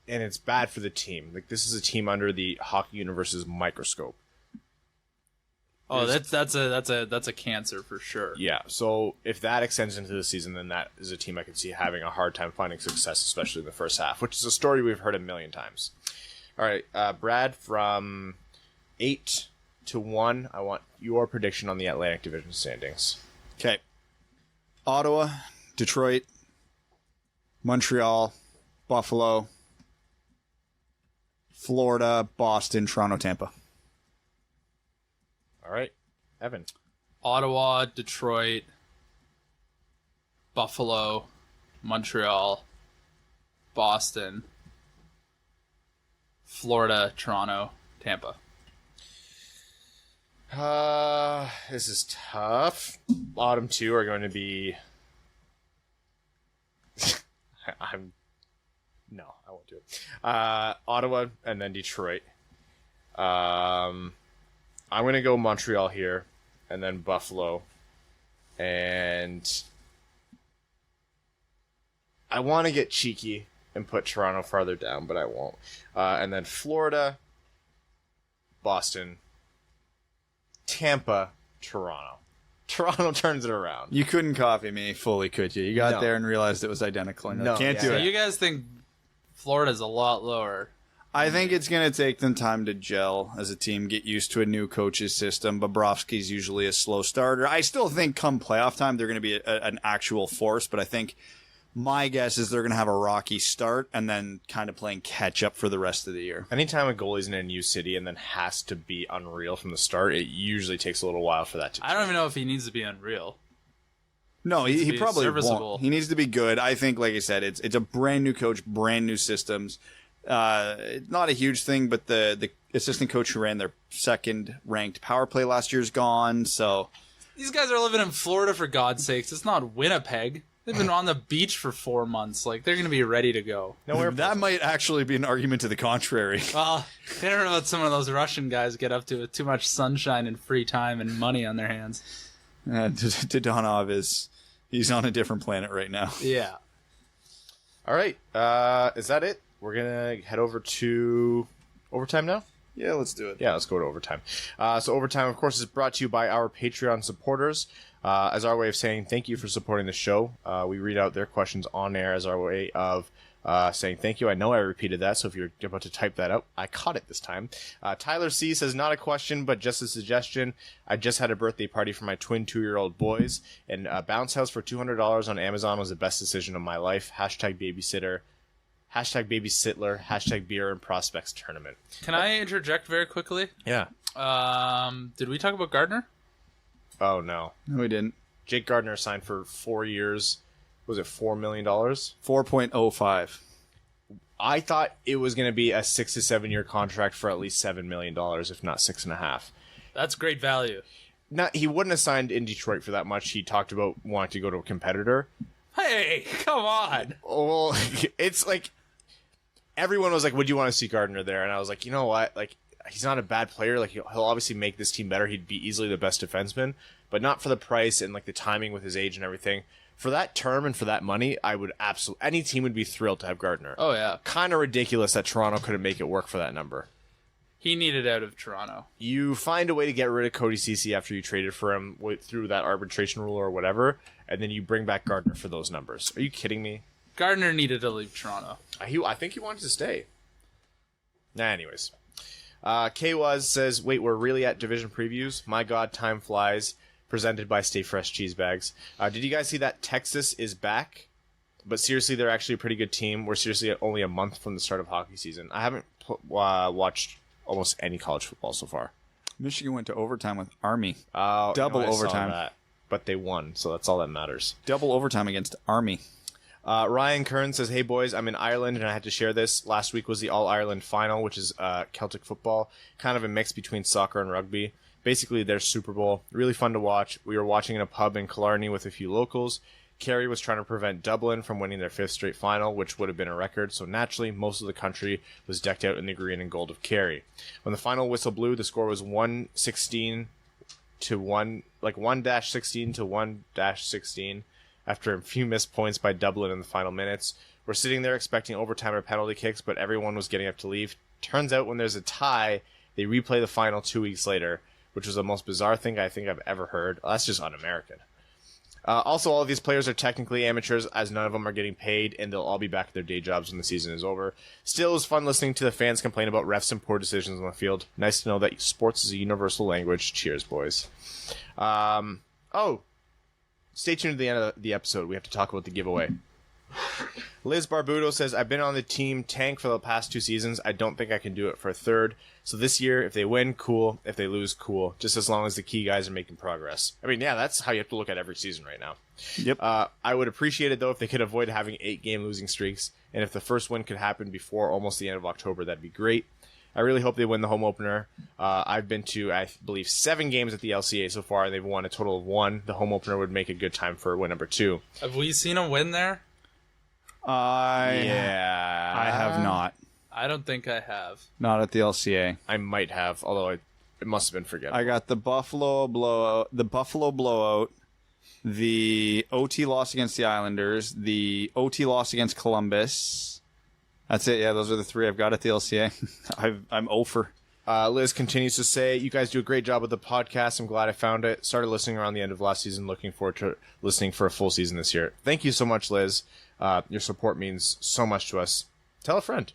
Speaker 3: it's bad for the team. Like, this is a team under the hockey universe's microscope.
Speaker 4: Oh, that's a cancer for sure.
Speaker 3: Yeah, so if that extends into the season, then that is a team I can see having a hard time finding success, especially in the first half, which is a story we've heard a million times. All right, Brad, from 8 to 1, I want your prediction on the Atlantic Division standings.
Speaker 2: Okay. Ottawa, Detroit, Montreal, Buffalo, Florida, Boston, Toronto, Tampa.
Speaker 3: All right, Evan.
Speaker 4: Ottawa, Detroit, Buffalo, Montreal, Boston, Florida, Toronto, Tampa.
Speaker 3: This is tough. Bottom two are going to be... I won't do it. Ottawa and then Detroit. I'm going to go Montreal here and then Buffalo. And I want to get cheeky and put Toronto farther down, but I won't. And then Florida, Boston, Tampa, Toronto. Toronto turns it around.
Speaker 2: You couldn't copy me fully, could you? You got there and realized it was identical. No, can't do
Speaker 4: So
Speaker 2: it.
Speaker 4: you guys think Florida's a lot lower?
Speaker 2: I think it's going to take them time to gel as a team, get used to a new coach's system. Bobrovsky's usually a slow starter. I still think come playoff time, they're going to be an actual force, but I think my guess is they're going to have a rocky start and then kind of playing catch up for the rest of the year.
Speaker 3: Anytime a goalie's in a new city and then has to be unreal from the start, it usually takes a little while for that to change.
Speaker 4: I don't even know if he needs to be unreal.
Speaker 2: No, he probably
Speaker 4: serviceable.
Speaker 2: won't. He needs to be good. I think, like I said, it's a brand new coach, brand new systems. Not a huge thing, but the assistant coach who ran their second ranked power play last year's gone. So
Speaker 4: these guys are living in Florida, for God's sakes. It's not Winnipeg. They've been on the beach for 4 months. Like, they're going to be ready to go.
Speaker 2: That might actually be an argument to the contrary.
Speaker 4: Well, they don't know what some of those Russian guys get up to with too much sunshine and free time and money on their hands.
Speaker 2: Dodonov he's on a different planet right now.
Speaker 4: Yeah.
Speaker 3: All right. Is that it? We're going to head over to overtime now?
Speaker 2: Yeah, let's do it.
Speaker 3: Yeah, let's go to overtime. So overtime, of course, is brought to you by our Patreon supporters. As our way of saying thank you for supporting the show. We read out their questions on air as our way of saying thank you. I know I repeated that, so if you're about to type that out, I caught it this time. Tyler C. says, not a question, but just a suggestion. I just had a birthday party for my twin 2-year-old boys, and a bounce house for $200 on Amazon was the best decision of my life. Hashtag babysitter. Hashtag babysittler. Hashtag beer and prospects tournament.
Speaker 4: Can I interject very quickly?
Speaker 3: Yeah.
Speaker 4: Did we talk about Gardner?
Speaker 3: Oh, no.
Speaker 2: No, we didn't.
Speaker 3: Jake Gardner signed for 4 years. Was it $4 million?
Speaker 2: 4.05.
Speaker 3: I thought it was going to be a 6 to 7 year contract for at least $7 million, if not 6.5.
Speaker 4: That's great value.
Speaker 3: He wouldn't have signed in Detroit for that much. He talked about wanting to go to a competitor.
Speaker 4: Hey, come on.
Speaker 3: Well, it's like everyone was like, would you want to see Gardner there? And I was like, you know what? Like, he's not a bad player. Like, he'll obviously make this team better. He'd be easily the best defenseman, but not for the price and like the timing with his age and everything. For that term and for that money, I would absolutely, any team would be thrilled to have Gardner.
Speaker 4: Oh, yeah.
Speaker 3: Kind of ridiculous that Toronto couldn't make it work for that number.
Speaker 4: He needed out of Toronto.
Speaker 3: You find a way to get rid of Cody Ceci after you traded for him through that arbitration rule or whatever, and then you bring back Gardner for those numbers. Are you kidding me?
Speaker 4: Gardner needed to leave Toronto.
Speaker 3: I think he wanted to stay. Anyways. K-Waz says, wait, we're really at division previews? My God, time flies. Presented by Stay Fresh Cheese Bags. Did you guys see that Texas is back? But seriously, they're actually a pretty good team. We're seriously only a month from the start of hockey season. I haven't watched almost any college football so far.
Speaker 2: Michigan went to overtime with Army.
Speaker 3: Double
Speaker 2: overtime.
Speaker 3: but they won, so that's all that matters.
Speaker 2: Double overtime against Army.
Speaker 3: Ryan Kern says, "Hey boys, I'm in Ireland and I had to share this. Last week was the All-Ireland final, which is Celtic football, kind of a mix between soccer and rugby. Basically, their Super Bowl. Really fun to watch. We were watching in a pub in Killarney with a few locals. Kerry was trying to prevent Dublin from winning their 5th straight final, which would have been a record, so naturally, most of the country was decked out in the green and gold of Kerry. When the final whistle blew, the score was 1-16 to 1-16 to 1-16 after a few missed points by Dublin in the final minutes. We're sitting there expecting overtime or penalty kicks, but everyone was getting up to leave. Turns out when there's a tie, they replay the final 2 weeks later, which was the most bizarre thing I think I've ever heard. Well, that's just un-American. Also, all of these players are technically amateurs, as none of them are getting paid, and they'll all be back at their day jobs when the season is over. Still, it was fun listening to the fans complain about refs and poor decisions on the field. Nice to know that sports is a universal language. Cheers, boys." Stay tuned to the end of the episode. We have to talk about the giveaway. Liz Barbudo says, "I've been on the team tank for the past 2 seasons. I don't think I can do it for a third. So this year, if they win, cool. If they lose, cool. Just as long as the key guys are making progress." I mean, yeah, that's how you have to look at every season right now.
Speaker 6: Yep.
Speaker 3: I would appreciate it, though, if they could avoid having 8-game losing streaks. And if the first win could happen before almost the end of October, that'd be great. I really hope they win the home opener. I've been to, I believe, 7 games at the LCA so far, and they've won a total of 1. The home opener would make a good time for win number 2.
Speaker 4: Have we seen them win there?
Speaker 6: I have not.
Speaker 4: I don't think I have.
Speaker 6: Not at the LCA.
Speaker 3: I might have, although it must have been forgettable.
Speaker 6: I got the Buffalo blowout, the OT loss against the Islanders, the OT loss against Columbus. That's it. Yeah, those are the 3 I've got at the LCA. I'm 0 for.
Speaker 3: Liz continues to say, "You guys do a great job with the podcast. I'm glad I found it. Started listening around the end of last season. Looking forward to listening for a full season this year." Thank you so much, Liz. Your support means so much to us. Tell a friend.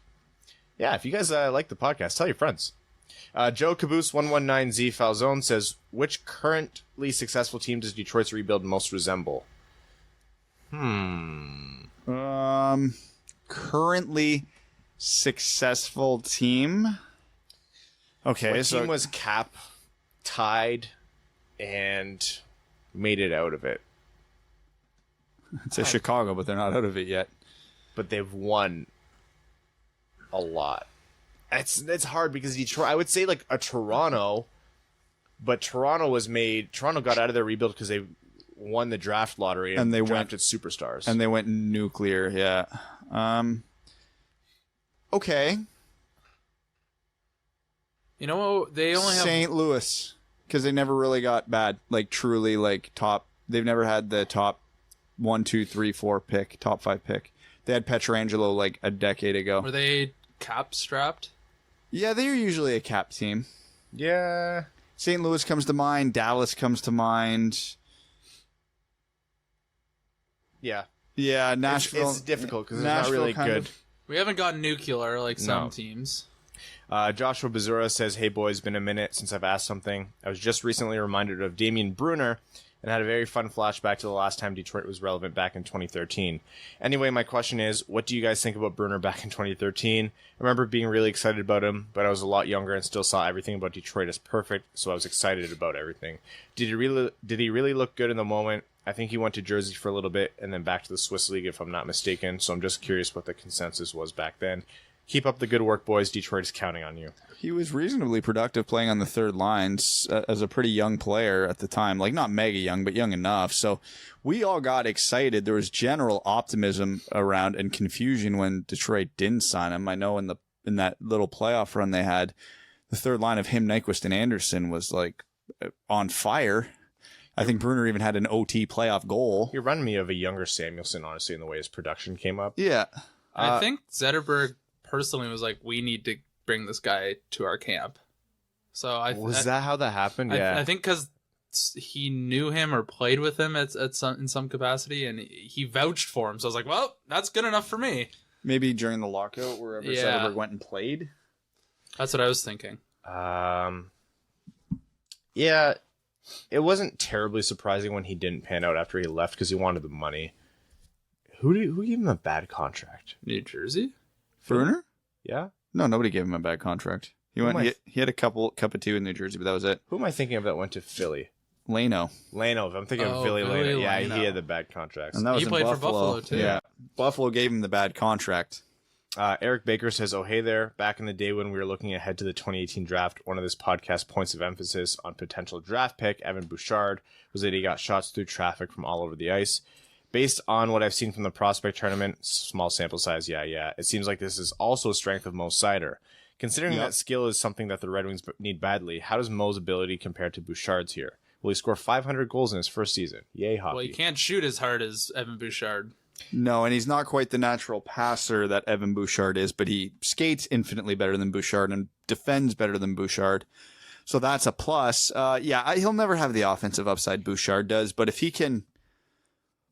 Speaker 3: Yeah, if you guys like the podcast, tell your friends. Joe Caboose 119Z Falzone says, "Which currently successful team does Detroit's rebuild most resemble?"
Speaker 6: Currently successful team. Okay,
Speaker 3: What team was cap tied and made it out of it?
Speaker 6: It's Chicago, but they're not out of it yet.
Speaker 3: But they've won a lot. It's hard because Detroit, I would say like a Toronto, but Toronto got out of their rebuild because they won the draft lottery and they drafted superstars.
Speaker 6: And they went nuclear, yeah. Okay.
Speaker 4: You know, they only have
Speaker 6: St. Louis, because they never really got bad, like truly like top. They've never had the top 1, 2, 3, 4 pick, top 5 pick. They had Pietrangelo like a decade ago.
Speaker 4: Were they cap strapped?
Speaker 6: Yeah, they're usually a cap team.
Speaker 3: Yeah.
Speaker 6: St. Louis comes to mind. Dallas comes to mind.
Speaker 3: Yeah.
Speaker 6: Yeah, Nashville.
Speaker 3: It's difficult because it's not really good.
Speaker 4: We haven't gotten nuclear like some teams.
Speaker 3: Joshua Bazura says, "Hey boys, been a minute since I've asked something. I was just recently reminded of Damien Brunner and had a very fun flashback to the last time Detroit was relevant back in 2013. Anyway, my question is, what do you guys think about Brunner back in 2013? I remember being really excited about him, but I was a lot younger and still saw everything about Detroit as perfect, so I was excited about everything. Did he really look good in the moment? I think he went to Jersey for a little bit and then back to the Swiss League, if I'm not mistaken, so I'm just curious what the consensus was back then. Keep up the good work, boys. Detroit is counting on you."
Speaker 6: He was reasonably productive playing on the third lines as a pretty young player at the time. Like, not mega young, but young enough. So we all got excited. There was general optimism around and confusion when Detroit didn't sign him. I know in that little playoff run they had, the third line of him, Nyquist, and Anderson was like on fire. I think Brunner even had an OT playoff goal.
Speaker 3: He reminded me of a younger Samuelson, honestly, in the way his production came up.
Speaker 6: Yeah.
Speaker 4: I think Zetterberg personally was like, we need to bring this guy to our camp. So
Speaker 3: was that how that happened? Yeah,
Speaker 4: I think because he knew him or played with him in some capacity, and he vouched for him. So I was like, well, that's good enough for me.
Speaker 6: Maybe during the lockout, wherever Zetterberg went and played.
Speaker 4: That's what I was thinking.
Speaker 3: Yeah, it wasn't terribly surprising when he didn't pan out after he left because he wanted the money. Who gave him a bad contract?
Speaker 4: New Jersey?
Speaker 6: Brunner?
Speaker 3: Yeah.
Speaker 6: No, nobody gave him a bad contract. He had a cup of tea in New Jersey, but that was it.
Speaker 3: Who am I thinking of that went to Philly?
Speaker 2: Leno.
Speaker 3: I'm thinking of Billy Leno. Yeah, he had the bad contracts.
Speaker 2: And that was
Speaker 4: he
Speaker 2: in
Speaker 4: played
Speaker 2: Buffalo.
Speaker 4: for Buffalo, too.
Speaker 2: Yeah. Buffalo gave him the bad contract.
Speaker 3: Eric Baker says, "Oh, hey there. Back in the day when we were looking ahead to the 2018 draft, one of this podcast's points of emphasis on potential draft pick, Evan Bouchard, was that he got shots through traffic from all over the ice. Based on what I've seen from the prospect tournament, small sample size, yeah, it seems like this is also a strength of Mo Seider. Considering that skill is something that the Red Wings need badly, how does Mo's ability compare to Bouchard's here? Will he score 500 goals in his first season? Yay, hockey."
Speaker 4: Well, he can't shoot as hard as Evan Bouchard.
Speaker 2: No, and he's not quite the natural passer that Evan Bouchard is, but he skates infinitely better than Bouchard and defends better than Bouchard. So that's a plus. He'll never have the offensive upside Bouchard does, but if he can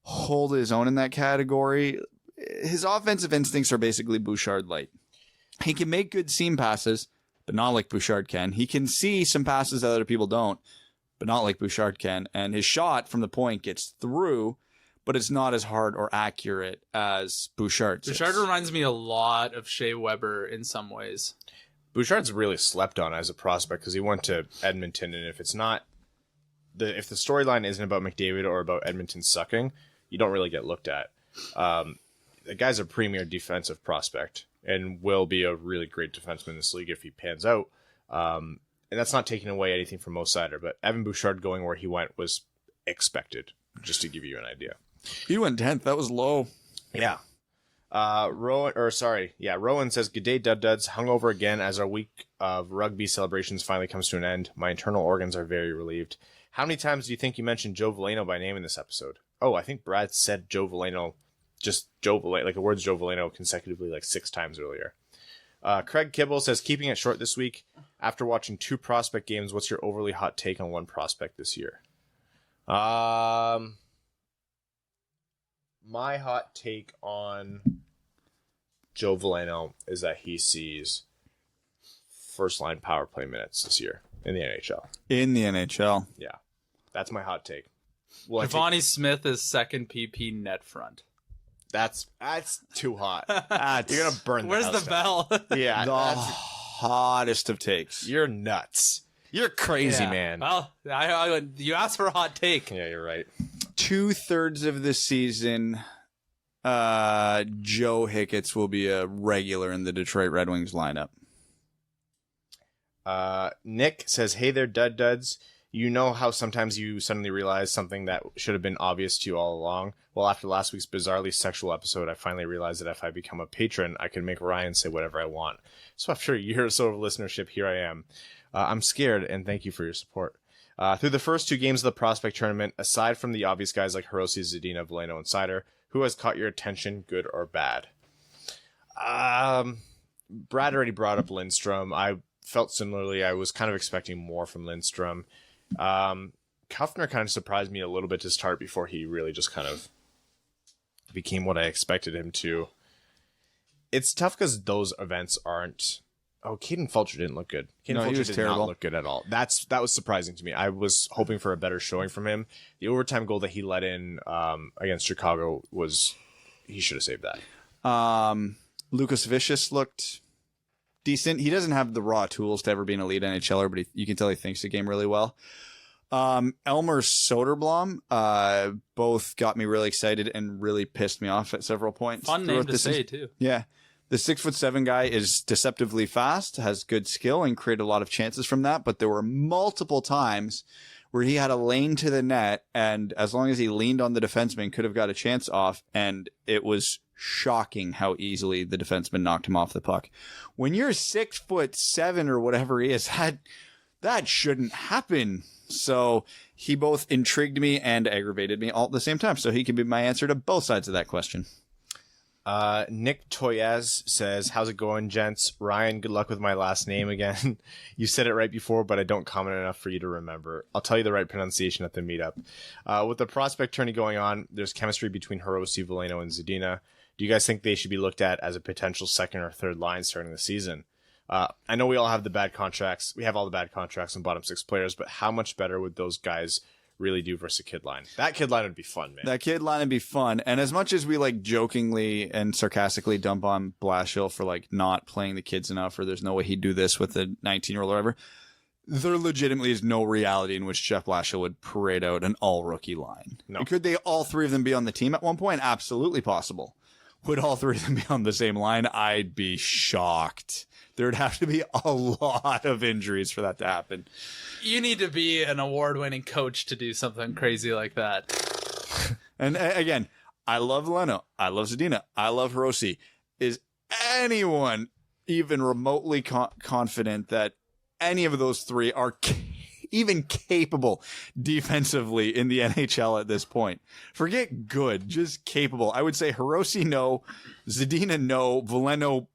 Speaker 2: hold his own in that category, his offensive instincts are basically Bouchard light. He can make good seam passes, but not like Bouchard can. He can see some passes that other people don't, but not like Bouchard can. And his shot from the point gets through, but it's not as hard or accurate as Bouchard's.
Speaker 4: Bouchard reminds me a lot of Shea Weber in some ways.
Speaker 3: Bouchard's really slept on as a prospect because he went to Edmonton, and if the storyline isn't about McDavid or about Edmonton sucking, you don't really get looked at. The guy's a premier defensive prospect and will be a really great defenseman in this league if he pans out. And that's not taking away anything from Mo Seider, but Evan Bouchard going where he went was expected, just to give you an idea.
Speaker 2: He went 10th. That was low.
Speaker 3: Yeah. Rowan says, "Good day, Dud Duds. Hungover again as our week of rugby celebrations finally comes to an end. My internal organs are very relieved. How many times do you think you mentioned Joe Veleno by name in this episode?" Oh, I think Brad said Joe Veleno, like the words Joe Veleno consecutively like 6 times earlier. Craig Kibble says, "Keeping it short this week. After watching 2 prospect games, what's your overly hot take on one prospect this year?" My hot take on Joe Veleno is that he sees first-line power play minutes this year in the NHL.
Speaker 2: In the NHL.
Speaker 3: Yeah. That's my hot take.
Speaker 4: Giovanni Smith is second PP net front.
Speaker 3: That's too hot. You're going to burn the
Speaker 4: Where's
Speaker 3: house
Speaker 4: the
Speaker 3: down.
Speaker 4: bell?
Speaker 3: Yeah.
Speaker 2: The hottest of takes.
Speaker 3: You're nuts. You're crazy, man.
Speaker 4: Well, you asked for a hot take.
Speaker 3: Yeah, you're right.
Speaker 2: 2/3 of the season, Joe Hicketts will be a regular in the Detroit Red Wings lineup.
Speaker 3: Nick says, "Hey there, Dud Duds. You know how sometimes you suddenly realize something that should have been obvious to you all along? Well, after last week's bizarrely sexual episode, I finally realized that if I become a patron, I can make Ryan say whatever I want. So after a year or so of listenership, here I am. I'm scared, and thank you for your support. Through the first 2 games of the prospect tournament, aside from the obvious guys like Hirose, Zadina, Veleno, and Seider, who has caught your attention, good or bad?" Brad already brought up Lindstrom. I felt similarly. I was kind of expecting more from Lindstrom. Kuffner kind of surprised me a little bit to start before he really just kind of became what I expected him to. It's tough because those events aren't... Oh, Caden Fulcher didn't look good.
Speaker 2: He was terrible.
Speaker 3: Not look good at all. That was surprising to me. I was hoping for a better showing from him. The overtime goal that he let in against Chicago he should have saved that.
Speaker 2: Lucas Vicious looked decent. He doesn't have the raw tools to ever be an elite NHLer, but you can tell he thinks the game really well. Elmer Soderblom both got me really excited and really pissed me off at several points.
Speaker 4: Fun name to say, too.
Speaker 2: Yeah. The 6'7" guy is deceptively fast, has good skill, and created a lot of chances from that. But there were multiple times where he had a lane to the net, and as long as he leaned on the defenseman, could have got a chance off. And it was shocking how easily the defenseman knocked him off the puck. When you're 6'7" or whatever he is, that shouldn't happen. So he both intrigued me and aggravated me all at the same time. So he can be my answer to both sides of that question.
Speaker 3: Nick Toyaz says, "How's it going, gents? Ryan, good luck with my last name again. You said it right before, but I don't comment enough for you to remember. I'll tell you the right pronunciation at the meetup. With the prospect tourney going on, there's chemistry between Hirose, Veleno, and Zadina. Do you guys think they should be looked at as a potential second or third line starting the season? I know we all have the bad contracts. We have all the bad contracts and bottom 6 players, but how much better would those guys really do versus a kid line? That kid line would be fun, man.
Speaker 2: That kid line would be fun. And as much as we like jokingly and sarcastically dump on Blashill for like not playing the kids enough, or there's no way he'd do this with a 19-year-old or whatever, there legitimately is no reality in which Jeff Blashill would parade out an all-rookie line.
Speaker 3: No.
Speaker 2: Could they all three of them be on the team at one point? Absolutely possible. Would all three of them be on the same line? I'd be shocked. There'd have to be a lot of injuries for that to happen.
Speaker 4: You need to be an award-winning coach to do something crazy like that.
Speaker 2: And again, I love Leno. I love Zadina. I love Hirose. Is anyone even remotely confident that any of those three are even capable defensively in the NHL at this point? Forget good, just capable. I would say Hirose, no. Zadina, no. Veleno,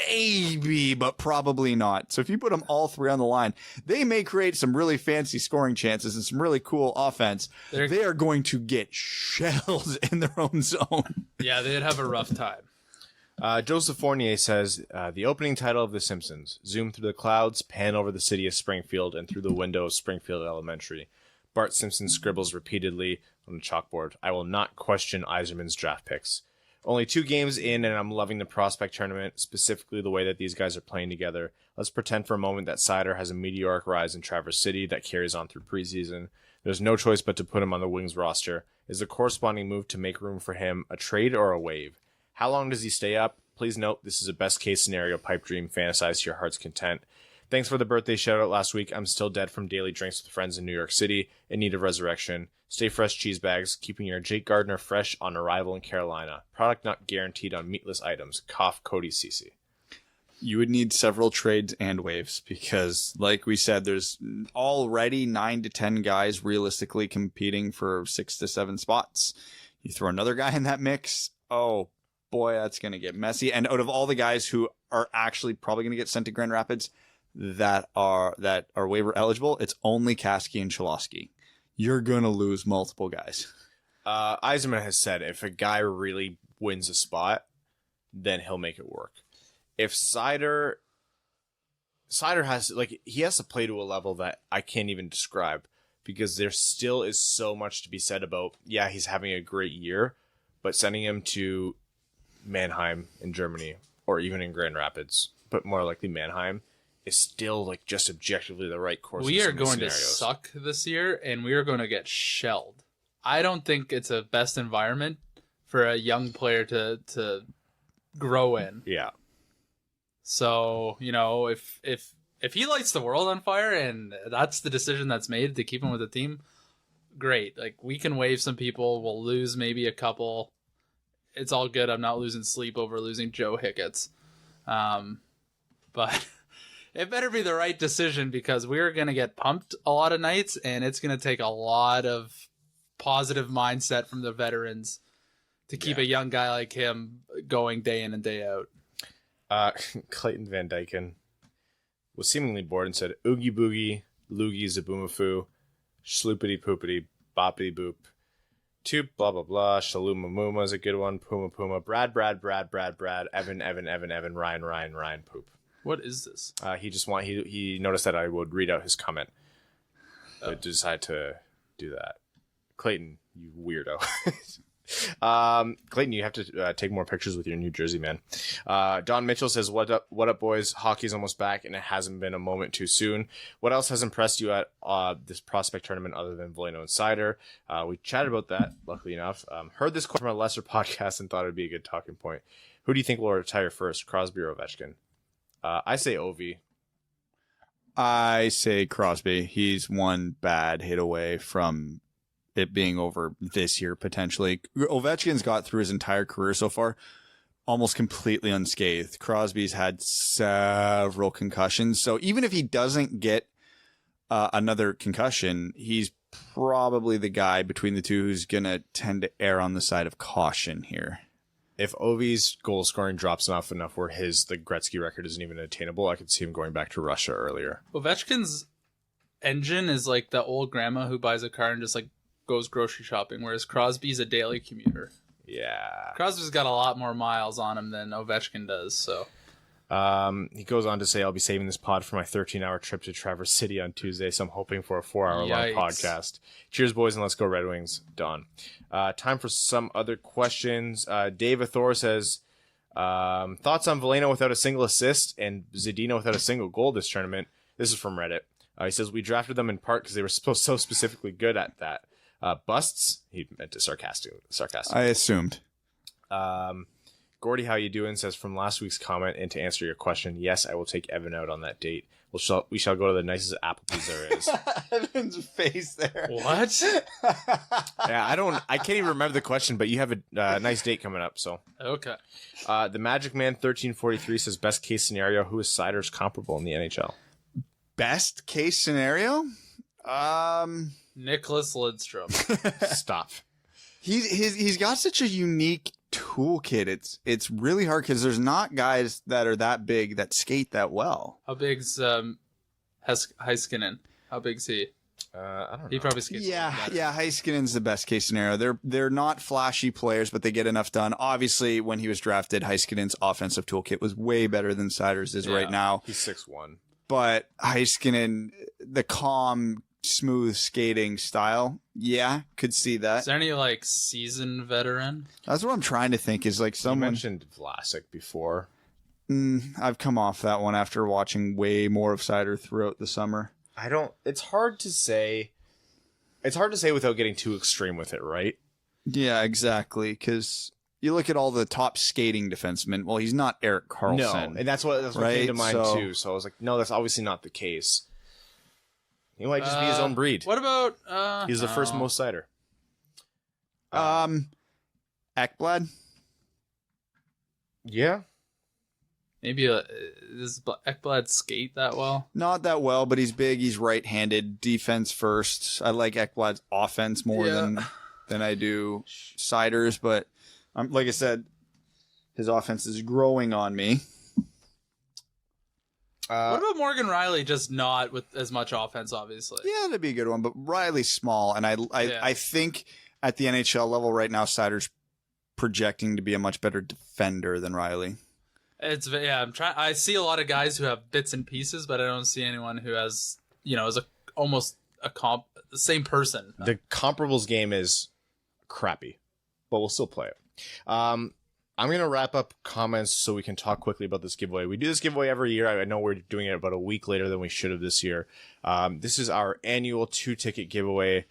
Speaker 2: maybe, but probably not. So if you put them all three on the line, they may create some really fancy scoring chances and some really cool offense. They are going to get shelled in their own zone.
Speaker 4: Yeah, they'd have a rough time.
Speaker 3: Joseph Fournier says, the opening title of The Simpsons, zoom through the clouds, pan over the city of Springfield, and through the window of Springfield Elementary. Bart Simpson scribbles repeatedly on the chalkboard, I will not question Yzerman's draft picks. Only 2 games in, and I'm loving the prospect tournament, specifically the way that these guys are playing together. Let's pretend for a moment that Seider has a meteoric rise in Traverse City that carries on through preseason. There's no choice but to put him on the Wings roster. Is the corresponding move to make room for him a trade or a waive? How long does he stay up? Please note, this is a best-case scenario pipe dream. Fantasize to your heart's content. Thanks for the birthday shout-out last week. I'm still dead from daily drinks with friends in New York City, in need of resurrection. Stay fresh, cheese bags, keeping your Jake Gardner fresh on arrival in Carolina. Product not guaranteed on meatless items. Cough, Cody Cece.
Speaker 2: You would need several trades and waves because, like we said, there's already 9 to 10 guys realistically competing for 6 to 7 spots. You throw another guy in that mix, oh boy, that's going to get messy. And out of all the guys who are actually probably going to get sent to Grand Rapids that are waiver eligible, it's only Kasky and Cholowski. You're going to lose multiple guys.
Speaker 3: Yzerman has said if a guy really wins a spot, then he'll make it work. If Seider has, like, he has to play to a level that I can't even describe because there still is so much to be said about, yeah, he's having a great year, but sending him to Mannheim in Germany or even in Grand Rapids, but more likely Mannheim, is still like just objectively the right course.
Speaker 4: We are going to suck this year and we are going to get shelled. I don't think it's a best environment for a young player to grow in.
Speaker 3: Yeah.
Speaker 4: So, you know, if he lights the world on fire and that's the decision that's made to keep him with the team, great. Like, we can waive some people. We'll lose maybe a couple. It's all good. I'm not losing sleep over losing Joe Hicketts. But it better be the right decision because we're going to get pumped a lot of nights and it's going to take a lot of positive mindset from the veterans to keep a young guy like him going day in and day out.
Speaker 3: Clayton Van Dyken was seemingly bored and said, Oogie Boogie, Loogie Zaboomafu, Schloopity Poopity, Boppity Boop, Toop, blah, blah, blah, Shaluma Muma is a good one, Puma Puma, Brad, Evan, Ryan, Poop.
Speaker 4: What is this?
Speaker 3: He noticed that I would read out his comment. I decided to do that. Clayton, you weirdo. Clayton, you have to take more pictures with your New Jersey, man. Don Mitchell says, what up, boys? Hockey's almost back, and it hasn't been a moment too soon. What else has impressed you at this prospect tournament other than Veleno and Seider? We chatted about that, luckily enough. Heard this from a lesser podcast and thought it would be a good talking point. Who do you think will retire first, Crosby or Ovechkin? I say Ovi.
Speaker 2: I say Crosby. He's one bad hit away from it being over this year, potentially. Ovechkin's got through his entire career so far almost completely unscathed. Crosby's had several concussions. So even if he doesn't get another concussion, he's probably the guy between the two who's going to tend to err on the side of caution here.
Speaker 3: If Ovi's goal scoring drops enough where the Gretzky record isn't even attainable, I could see him going back to Russia earlier.
Speaker 4: Ovechkin's engine is like the old grandma who buys a car and just like goes grocery shopping, whereas Crosby's a daily commuter.
Speaker 3: Yeah.
Speaker 4: Crosby's got a lot more miles on him than Ovechkin does, so.
Speaker 3: He goes on to say, I'll be saving this pod for my 13-hour trip to Traverse City on Tuesday, so I'm hoping for a 4-hour-long podcast. Cheers, boys, and let's go Red Wings. Don. Time for some other questions. Dave Athor says, thoughts on Veleno without a single assist and Zadina without a single goal this tournament? This is from Reddit. He says, we drafted them in part because they were so specifically good at that. Busts? He meant it sarcastic.
Speaker 2: I assumed.
Speaker 3: Gordy, how you doing? Says, from last week's comment, and to answer your question, yes, I will take Evan out on that date. We shall go to the nicest Applebee's there is.
Speaker 2: Evan's face there.
Speaker 4: What?
Speaker 3: Yeah, I can't even remember the question, but you have a nice date coming up, so.
Speaker 4: Okay.
Speaker 3: The Magic Man 1343 says, best case scenario, who is Siders comparable in the NHL?
Speaker 2: Best case scenario?
Speaker 4: Niklas Lidstrom.
Speaker 3: Stop.
Speaker 2: He's got such a unique toolkit. It's really hard because there's not guys that are that big that skate that well.
Speaker 4: How big's Heiskanen? How big's he?
Speaker 3: I don't know.
Speaker 4: He probably skates.
Speaker 2: Yeah. Heiskanen's the best case scenario. They're not flashy players, but they get enough done. Obviously, when he was drafted, Heiskanen's offensive toolkit was way better than Siders is right now.
Speaker 3: He's 6'1".
Speaker 2: But Heiskanen, the calm, smooth skating style, could see that.
Speaker 4: Is there any like seasoned veteran?
Speaker 2: That's what I'm trying to think. Is like someone.
Speaker 3: You mentioned Vlasic before.
Speaker 2: I've come off that one after watching way more of Sider throughout the summer.
Speaker 3: It's hard to say. It's hard to say without getting too extreme with it, right?
Speaker 2: Yeah, exactly. Because you look at all the top skating defensemen. Well, he's not Erik Karlsson.
Speaker 3: No, and that's what came to mind too. So I was like, no, that's obviously not the case. He might just be his own breed.
Speaker 4: What about...
Speaker 3: He's the first most Sider.
Speaker 2: Ekblad?
Speaker 3: Yeah.
Speaker 4: Maybe does Ekblad skate that well?
Speaker 2: Not that well, but he's big. He's right-handed. Defense first. I like Ekblad's offense more than I do Siders, but like I said, his offense is growing on me.
Speaker 4: What about Morgan Riley? Just not with as much offense, obviously.
Speaker 2: Yeah, that'd be a good one. But Riley's small, and I think at the NHL level right now, Sider's projecting to be a much better defender than Riley.
Speaker 4: I see a lot of guys who have bits and pieces, but I don't see anyone who has is almost the same person.
Speaker 3: The comparables game is crappy, but we'll still play it. I'm going to wrap up comments so we can talk quickly about this giveaway. We do this giveaway every year. I know we're doing it about a week later than we should have this year. This is our annual 2-ticket giveaway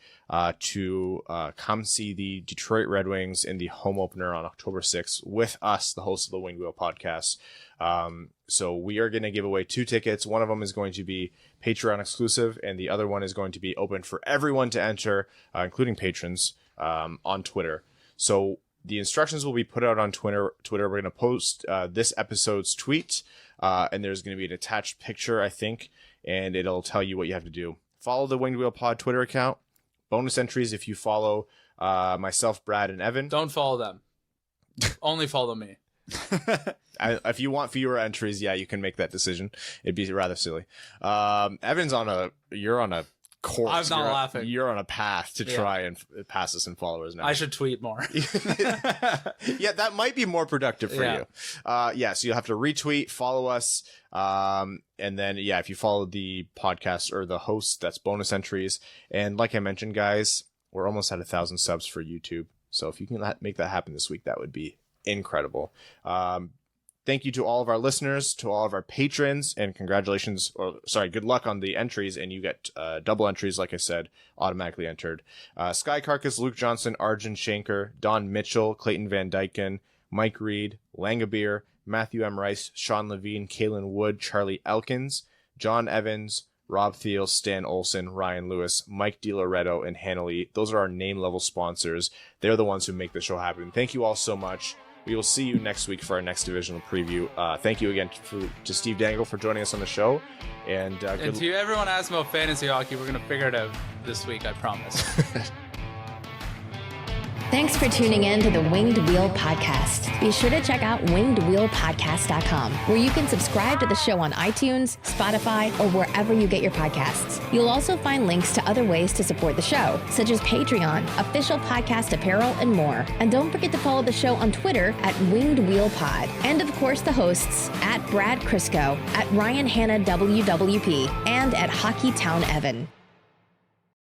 Speaker 3: to come see the Detroit Red Wings in the home opener on October 6th with us, the host of the Winged Wheel podcast. So we are going to give away 2 tickets. One of them is going to be Patreon exclusive, and the other one is going to be open for everyone to enter, including patrons, on Twitter. So the instructions will be put out on Twitter. We're going to post this episode's tweet, and there's going to be an attached picture, I think, and it'll tell you what you have to do. Follow the Winged Wheel Pod Twitter account. Bonus entries if you follow myself, Brad, and Evan.
Speaker 4: Don't follow them. Only follow me.
Speaker 3: If you want fewer entries, you can make that decision. It'd be rather silly. Evan's you're on a course.
Speaker 4: I'm not laughing.
Speaker 3: You're on a path to try and pass us in followers now.
Speaker 4: I should tweet more.
Speaker 3: Yeah, that might be more productive for you. So you'll have to retweet, follow us, and then if you follow the podcast or the host, that's bonus entries. And like I mentioned, guys, we're almost at 1,000 subs for YouTube. So if you can make that happen this week, that would be incredible. Thank you to all of our listeners, to all of our patrons, and good luck on the entries, and you get double entries, like I said, automatically entered. Sky Carcass, Luke Johnson, Arjun Shanker, Don Mitchell, Clayton Van Dyken, Mike Reed, Langabeer, Matthew M. Rice, Sean Levine, Kalen Wood, Charlie Elkins, John Evans, Rob Thiel, Stan Olson, Ryan Lewis, Mike DiLoretto, and Hannah Lee. Those are our name-level sponsors. They're the ones who make the show happen. Thank you all so much. We will see you next week for our next divisional preview. Thank you again to Steve Dangle for joining us on the show. And
Speaker 4: to everyone asking about fantasy hockey, we're going to figure it out this week, I promise.
Speaker 1: Thanks for tuning in to the Winged Wheel Podcast. Be sure to check out wingedwheelpodcast.com, where you can subscribe to the show on iTunes, Spotify, or wherever you get your podcasts. You'll also find links to other ways to support the show, such as Patreon, official podcast apparel, and more. And don't forget to follow the show on Twitter at Winged Wheel Pod. And of course, the hosts at Brad Crisco, at Ryan Hanna WWP, and at Hockey Town Evan.